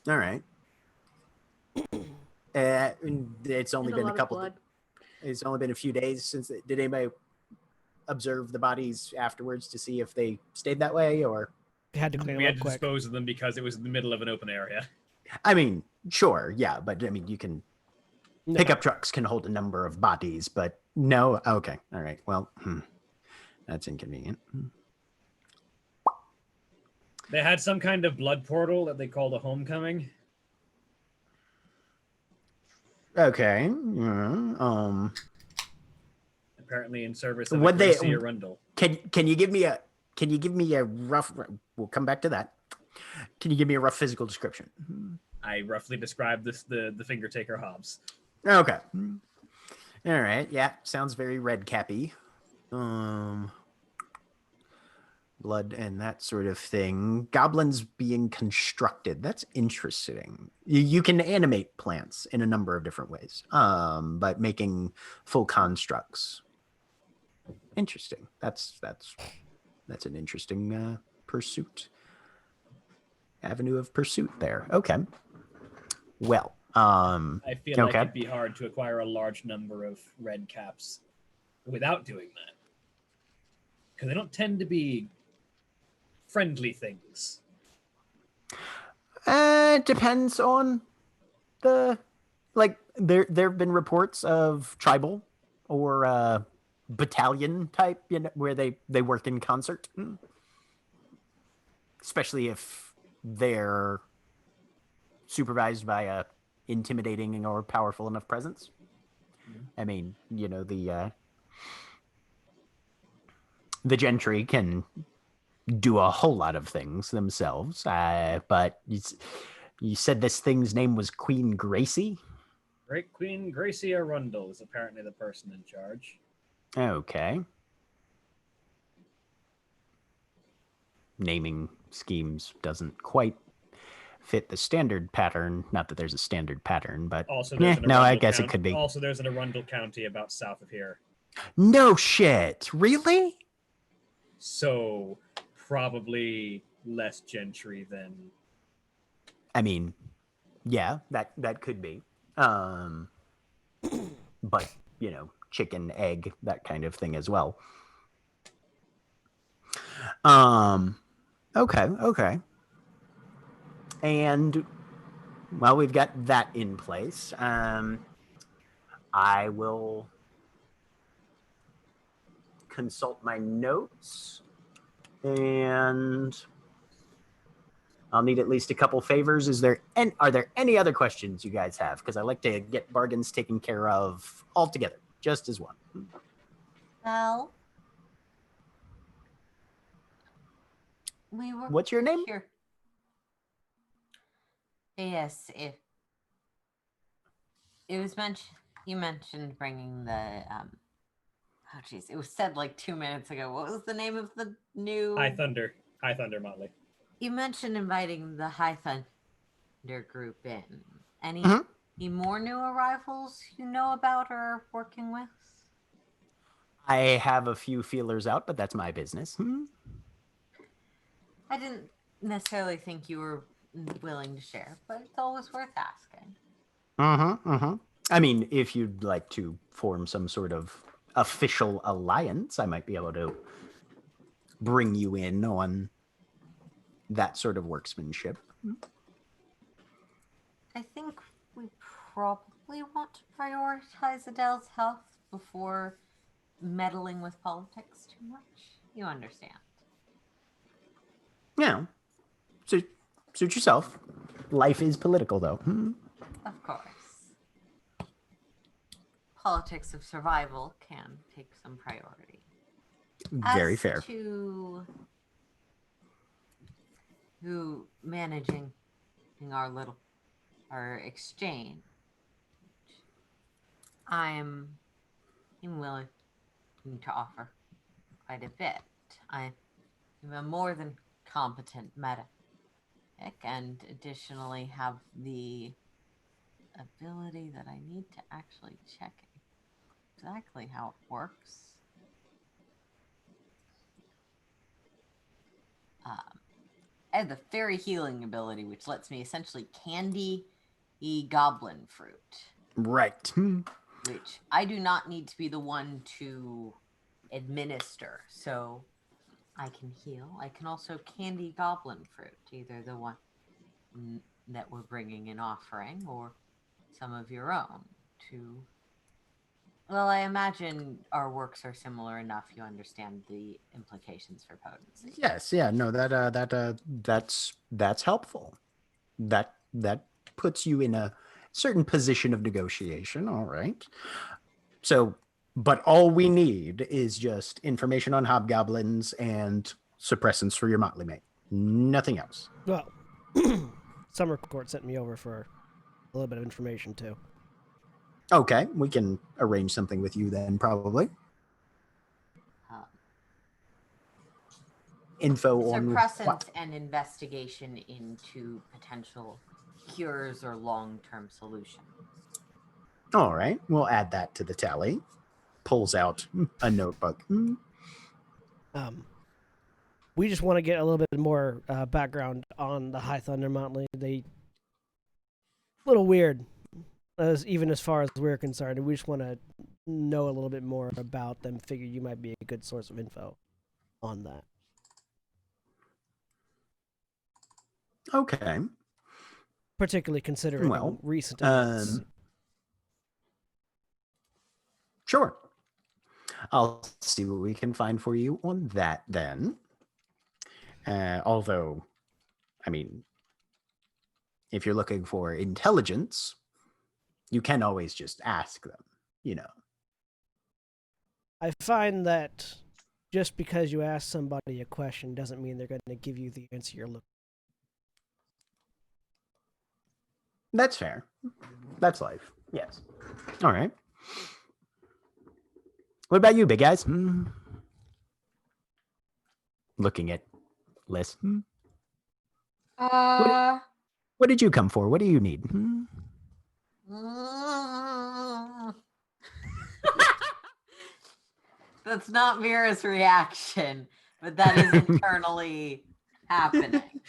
S2: All right. It's only been a couple. It's only been a few days since. Did anybody observe the bodies afterwards to see if they stayed that way, or
S1: Had to clean
S7: We
S1: them
S7: had
S1: up
S7: to
S1: quick.
S7: dispose of them because it was in the middle of an open area.
S2: I mean, sure, yeah, but I mean, you can
S1: No.
S2: pickup trucks can hold a number of bodies, but no. Okay, all right. Well, that's inconvenient.
S7: They had some kind of blood portal that they called a homecoming.
S2: Okay.
S7: Apparently in service of
S2: What they-
S7: Gracie Arundel.
S2: Can you give me a rough? We'll come back to that. Can you give me a rough physical description?
S7: I roughly described this the finger taker Hobbs.
S2: Okay. All right. Yeah, sounds very red cappy. Blood and that sort of thing. Goblins being constructed. That's interesting. You can animate plants in a number of different ways, but making full constructs. Interesting. That's an interesting pursuit. Avenue of pursuit there. Okay. Well,
S7: I feel like
S2: okay.
S7: it'd be hard to acquire a large number of red caps without doing that. Because they don't tend to be friendly things.
S2: It depends on the there have been reports of tribal or battalion type, where they work in concert. Especially if they're supervised by a intimidating or powerful enough presence. I mean, the gentry can do a whole lot of things themselves, but you said this thing's name was Queen Gracie?
S7: Great Queen Gracie Arundel is apparently the person in charge.
S2: Okay. Naming schemes doesn't quite fit the standard pattern. Not that there's a standard pattern, but
S7: Also, there's an
S2: no, I
S7: Arundel
S2: guess it
S7: County-
S2: could be.
S7: Also, there's an Arundel County about south of here.
S2: No shit. Really?
S7: So, probably less gentry than...
S2: I mean, yeah, that could be. But, chicken, egg, that kind of thing as well. Okay. And, well, we've got that in place. I will consult my notes, and I'll need at least a couple favors. Are there any other questions you guys have? Because I like to get bargains taken care of all together, just as one.
S5: Well, we were
S2: What's your name?
S5: Here. Yes, if it was mentioned, you mentioned bringing the oh jeez, it was said like 2 minutes ago. What was the name of the new?
S7: High Thunder Motley.
S5: You mentioned inviting the High Thunder group in. Any more new arrivals you know about or are working with?
S2: I have a few feelers out, but that's my business.
S5: I didn't necessarily think you were willing to share, but it's always worth asking.
S2: I mean, if you'd like to form some sort of official alliance, I might be able to bring you in on that sort of workmanship.
S5: I think we probably want to prioritize Adele's health before meddling with politics too much. You understand.
S2: Yeah. Suit yourself. Life is political, though.
S5: Of course. Politics of survival can take some priority.
S2: Very
S5: As
S2: fair.
S5: To who managing our exchange, I'm willing to offer quite a bit. I'm a more than competent medic and additionally have the ability that I need to actually check exactly how it works. I have the fairy healing ability, which lets me essentially candy goblin fruit.
S2: Right.
S5: Which I do not need to be the one to administer, so I can heal. I can also candy goblin fruit, either the one that we're bringing in offering or some of your own to... Well, I imagine our works are similar enough you understand the implications for potency.
S2: Yes, yeah, no, that's helpful. That puts you in a certain position of negotiation, all right. So, but all we need is just information on hobgoblins and suppressants for your motley mate. Nothing else.
S1: Well, Summer Court sent me over for a little bit of information too.
S2: Okay, we can arrange something with you then, probably. Info on
S5: suppressants
S2: what?
S5: And investigation into potential cures or long-term solutions.
S2: All right, we'll add that to the tally. Pulls out a notebook.
S1: We just want to get a little bit more background on the High Thunder Motley. They a little weird, even as far as we're concerned. We just want to know a little bit more about them. Figure you might be a good source of info on that.
S2: Okay.
S1: Particularly considering recent events.
S2: Sure. I'll see what we can find for you on that then. Although, I mean, if you're looking for intelligence, you can always just ask them, you know.
S1: I find that just because you ask somebody a question doesn't mean they're going to give you the answer you're looking for.
S2: That's fair. That's life. Yes. All right. What about you, big guys? Looking at Liz. What did you come for? What do you need?
S5: That's not Mira's reaction, but that is internally happening.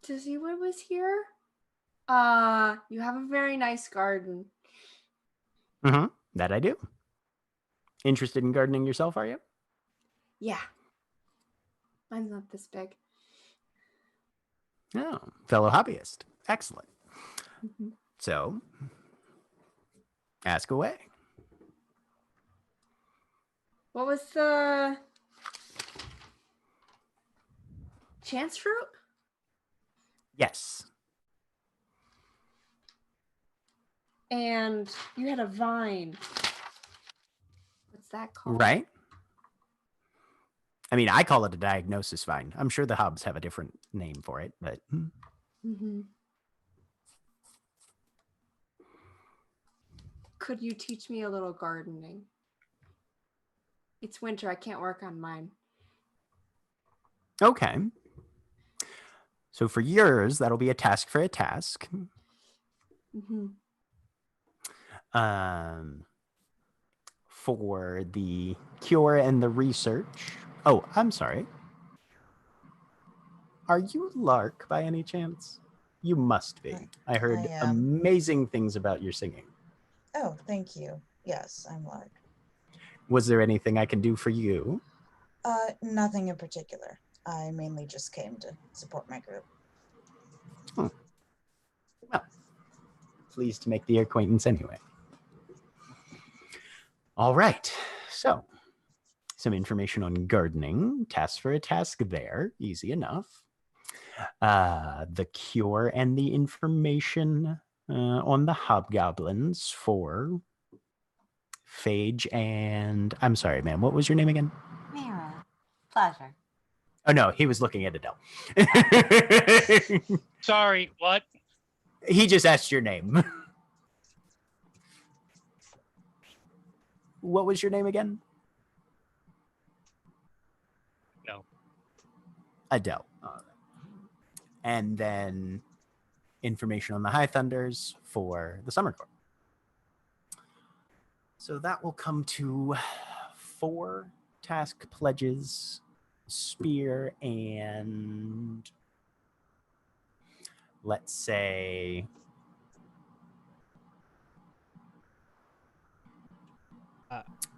S4: Does anyone was here? You have a very nice garden.
S2: That I do. Interested in gardening yourself, are you?
S4: Yeah. Mine's not this big.
S2: Oh, fellow hobbyist. Excellent.
S4: Mm-hmm.
S2: So, ask away.
S4: What was the chance fruit?
S2: Yes.
S4: And you had a vine. What's that called?
S2: Right. I mean, I call it a diagnosis vine. I'm sure the hubs have a different name for it, but
S4: Mm-hmm. Could you teach me a little gardening? It's winter. I can't work on mine.
S2: okay. So for yours, that'll be a task for a task.
S4: Mm-hmm.
S2: For the cure and the research. Oh, I'm sorry. Are you Lark by any chance? You must be. I heard
S6: I am.
S2: amazing things about your singing.
S6: Oh, thank you. Yes, I'm Lark.
S2: Was there anything I can do for you?
S6: Nothing in particular. I mainly just came to support my group.
S2: Well, pleased to make the acquaintance anyway. All right. So, some information on gardening. Task for a task there. Easy enough. The cure and the information on the hobgoblins for Phage and... I'm sorry, ma'am. What was your name again?
S5: Mira. Pleasure.
S2: Oh, no. He was looking at Adele.
S3: Sorry, what?
S2: He just asked your name. What was your name again?
S3: No.
S2: Adele. All right. And then information on the High Thunders for the Summer Corps. So that will come to 4 task pledges, spear, and let's say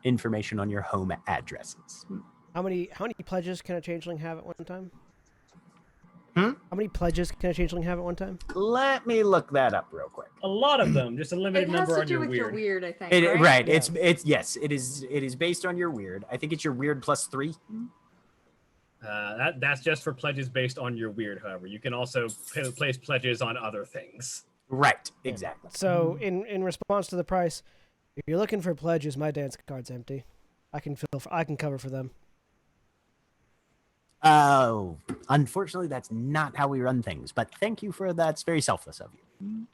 S2: information on your home addresses.
S1: How many pledges can a changeling have at one time?
S2: Hmm?
S1: How many pledges can a changeling have at one time?
S2: Let me look that up real quick.
S7: A lot of them, just a limited
S4: It has
S7: number
S4: to
S7: on
S4: do
S7: your
S4: with your
S7: weird.
S4: weird, I think.
S2: Right.
S4: Right?
S1: Yeah.
S2: It's yes. It is based on your weird. I think it's your weird plus 3.
S7: That's just for pledges based on your weird. However, you can also place pledges on other things.
S2: Right. Exactly.
S1: So in response to the price, if you're looking for pledges, my dance card's empty. I can cover for them.
S2: Oh, unfortunately, that's not how we run things. But thank you for that. It's very selfless of you.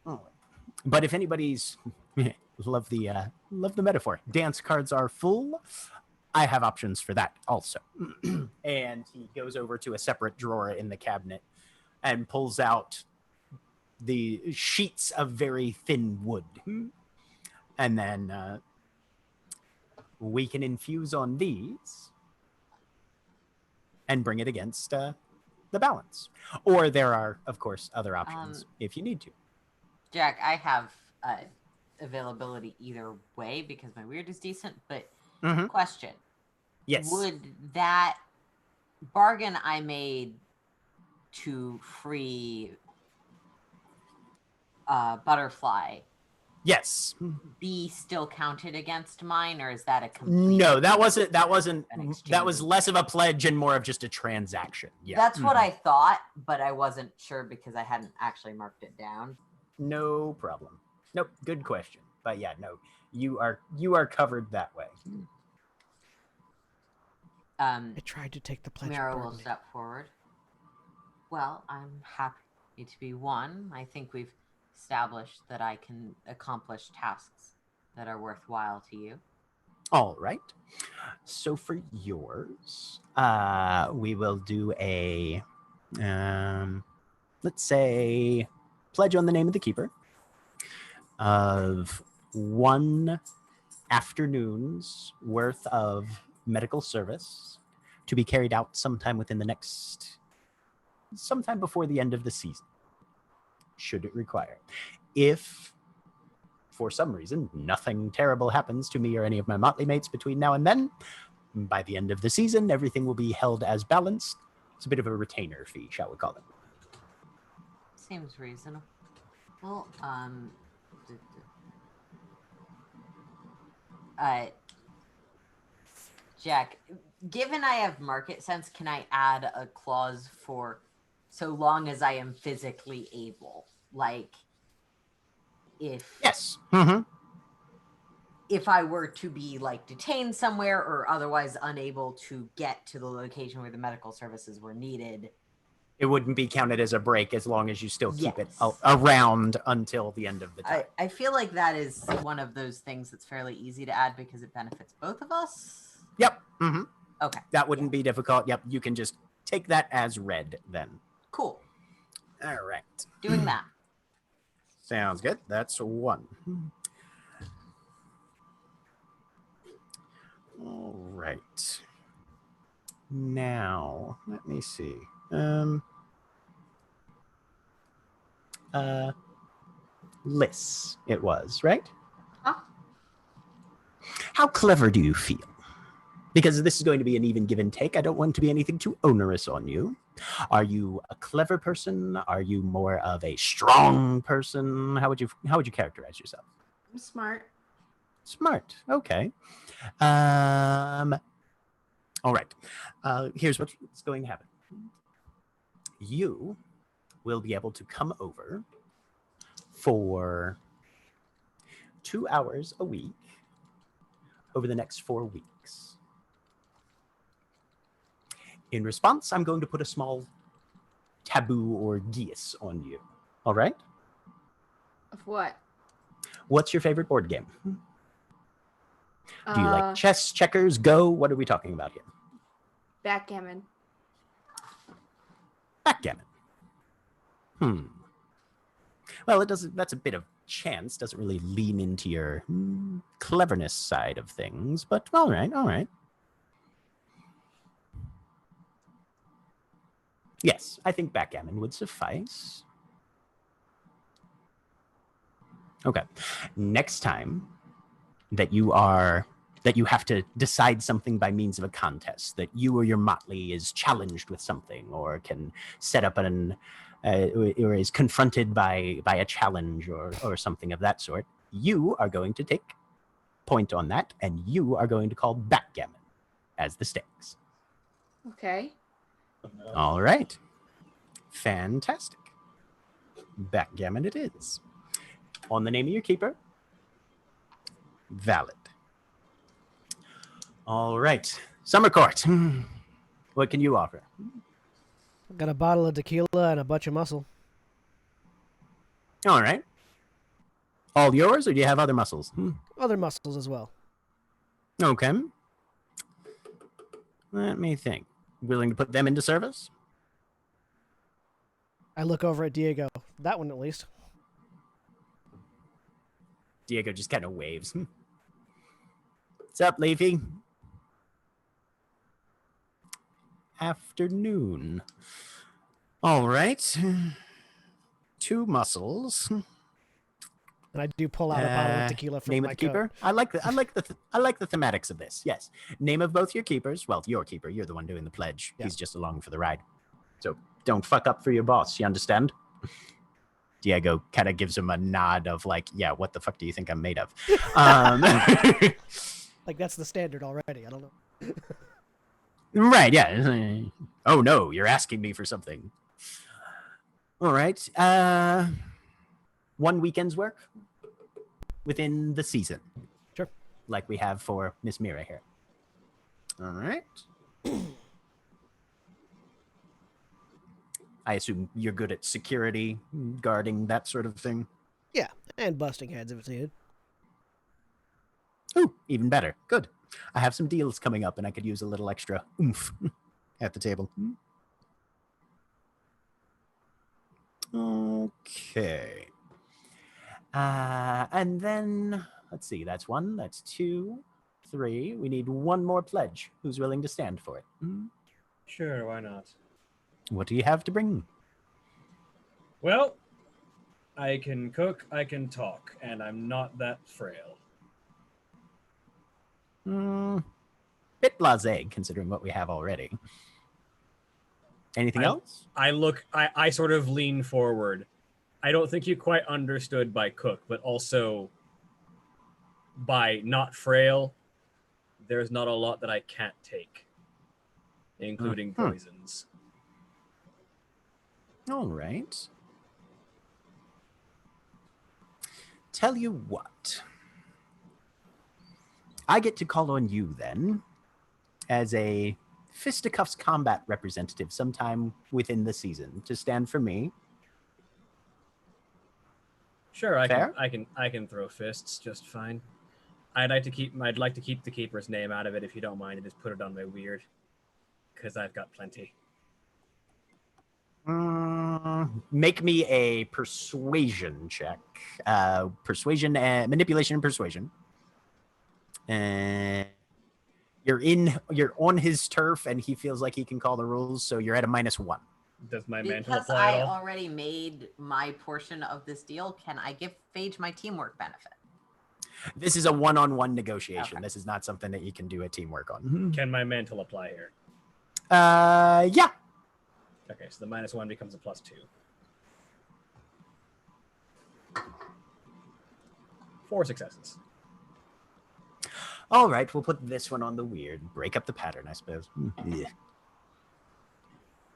S2: Oh. But if anybody's love the metaphor, dance cards are full. I have options for that also. And he goes over to a separate drawer in the cabinet and pulls out the sheets of very thin wood. And then we can infuse on these and bring it against the balance. Or there are, of course, other options if you need to.
S5: Jack, I have availability either way because my weird is decent, but question.
S2: Yes.
S5: Would that bargain I made to free Butterfly
S2: Yes.
S5: be still counted against mine, or is that a complete...
S2: No, that wasn't that was
S5: exchange.
S2: less of a pledge and more of just a transaction. Yeah.
S5: That's what I thought, but I wasn't sure because I hadn't actually marked it down.
S2: No problem. Nope, good question. But yeah, no. You are covered that way.
S1: I tried to take the pledge.
S5: Mira will
S1: burden.
S5: step forward. Well, I'm happy to be one. I think we've established that I can accomplish tasks that are worthwhile to you.
S2: All right. So for yours, we will do a let's say pledge on the name of the keeper of 1 afternoon's worth of medical service to be carried out sometime before the end of the season, should it require. If for some reason nothing terrible happens to me or any of my motley mates between now and then, by the end of the season everything will be held as balanced. It's a bit of a retainer fee, shall we call it.
S5: Seems reasonable. Well, Jack, given I have market sense, can I add a clause for so long as I am physically able? Like, if...
S2: Yes.
S5: if I were to be like detained somewhere or otherwise unable to get to the location where the medical services were needed,
S2: It wouldn't be counted as a break as long as you still keep it
S5: Yes.
S2: around until the end of the time.
S5: I feel like that is one of those things that's fairly easy to add because it benefits both of us.
S2: Yep. Mm-hmm.
S5: Okay.
S2: That wouldn't be difficult. Yep. You can just take that as read then.
S5: Cool.
S2: All right.
S5: Doing that.
S2: Sounds good. That's 1. All right. Now, let me see. Liss, it was, right?
S4: Huh?
S2: How clever do you feel? Because this is going to be an even give and take. I don't want to be anything too onerous on you. Are you a clever person? Are you more of a strong person? How would you characterize yourself?
S4: I'm smart.
S2: Smart. Okay. All right. Here's what's going to happen. You will be able to come over for 2 hours a week over the next 4 weeks. In response, I'm going to put a small taboo or geas on you. All right?
S4: Of what?
S2: What's your favorite board game? Do you like chess, checkers, Go? What are we talking about here?
S4: Backgammon.
S2: Backgammon. Well, it doesn't. That's a bit of chance. Doesn't really lean into your cleverness side of things. But all right, all right. Yes, I think backgammon would suffice. Okay. Next time that you have to decide something by means of a contest, that you or your motley is challenged with something or can set up or is confronted by a challenge or something of that sort, you are going to take point on that and you are going to call backgammon as the stakes.
S4: Okay.
S2: All right. Fantastic. Backgammon it is. On the name of your keeper. Valid. All right. Summer Court. What can you offer?
S1: Got a bottle of tequila and a bunch of muscle.
S2: All right. All yours, or do you have other muscles?
S1: Other muscles as well.
S2: Okay. Let me think. Willing to put them into service?
S1: I look over at Diego. That one at least.
S2: Diego just kind of waves. What's up, Leafy? Afternoon. All right. 2 muscles.
S1: And I do pull out a bottle of tequila from
S2: name
S1: my
S2: of the keeper.
S1: coat.
S2: I like the thematics of this. Yes. Name of both your keepers. Well, your keeper. You're the one doing the pledge.
S1: Yeah.
S2: He's just along for the ride. So don't fuck up for your boss. You understand? Diego kind of gives him a nod of like, yeah, what the fuck do you think I'm made of?
S1: Like that's the standard already. I don't know.
S2: Right, yeah. Oh no, you're asking me for something. All right. 1 weekend's work within the season.
S1: Sure.
S2: Like we have for Miss Mira here. All right. I assume you're good at security, guarding, that sort of thing.
S1: Yeah, and busting heads if it's needed.
S2: Ooh, even better. Good. I have some deals coming up, and I could use a little extra oomph at the table. Okay. And then, let's see, that's 1, that's 2, 3. We need 1 more pledge. Who's willing to stand for it?
S7: Sure, why not?
S2: What do you have to bring?
S7: Well, I can cook, I can talk, and I'm not that frail.
S2: Bit blasé, considering what we have already. Anything else?
S7: I sort of lean forward. I don't think you quite understood by cook, but also by not frail, there's not a lot that I can't take, including poisons.
S2: All right. Tell you what. I get to call on you then as a fisticuffs combat representative sometime within the season to stand for me.
S7: Sure,
S2: Fair?
S7: I can throw fists just fine. I'd like to keep the keeper's name out of it if you don't mind, and just put it on my weird, because I've got plenty.
S2: Make me a persuasion check. Persuasion and manipulation and persuasion. You're on his turf, and he feels like he can call the rules, so you're at a -1.
S7: Does my mantle
S5: Because
S7: apply
S5: I
S7: at all?
S5: already made my portion of this deal, can I give Phage my teamwork benefit?
S2: This is a one-on-one negotiation.
S5: Okay.
S2: This is not something that you can do a teamwork on.
S7: Can my mantle apply here?
S2: Yeah.
S7: Okay, so the -1 becomes a +2. 4 successes.
S2: All right, we'll put this one on the weird. Break up the pattern, I suppose. Yeah.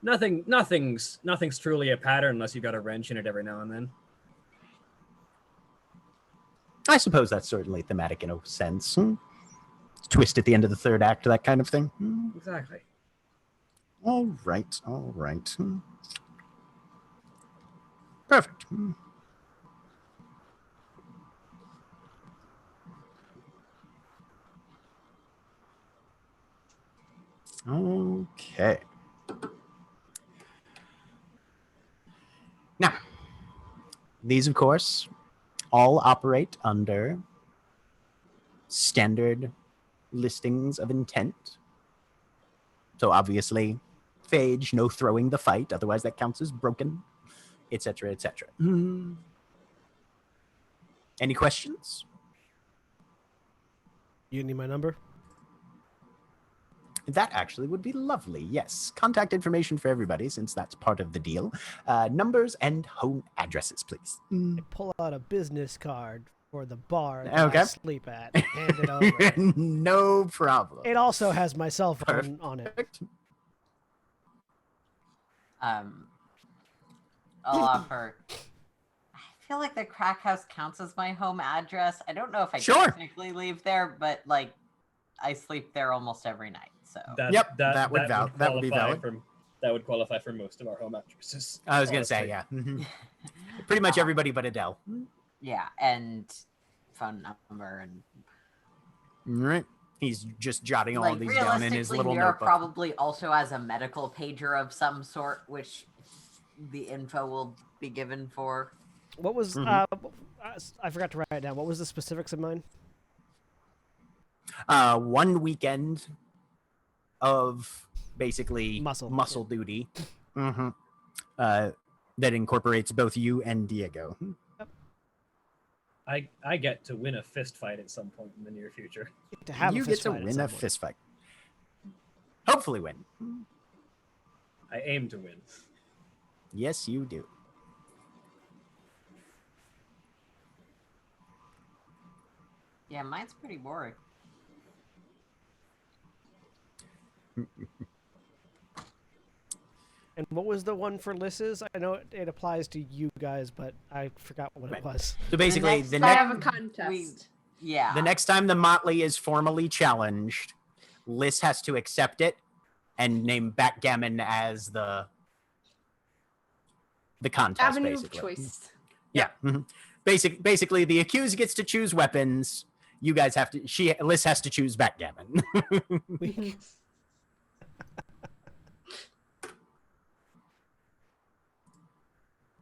S7: Nothing's truly a pattern unless you've got a wrench in it every now and then.
S2: I suppose that's certainly thematic in a sense. Twist at the end of the third act, that kind of thing.
S7: Exactly.
S2: All right. Perfect. Okay. Now, these, of course, all operate under standard listings of intent. So obviously, Phage, no throwing the fight, otherwise that counts as broken, etc., etc. Any questions?
S1: You need my number?
S2: That actually would be lovely, yes. Contact information for everybody, since that's part of the deal. Numbers and home addresses, please.
S1: I pull out a business card for the bar that
S2: Okay.
S1: I sleep at. Hand it over.
S2: No problem.
S1: It also has my cell phone on it.
S2: Perfect.
S5: I'll offer. I feel like the crack house counts as my home address. I don't know if I
S2: Sure.
S5: technically live there, but like I sleep there almost every night. So
S2: Yep, that would be
S7: qualify
S2: valid.
S7: That would qualify for most of our home addresses.
S2: I was going to say, yeah. Pretty much everybody but Adele.
S5: yeah, and phone number and
S2: All right. He's just jotting all
S5: like
S2: these down in his
S5: realistically,
S2: little
S5: Mira
S2: notebook.
S5: probably also has a medical pager of some sort, which the info will be given for.
S1: What was I forgot to write it down. What was the specifics of mine?
S2: 1 weekend of basically
S1: Muscle.
S2: duty. That incorporates both you and Diego.
S7: I get to win a fist fight at some point in the near future.
S1: To have
S2: You
S1: a
S2: get
S1: fist
S2: to
S1: fight at
S2: win
S1: some
S2: a
S1: point.
S2: fist fight. Hopefully win.
S7: I aim to win.
S2: Yes, you do.
S5: Yeah, mine's pretty boring.
S1: And what was the one for Lys's? I know it applies to you guys, but I forgot what
S2: Right.
S1: it was.
S2: So basically,
S5: next
S2: the
S4: I
S2: next
S4: have a contest.
S5: Yeah.
S2: the next time the Motley is formally challenged, Lys has to accept it and name backgammon as the contest.
S4: Avenue of
S2: basically.
S4: choice.
S2: Yeah. Basically, the accused gets to choose weapons. You guys have to. Lys has to choose backgammon.
S1: We-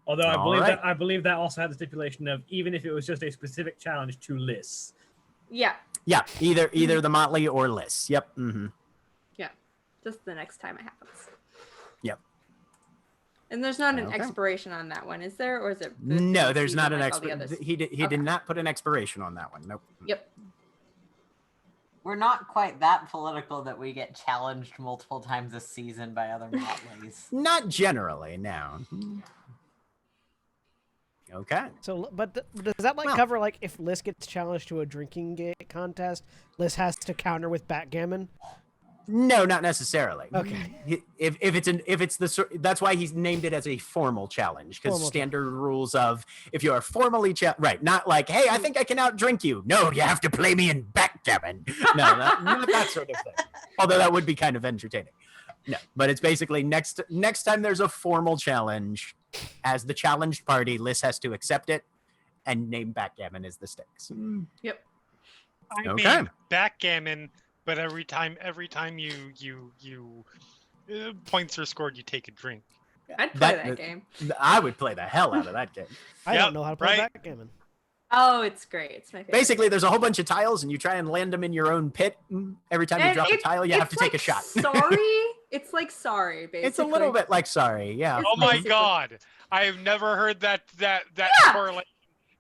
S7: Although
S2: All right.
S7: I believe that also had the stipulation of even if it was just a specific challenge to Lys.
S4: Yeah,
S2: Yeah, either the Motley or Lys. Yep.
S4: just the next time it happens.
S2: Yep.
S4: And there's not an
S2: Okay.
S4: expiration on that one, is there? Or is it?
S2: No, there's not an
S4: like all the
S2: expiration.
S4: others?
S2: He did
S4: Okay.
S2: not put an expiration on that one. Nope.
S4: Yep.
S5: We're not quite that political that we get challenged multiple times a season by other Motleys.
S2: Not generally. No. Okay.
S1: So, but does that
S2: Well-
S1: cover if Lys gets challenged to a drinking contest, Lys has to counter with backgammon?
S2: No, not necessarily.
S1: Okay.
S2: That's why he's named it as a formal challenge, because
S1: Formal
S2: standard rules of if you are formally right, not like, hey, I think I can outdrink you. No, you have to play me in backgammon. No, not that sort of thing. Although that would be kind of entertaining. No, but it's basically next time there's a formal challenge, as the challenged party, Liz has to accept it and name backgammon as the stakes.
S4: Yep.
S3: I
S2: Okay.
S3: mean backgammon, but every time you points are scored, you take a drink.
S4: I'd play that game.
S2: I would play the hell out of that game.
S1: I
S3: Yep,
S1: don't know how to play
S3: right.
S1: backgammon.
S4: Oh, it's great. It's my favorite.
S2: Basically, there's a whole bunch of tiles, and you try and land them in your own pit. Every time you drop a tile, you have to take a shot.
S4: Sorry, it's like sorry. Basically,
S2: It's a little bit like sorry, yeah.
S4: It's
S3: Oh my
S4: basically-
S3: god, I have never heard that
S4: Yeah.
S3: correlation,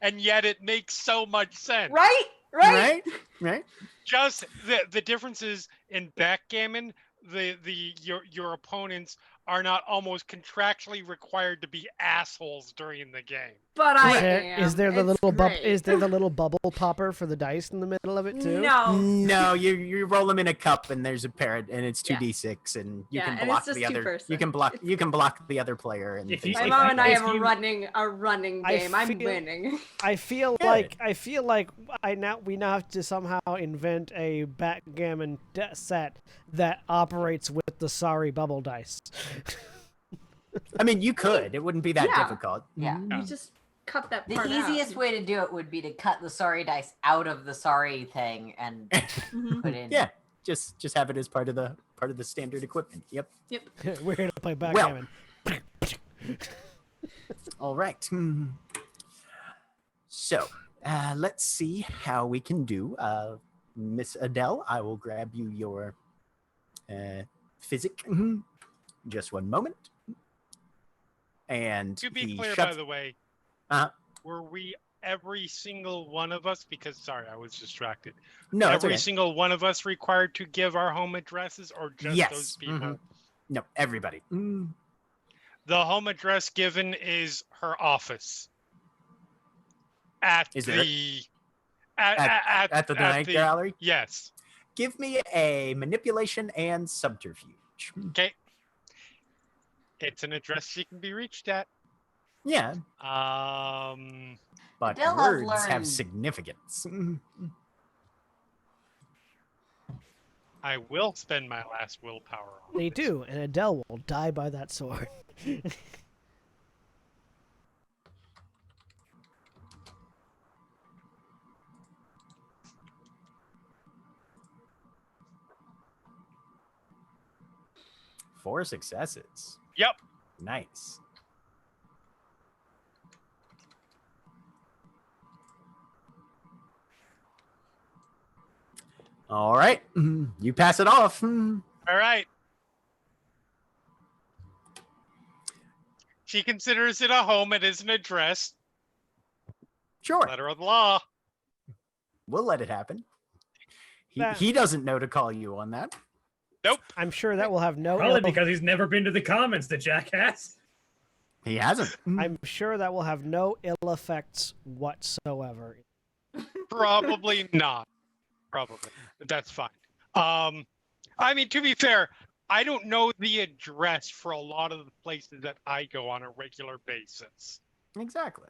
S3: and yet it makes so much sense.
S4: right.
S2: Right.
S3: Just the differences in backgammon, your opponents are not almost contractually required to be assholes during the game.
S4: But I am.
S1: Is there the
S4: It's
S1: little
S4: great.
S1: is there the little bubble popper for the dice in the middle of it too?
S4: No.
S2: No, you roll them in a cup, and there's a parrot, and it's
S4: Yeah.
S2: 2d6, and you
S4: Yeah,
S2: can
S4: and
S2: block
S4: it's just
S2: the other.
S4: two-person.
S2: You can block the other player, and
S7: If
S2: things
S7: you-
S4: My
S2: like
S4: mom
S2: that.
S4: and I have
S7: If you-
S4: a running
S1: I
S4: game. I'm
S1: feel-
S4: winning.
S1: I feel
S2: Good.
S1: like we now have to somehow invent a backgammon set that operates with the sorry bubble dice.
S2: I mean, you could. It wouldn't be that
S4: Yeah.
S2: difficult.
S5: Yeah.
S4: You just cut that
S5: The
S4: part
S5: easiest
S4: out.
S5: way to do it would be to cut the sorry dice out of the sorry thing and
S4: Mhm.
S5: put in.
S2: Yeah, just have it as part of the standard equipment. Yep.
S1: We're here to play backgammon.
S2: All right. So, let's see how we can do. Miss Adele, I will grab you your physic. Just one moment. And
S3: To be
S2: he
S3: clear,
S2: shuts-
S3: by the way,
S2: Uh-huh.
S3: were we every single one of us? Because sorry, I was distracted.
S2: No, it's
S3: every
S2: okay.
S3: single one of us required to give our home addresses, or just
S2: Yes.
S3: those people?
S2: Mhm. No, everybody.
S3: The home address given is her office. At
S2: Is there-
S3: the
S2: At the night gallery.
S3: Yes.
S2: Give me a manipulation and subterfuge.
S3: Okay. It's an address she can be reached at.
S2: Yeah, but
S5: Adele has
S2: words have
S5: learned-
S2: significance.
S3: I will spend my last willpower on
S1: They
S3: this.
S1: do, and Adele will die by that sword.
S2: Four successes.
S3: Yep.
S2: Nice. All right. You pass it off.
S3: All right. She considers it a home. It is an address.
S2: Sure.
S3: Letter of the law.
S2: We'll let it happen.
S1: That-
S2: He doesn't know to call you on that.
S3: Nope.
S1: I'm sure that will have no.
S7: Probably
S1: ill-
S7: because he's never been to the comments, the jackass.
S2: He hasn't.
S1: I'm sure that will have no ill effects whatsoever.
S3: Probably not. Probably. That's fine. I mean, to be fair, I don't know the address for a lot of the places that I go on a regular basis.
S2: Exactly.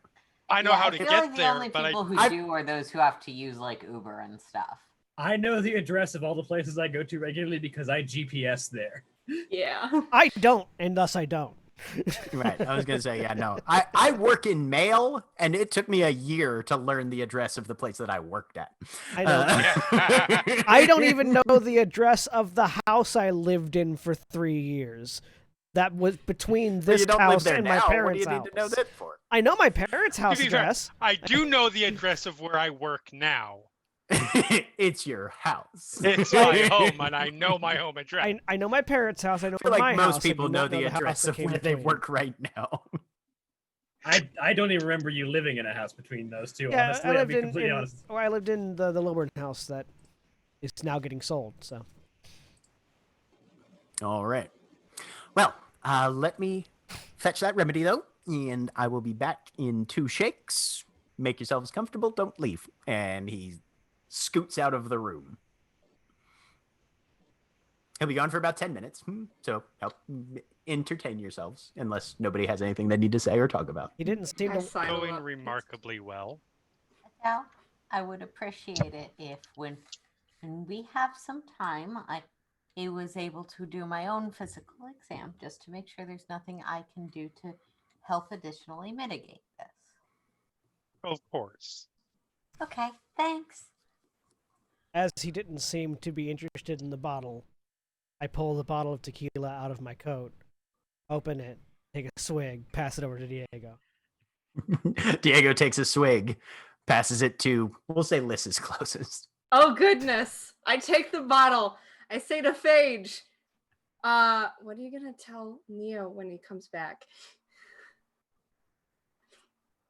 S3: I know
S5: Yeah,
S3: how
S5: I
S3: to
S5: feel
S3: get
S5: like the
S3: there,
S5: only
S3: but
S5: people who
S2: I-
S5: do are those who have to use like Uber and stuff.
S7: I know the address of all the places I go to regularly because I GPS there.
S4: Yeah.
S1: I don't, and thus I don't.
S2: Right. I was gonna say, yeah, no. I work in mail, and it took me a year to learn the address of the place that I worked at.
S1: I know.
S3: I
S1: I don't even know the address of the house I lived in for 3 years. That was between
S2: Well,
S1: this
S2: you don't live
S1: house
S2: there
S1: and
S2: now.
S1: my
S2: What do
S1: parents'
S2: you need
S1: house.
S2: to know that for?
S1: I know my parents' house
S3: be fair,
S1: address.
S3: I do know the address of where I work now.
S2: It's your house.
S3: It's my home, and I know my home address.
S1: I know my parents' house. I know
S2: I feel like
S1: my house.
S2: most
S1: I
S2: people
S1: do
S2: know
S1: not
S2: the
S1: house
S2: address
S1: that
S2: of
S1: came
S2: where they
S1: between.
S2: work right now.
S7: I don't even remember you living in a house between those two,
S1: Yeah,
S7: honestly.
S1: I
S7: I'll
S1: lived
S7: be completely honest.
S1: I lived in the Lilburn house that is now getting sold. So
S2: All right. Well, let me fetch that remedy, though, and I will be back in 2 shakes. Make yourselves comfortable. Don't leave. And he scoots out of the room. He'll be gone for about 10 minutes. So help entertain yourselves, unless nobody has anything they need to say or talk about.
S1: He didn't seem
S4: I
S1: to.
S4: sidle
S3: Going
S4: up.
S3: remarkably well.
S5: Adele, I would appreciate it if when we have some time, I was able to do my own physical exam just to make sure there's nothing I can do to help additionally mitigate this.
S3: Of course.
S5: Okay, thanks.
S1: As he didn't seem to be interested in the bottle, I pull the bottle of tequila out of my coat, open it, take a swig, pass it over to Diego.
S2: Diego takes a swig, passes it to, we'll say Liz is closest.
S4: Oh goodness! I take the bottle. I say to Phage, what are you gonna tell Neo when he comes back?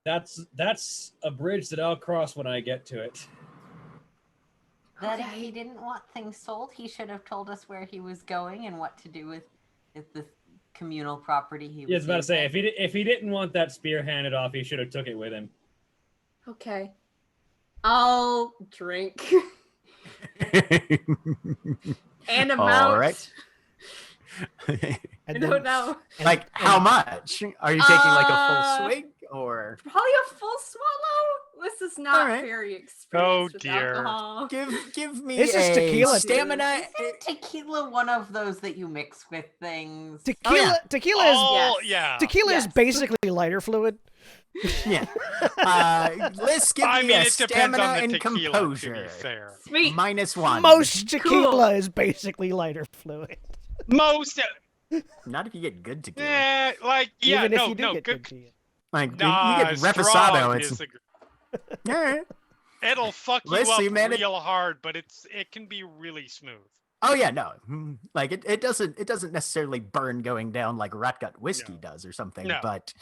S7: That's a bridge that I'll cross when I get to it.
S5: That if he didn't want things sold, he should have told us where he was going and what to do with the communal property he was
S7: Yeah, I was about to say,
S5: using.
S7: if he didn't want that spear handed off, he should have took it with him.
S4: Okay. I'll drink. And amount.
S2: All right.
S4: I don't know.
S2: Like, how much? Are you taking like a full swig or?
S4: Probably a full swallow. This is not
S2: Alright.
S4: very experienced with
S3: dear.
S4: alcohol.
S2: Give me
S1: This is
S2: a
S1: tequila.
S2: stamina.
S5: Isn't tequila one of those that you mix with things?
S1: Tequila,
S2: yeah.
S1: tequila is
S3: Oh,
S4: Yes.
S3: yeah.
S1: tequila is
S4: Yes.
S1: basically lighter fluid.
S2: Yeah. Liz, give
S3: I
S2: me
S3: mean,
S2: a
S3: it depends
S2: stamina
S3: on the
S2: and
S3: tequila, to
S2: composure.
S3: be fair.
S4: Sweet.
S2: -1.
S1: Most tequila
S4: Cool.
S1: is basically lighter fluid.
S3: Most,
S2: Not if you get good tequila.
S3: like, yeah,
S1: Even if
S3: no,
S1: you do
S3: no,
S1: get
S3: good.
S1: good tequila.
S2: Like
S3: Nah,
S2: you get reposado.
S3: strong
S2: It's
S3: disagree.
S2: all right.
S3: It'll fuck you
S2: Let's
S3: up
S2: see, man,
S3: real hard, but it can be really smooth.
S2: Oh yeah, no. Like it doesn't necessarily burn going down like Rotgut whiskey
S3: No.
S2: does or something.
S3: No.
S2: But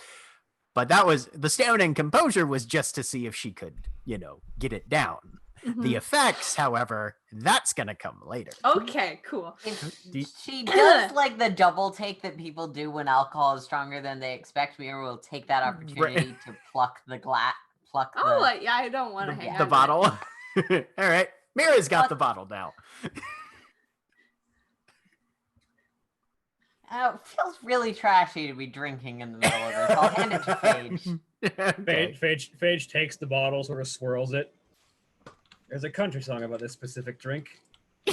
S2: that was the stamina and composure was just to see if she could, get it down. The effects, however, that's gonna come later.
S4: Okay, cool.
S5: If
S2: Do you-
S5: she does like the double take that people do when alcohol is stronger than they expect, Mira will take that opportunity to pluck the
S4: Oh, yeah, I don't want to hang on
S2: the
S4: to
S2: bottle. All right, Mira's got the bottle now.
S5: It feels really trashy to be drinking in the middle of this. I'll hand it to Phage.
S2: Okay.
S7: Phage takes the bottle, sort of swirls it. There's a country song about this specific drink.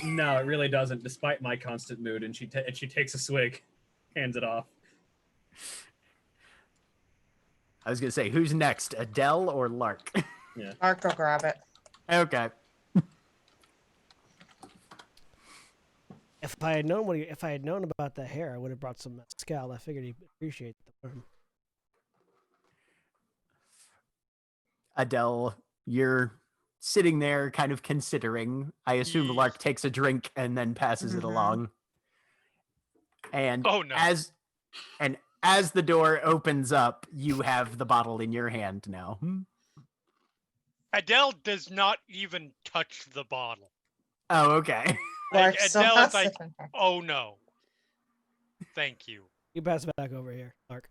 S7: No, it really doesn't, despite my constant mood. And she takes a swig, hands it off.
S2: I was gonna say, who's next, Adele or Lark?
S6: Mark will grab it.
S2: Okay.
S1: If I had known about the hair, I would have brought some mezcal. I figured he'd appreciate the worm.
S2: Adele, you're sitting there kind of considering. I assume
S3: Yeesh.
S2: Lark takes a drink and then passes it along. And
S3: Oh, no.
S2: as the door opens up, you have the bottle in your hand now.
S3: Adele does not even touch the bottle.
S2: Oh, okay.
S3: Like,
S6: Lark still
S3: Adele
S6: has
S3: is like,
S6: it in her.
S3: oh no. Thank you.
S1: You pass it back over here, Mark.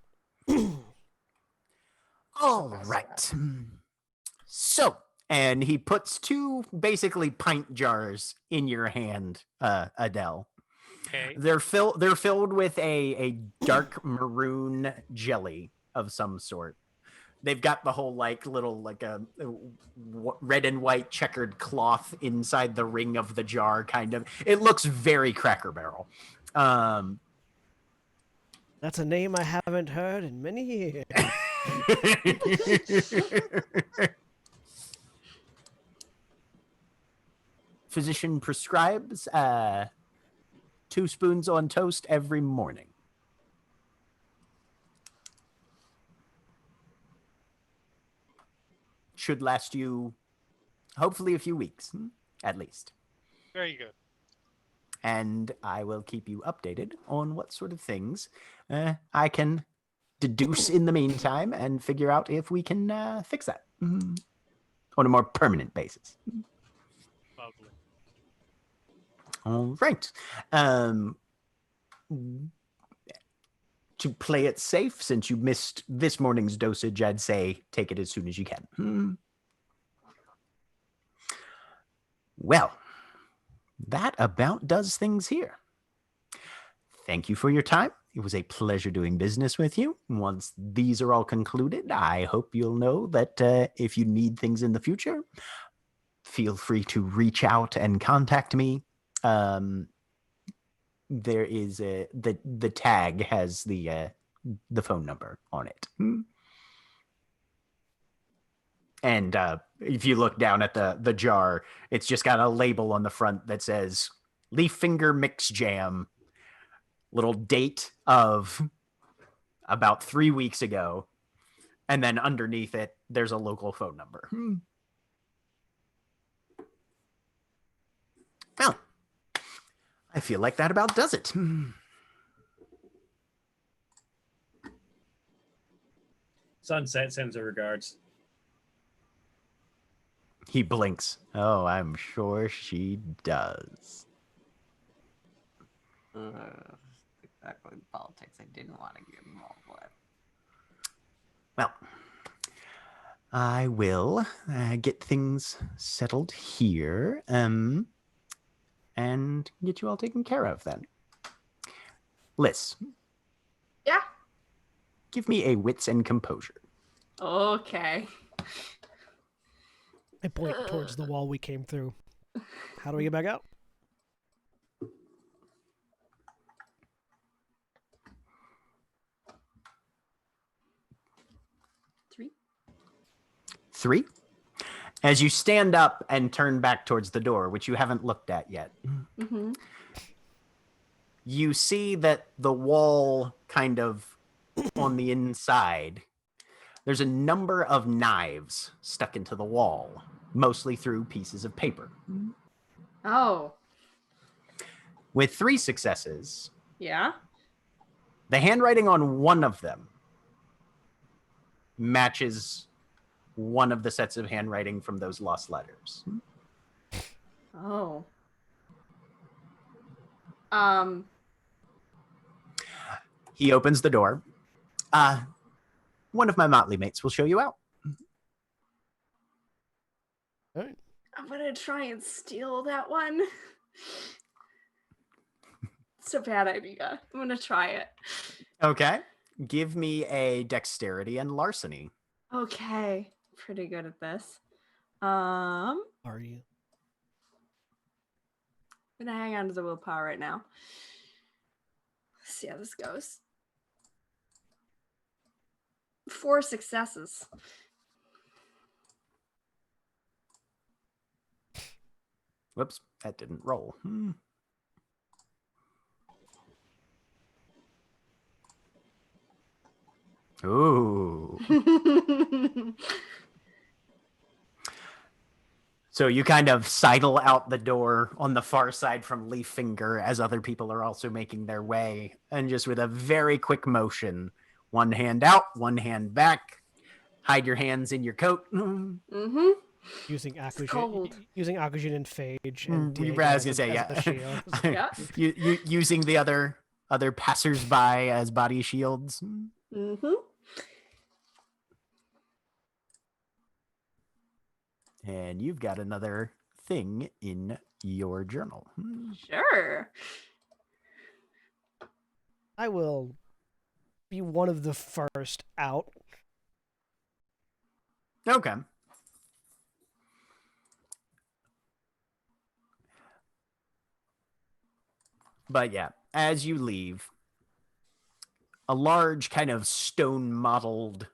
S2: All right. So, and he puts 2 basically pint jars in your hand, Adele.
S3: Okay.
S2: They're filled with a dark maroon jelly of some sort. They've got the whole little a red and white checkered cloth inside the ring of the jar, kind of. It looks very Cracker Barrel.
S1: That's a name I haven't heard in many years.
S2: Physician prescribes 2 spoons on toast every morning. Should last you hopefully a few weeks, at least.
S3: Very good.
S2: And I will keep you updated on what sort of things I can deduce in the meantime and figure out if we can fix that on a more permanent basis.
S3: Lovely.
S2: All right. To play it safe, since you missed this morning's dosage, I'd say take it as soon as you can. Well, that about does things here. Thank you for your time. It was a pleasure doing business with you. Once these are all concluded, I hope you'll know that if you need things in the future, feel free to reach out and contact me. There is the tag has the phone number on it. And if you look down at the jar, it's just got a label on the front that says Leaf Finger Mix Jam. Little date of about 3 weeks ago. And then underneath it, there's a local phone number. Well, I feel like that about does it.
S7: Sunset sends her regards.
S2: He blinks. Oh, I'm sure she does.
S5: Exactly the politics I didn't want to get involved with.
S2: Well, I will get things settled here and get you all taken care of then. Liz.
S4: Yeah.
S2: Give me a wits and composure.
S4: Okay.
S1: I point towards the wall we came through. How do we get back out?
S2: Three. As you stand up and turn back towards the door, which you haven't looked at yet, you see that the wall kind of on the inside, there's a number of knives stuck into the wall, mostly through pieces of paper.
S4: Oh.
S2: With 3 successes,
S4: Yeah.
S2: the handwriting on one of them matches one of the sets of handwriting from those lost letters.
S4: Oh.
S2: He opens the door. One of my motley mates will show you out.
S1: All right.
S4: I'm gonna try and steal that one. It's a bad idea. I'm gonna try it.
S2: Okay. Give me a dexterity and larceny.
S4: Okay. Pretty good at this.
S1: Are you?
S4: I'm gonna hang on to the willpower right now. Let's see how this goes. 4 successes.
S2: Whoops, that didn't roll. Ooh. So you kind of sidle out the door on the far side from Leaf Finger as other people are also making their way. And just with a very quick motion, one hand out, one hand back, hide your hands in your coat.
S4: Mm-hmm.
S1: Using
S4: cold.
S1: using Akujin and Phage. And
S2: I
S1: Diego
S2: was
S1: as
S2: gonna say,
S1: the shield.
S2: yeah.
S4: Yeah.
S2: Using the other passersby as body shields.
S4: Mm-hmm.
S2: And you've got another thing in your journal.
S4: Sure.
S1: I will be one of the first out.
S2: Okay. But yeah, as you leave, a large kind of stone mottled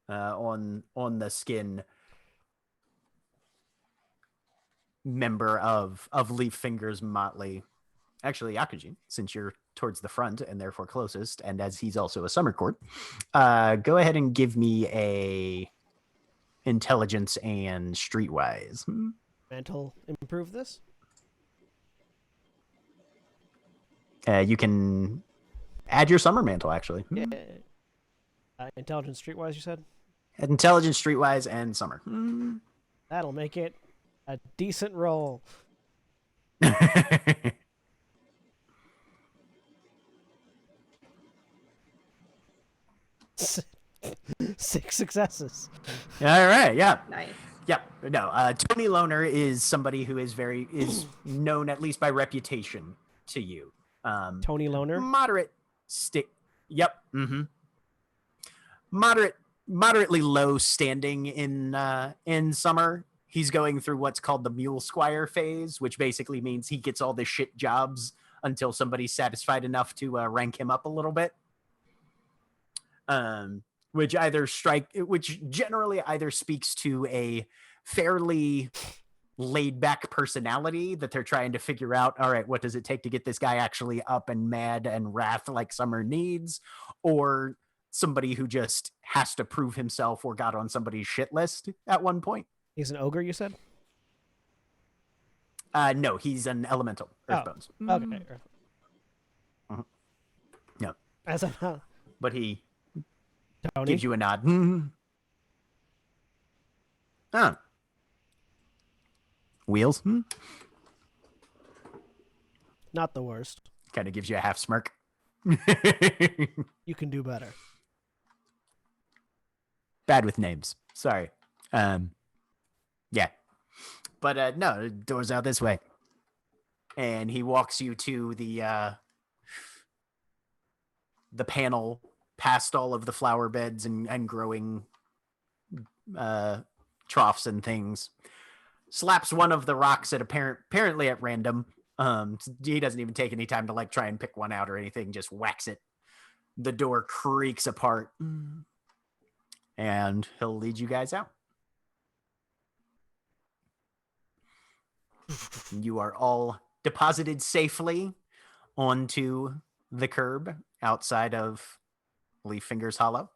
S2: on the skin member of Leaf Finger's motley. Actually, Akujin, since you're towards the front and therefore closest, and as he's also a summer court, go ahead and give me a intelligence and streetwise.
S1: Mental improve this.
S2: You can add your summer mantle, actually.
S1: Yeah. Intelligence streetwise, you said?
S2: Intelligence, streetwise, and summer.
S1: That'll make it a decent roll. 6 successes.
S2: All right, yeah.
S4: Nice.
S2: Yep. No, Tony Loner is somebody who is known, at least by reputation, to you.
S1: Tony Loner.
S2: Moderate stick. Yep. Mm-hmm. Moderately low standing in summer. He's going through what's called the mule squire phase, which basically means he gets all the shit jobs until somebody's satisfied enough to rank him up a little bit. Which generally either speaks to a fairly laid back personality that they're trying to figure out, all right, what does it take to get this guy actually up and mad and wrath like Summer needs, or somebody who just has to prove himself or got on somebody's shit list at one point.
S1: He's an ogre, you said?
S2: No, he's an elemental. Earthbones.
S1: Okay.
S2: Mhm. No.
S1: As a
S2: But he
S1: Tony.
S2: gives you a nod. Huh. Wheels?
S1: Not the worst.
S2: Kind of gives you a half smirk.
S1: You can do better.
S2: Bad with names. Sorry. Yeah. But no, the door's out this way. And he walks you to the panel past all of the flower beds and growing troughs and things. Slaps one of the rocks at apparently at random. He doesn't even take any time to like try and pick one out or anything, just whacks it. The door creaks apart. And he'll lead you guys out. You are all deposited safely onto the curb outside of Leaffinger's Hollow.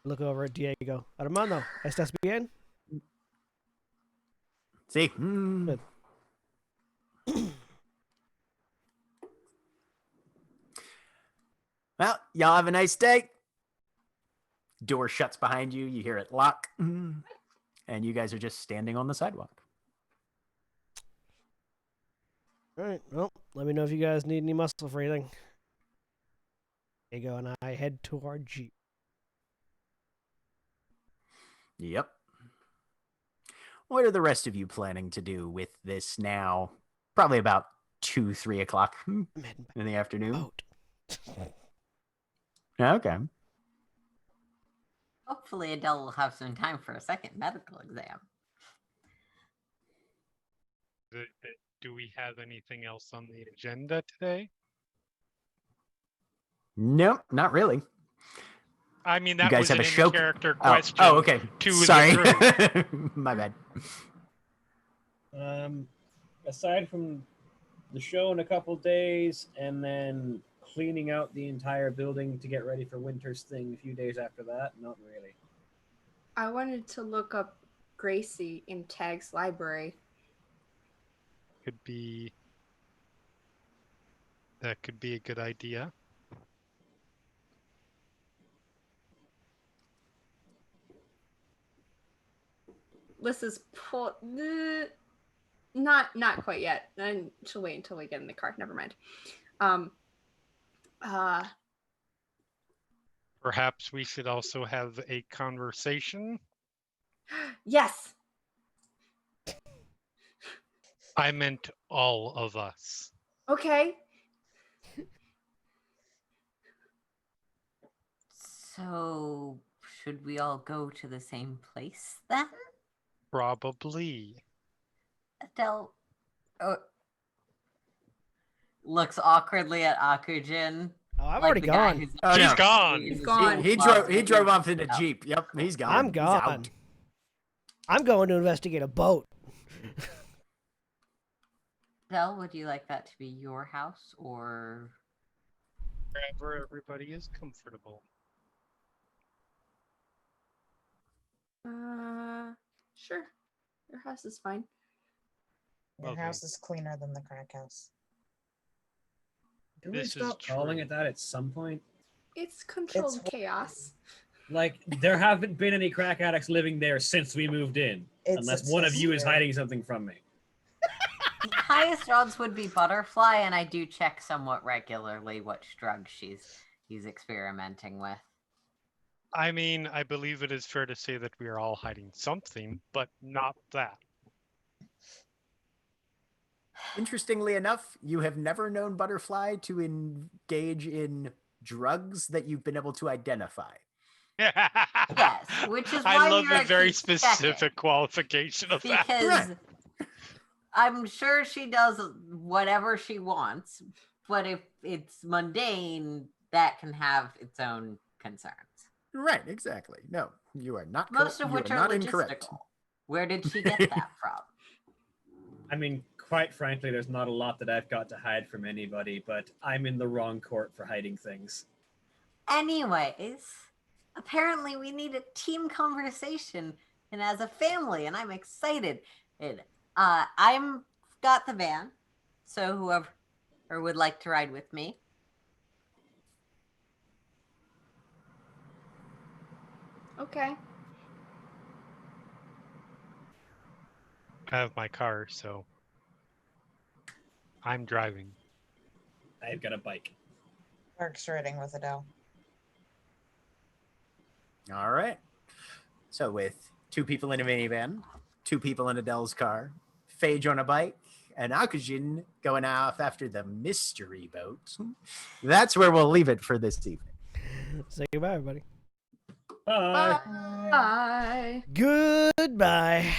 S1: Look over at Diego. Armando, ¿estás bien?
S2: See?
S1: Good.
S2: Well, y'all have a nice day. Door shuts behind you. You hear it lock. And you guys are just standing on the sidewalk.
S1: All right. Well, let me know if you guys need any muscle for anything. Diego and I head to our Jeep.
S2: Yep. What are the rest of you planning to do with this now? Probably about 2-3 o'clock in the afternoon.
S1: Boat.
S2: Okay.
S5: Hopefully Adele will have some time for a second medical exam.
S3: Do we have anything else on the agenda today?
S2: Nope, not really.
S3: I mean,
S2: You
S3: that
S2: guys
S3: was
S2: have
S3: an
S2: a show.
S3: in-character
S2: Oh,
S3: question.
S2: okay.
S3: To
S2: Sorry.
S3: the group.
S2: My bad.
S7: Aside from the show in a couple days and then cleaning out the entire building to get ready for Winter's thing a few days after that, not really.
S4: I wanted to look up Gracie in Tag's library.
S3: That could be a good idea.
S4: Lissa's not quite yet. Then she'll wait until we get in the car. Never mind.
S3: Perhaps we should also have a conversation.
S4: Yes.
S3: I meant all of us.
S4: Okay.
S5: So, should we all go to the same place then?
S3: Probably.
S5: Adele looks awkwardly at Akujin.
S1: Oh, I've already gone.
S2: Oh,
S3: She's
S2: no.
S3: gone.
S4: He's gone.
S2: He drove off in a Jeep. Yep, he's gone.
S1: I'm
S2: He's
S1: gone.
S2: out.
S1: I'm going to investigate a boat.
S5: Adele, would you like that to be your house or
S3: Wherever everybody is comfortable.
S4: Sure. Your house is fine.
S6: Your
S3: Okay.
S6: house is cleaner than the crack house.
S7: Can we
S3: This is
S7: stop calling
S3: true.
S7: it that at some point?
S4: It's controlled
S6: It's-
S4: chaos.
S7: Like, there haven't been any crack addicts living there since we moved in.
S6: It's
S7: Unless
S6: a
S7: one of you is
S6: sister.
S7: hiding something from me.
S5: the highest odds would be Butterfly, and I do check somewhat regularly which drugs he's experimenting with.
S3: I mean, I believe it is fair to say that we are all hiding something, but not that.
S2: Interestingly enough, you have never known Butterfly to engage in drugs that you've been able to identify.
S5: Yes, which is
S3: I
S5: why
S3: love
S5: Mira
S3: the very
S5: keeps checking.
S3: specific qualification of that.
S5: Because I'm sure she does whatever she wants, but if it's mundane, that can have its own concerns.
S2: Right, exactly. No, you are not.
S5: Most of
S2: you
S5: which
S2: are
S5: are
S2: not
S5: logistical.
S2: incorrect.
S5: Where did she get that from?
S7: I mean, quite frankly, there's not a lot that I've got to hide from anybody, but I'm in the wrong court for hiding things.
S5: Anyways, apparently we need a team conversation and as a family, and I'm excited. And I'm got the van, so whoever would like to ride with me.
S4: Okay.
S3: I have my car, so I'm driving.
S7: I've got a bike.
S6: Mark's riding with Adele.
S2: All right. So with 2 people in a minivan, 2 people in Adele's car, Phage on a bike, and Akujin going off after the mystery boat. That's where we'll leave it for this evening.
S1: Say goodbye, everybody.
S7: Bye.
S4: Bye.
S1: Goodbye.